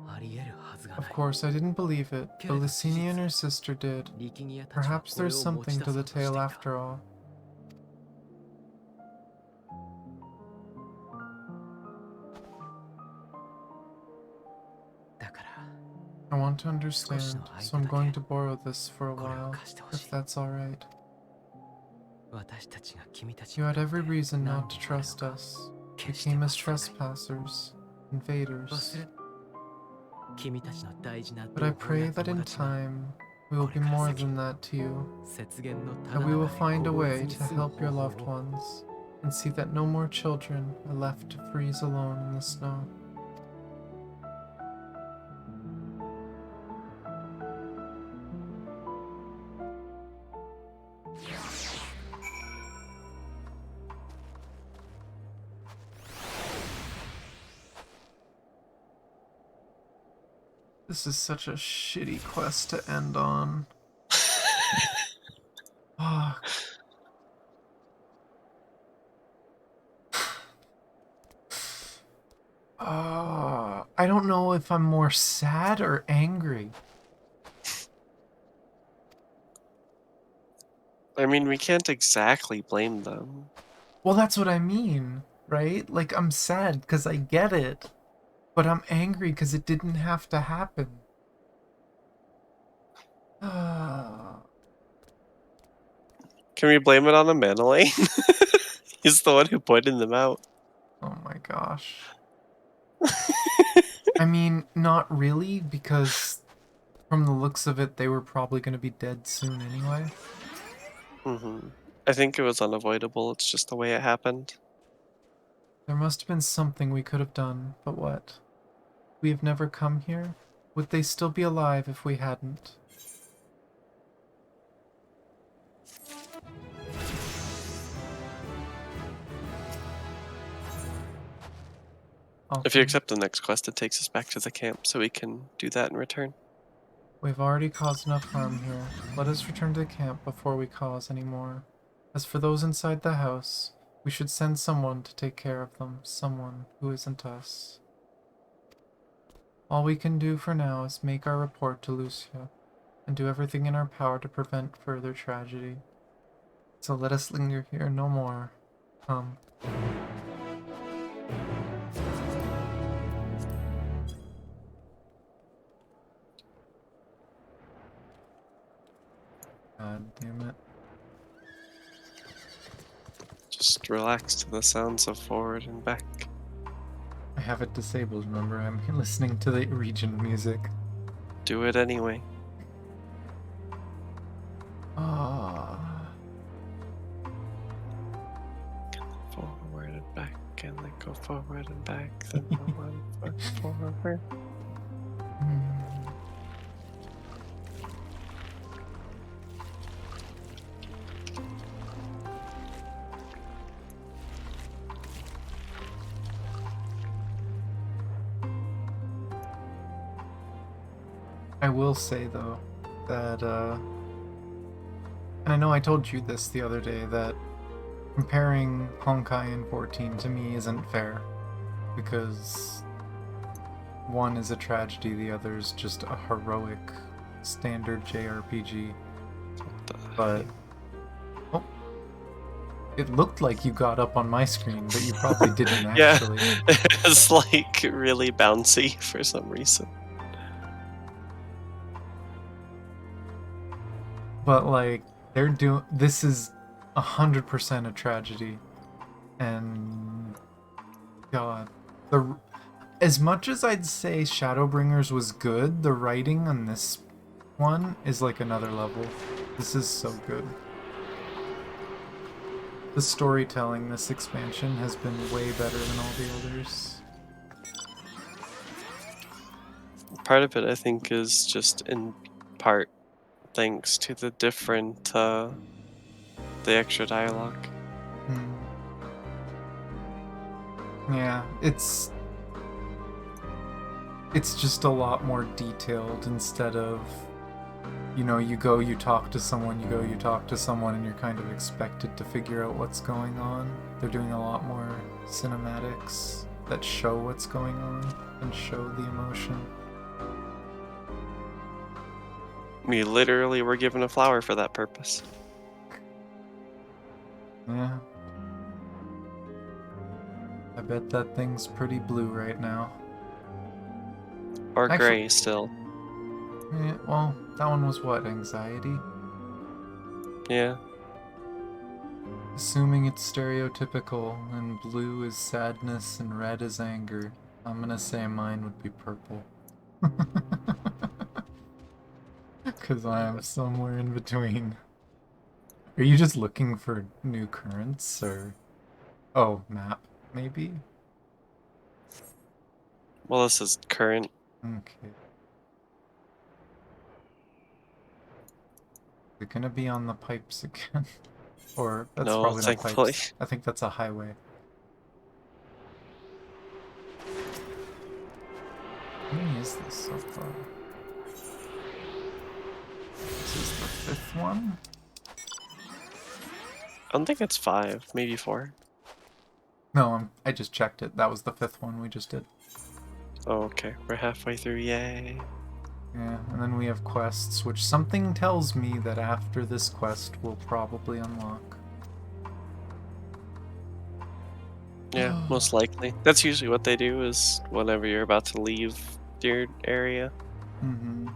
あり得るはずがな Of い。 course, I didn't believe it, but Lysina and her sister did. 力議屋たちは Perhaps これ there's を持ち something 出 to そう the としてい tale た。 after all. I want to understand, so I'm going to borrow this for a while, if that's alright. You had every reason not to trust us. We came as trespassers, invaders. But I pray that in time, we will be more than that to you. That we will find a way to help your loved ones, and see that no more children are left to freeze alone in the snow. This is such a shitty quest to end on. Fuck. I don't know if I'm more sad or angry. I mean, we can't exactly blame them. Well, that's what I mean, right? Like, I'm sad because I get it, but I'm angry because it didn't have to happen. Can we blame it on the Manolane? He's the one who pointed them out. Oh my gosh. I mean, not really, because from the looks of it, they were probably going to be dead soon anyway. I think it was unavoidable, it's just the way it happened. There must have been something we could have done, but what? We have never come here? Would they still be alive if we hadn't? If you accept the next quest, it takes us back to the camp, so we can do that in return. We've already caused enough harm here. Let us return to the camp before we cause any more. As for those inside the house, we should send someone to take care of them. Someone who isn't us. All we can do for now is make our report to Lucia, and do everything in our power to prevent further tragedy. So let us linger here no more. Come. God damn it. Just relax to the sounds of forward and back. I have it disabled, remember? I'm listening to the region music. Do it anyway. Ah. Forward and back, and then go forward and back, then forward. I will say though that and I know I told you this the other day, that comparing Honkai and 14 to me isn't fair, because one is a tragedy, the other is just a heroic standard JRPG. But oh, it looked like you got up on my screen, but you probably didn't actually. Yeah, it's like really bouncy for some reason. But like, this is 100% a tragedy, and God, as much as I'd say Shadowbringers was good, the writing on this one is like another level. This is so good. The storytelling this expansion has been way better than all the others. Part of it, I think, is just in part thanks to the different, the extra dialogue. Yeah, it's just a lot more detailed, instead of, you know, you go, you talk to someone, you go, you talk to someone, and you're kind of expected to figure out what's going on. They're doing a lot more cinematics that show what's going on and show the emotion. We literally were given a flower for that purpose. Yeah. I bet that thing's pretty blue right now. Or Actually- gray still. Yeah, well, that one was what, anxiety? Yeah. Assuming it's stereotypical, and blue is sadness and red is anger, I'm gonna say mine would be purple. Because I am somewhere in between. Are you just looking for new currents, or... Oh, map, maybe? Well, this is current. Okay. Is it gonna be on the pipes again? Or, that's No, probably not thankfully. pipes. I think that's a highway. How many is this so far? This is the 5th one? I don't think it's 5, maybe 4. No, I just checked it. That was the 5th one we just did. Oh, okay. We're halfway through, yay. Yeah, and then we have quests, which something tells me that after this quest we'll probably unlock. Yeah, most likely. That's usually what they do, is whenever you're about to leave your area. Mm-hmm.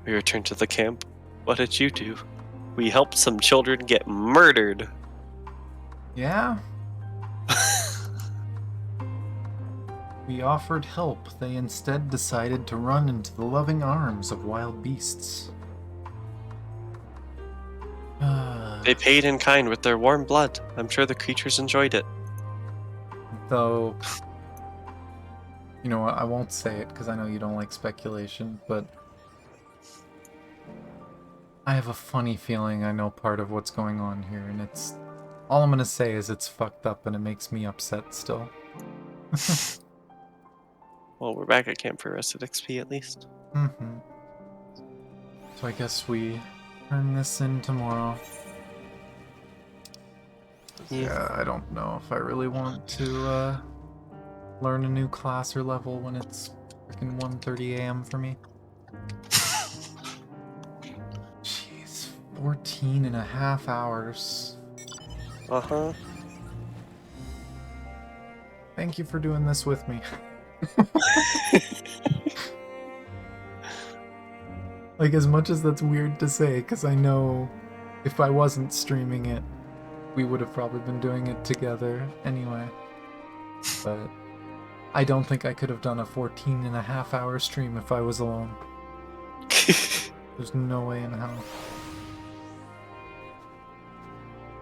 We returned to the camp. What did you do? We helped some children get murdered. Yeah? We offered help. They instead decided to run into the loving arms of wild beasts. They paid in kind with their warm blood. I'm sure the creatures enjoyed it. Though, you know what, I won't say it because I know you don't like speculation, but I have a funny feeling I know part of what's going on here, and it's... all I'm gonna say is it's fucked up and it makes me upset still. Well, we're back at camp for Rested XP at least. Mm-hmm. So I guess we turn this in tomorrow. Yeah, I don't know if I really want to learn a new class or level when it's freaking 1:30 a.m. for me. Jeez, 14 and a half hours. Uh-huh. Thank you for doing this with me. Like, as much as that's weird to say, because I know if I wasn't streaming it, we would have probably been doing it together anyway. But I don't think I could have done a 14.5-hour stream if I was alone. There's no way in hell.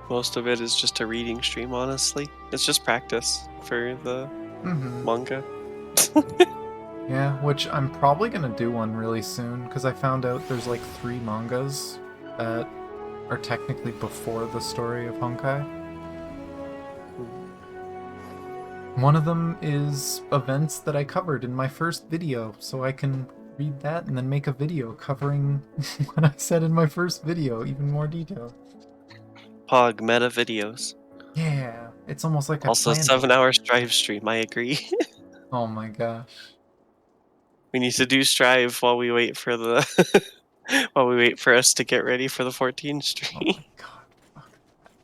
Most of it is just a reading stream, honestly. It's just practice for the manga. Yeah, which I'm probably gonna do one really soon, because I found out there's like 3 mangas that are technically before the story of Honkai. One of them is events that I covered in my first video, so I can read that and then make a video covering what I said in my first video, even more detail. Pog meta videos. Yeah, it's almost like I Also, planned 7-hour Strive stream, I agree. Oh my gosh. We need to do Strive while we wait for the while we wait for us to get ready for the 14 Oh stream. my god. Fuck.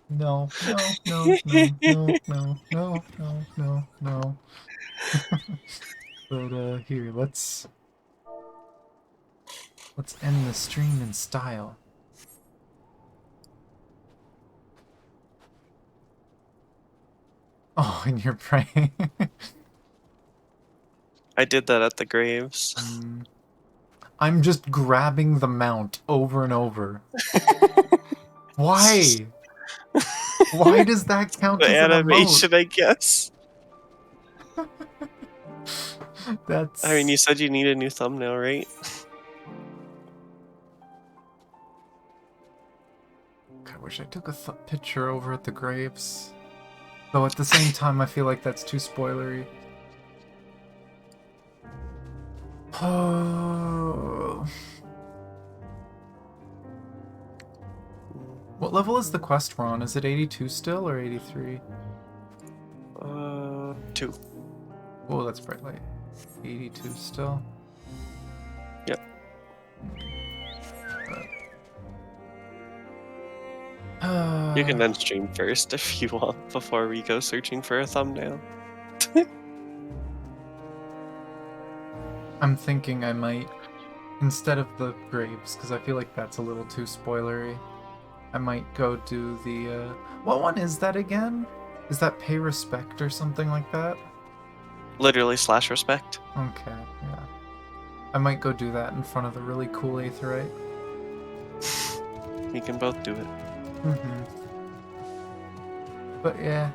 No, no, no, no, no, no, no, no, no, no. But here, let's end the stream in style. Oh, and you're praying. I did that at the graves. I'm just grabbing the mount over and over. Why? Why does that count The as an animation, I guess. emote? That's... I mean, you said you need a new thumbnail, right? I wish I took a picture over at the graves. Though at the same time, I feel like that's too spoilery. Oh. What level is the quest we're on? Is it 82 still or 83? 2. Oh, that's bright light. 82 still? Yep. You can then stream first if you want before we go searching for a thumbnail. I'm thinking I might, instead of the graves, because I feel like that's a little too spoilery, I might go do the, what one is that again? Is that pay respect or something like that? Literally /respect. Okay, yeah. I might go do that in front of the really cool Aetheryte. We can both do it. But yeah.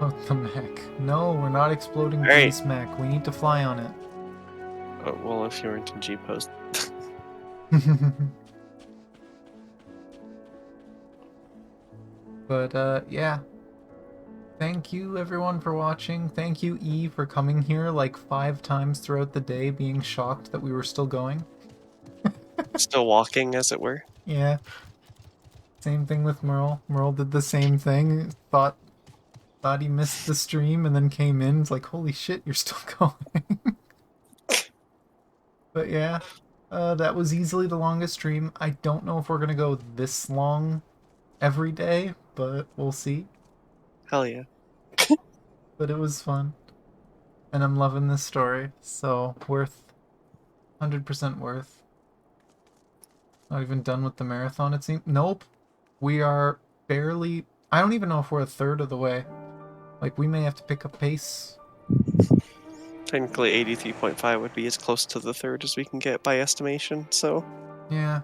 Oh, the mech. No, we're not exploding All right. base mech. We need to fly on it. Well, if you weren't in G-Post. But, yeah. Thank you, everyone, for watching. Thank you, E, for coming here like 5 times throughout the day, being shocked that we were still going. Still walking, as it were. Yeah. Same thing with Merle. Merle did the same thing. Thought he missed the stream and then came in. It's like, holy shit, you're still going. But yeah, that was easily the longest stream. I don't know if we're gonna go this long every day, but we'll see. Hell yeah. But it was fun. And I'm loving this story, so worth. 100% worth. Not even done with the marathon, it seems. Nope. We are barely... I don't even know if we're a third of the way. Like, we may have to pick up pace. Technically, 83.5 would be as close to the third as we can get by estimation, so... Yeah.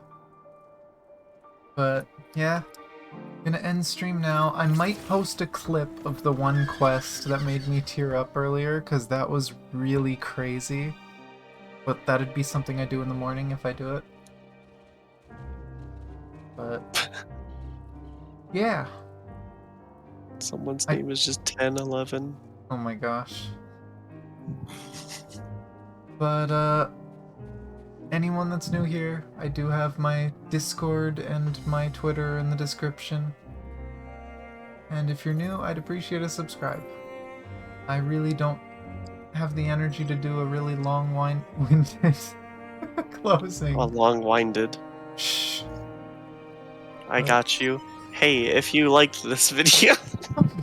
But, yeah. Gonna end stream now. I might post a clip of the one quest that made me tear up earlier, because that was really crazy. But that'd be something I do in the morning if I do it. But... yeah. Someone's name is just 1011. Oh my gosh. But, anyone that's new here, I do have my Discord and my Twitter in the description. And if you're new, I'd appreciate a subscribe. I really don't have the energy to do a really long-winded closing. A long-winded. Shh. I got you. Hey, if you liked this video...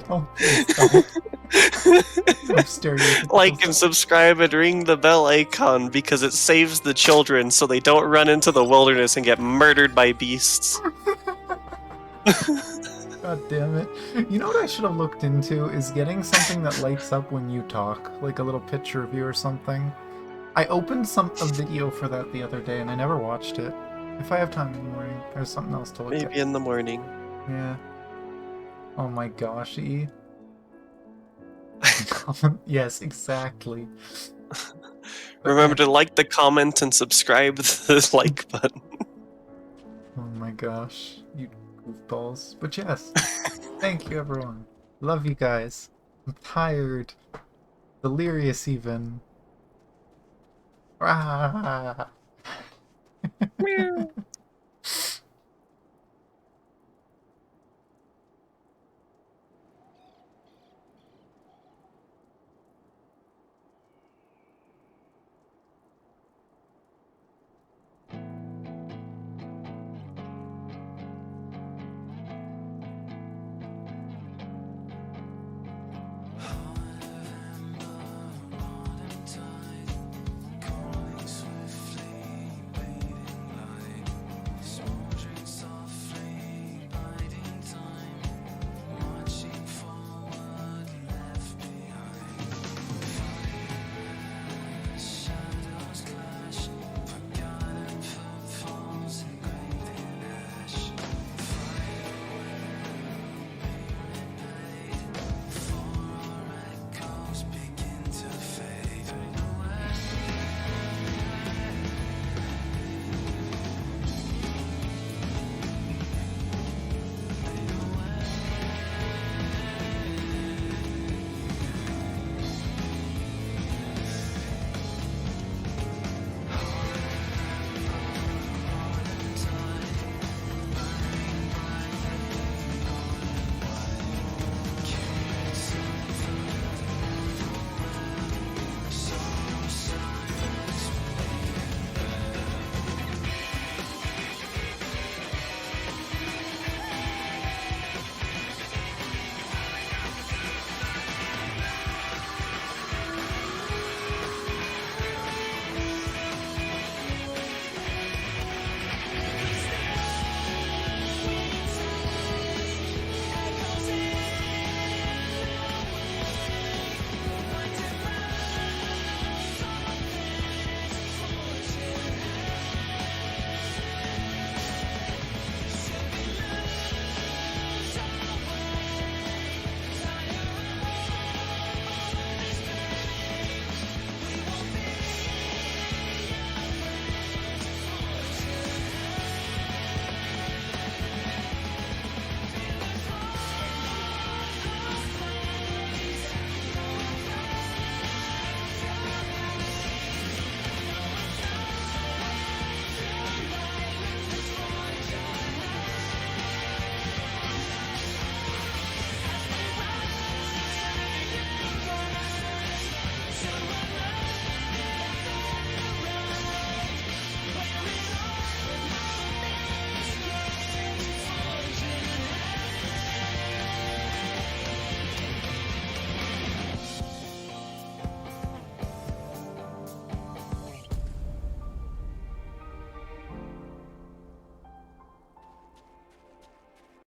No, please don't. Stereotypical Like and subscribe and ring the bell icon because it saves the children so they don't run into the wilderness and get murdered by beasts. God damn it. You know what I should have looked into is getting something that lights up when you talk, like a little picture of you or something. I opened a video for that the other day and I never watched it. If I have time in the morning, there's something else to look at. Maybe in the morning. Yeah. Oh my gosh, E. Yes, exactly. Remember to like the comment and subscribe the like button. Oh my gosh, you goofballs. But yes, thank you everyone. Love you guys. I'm tired. Delirious even. Ah. Meow.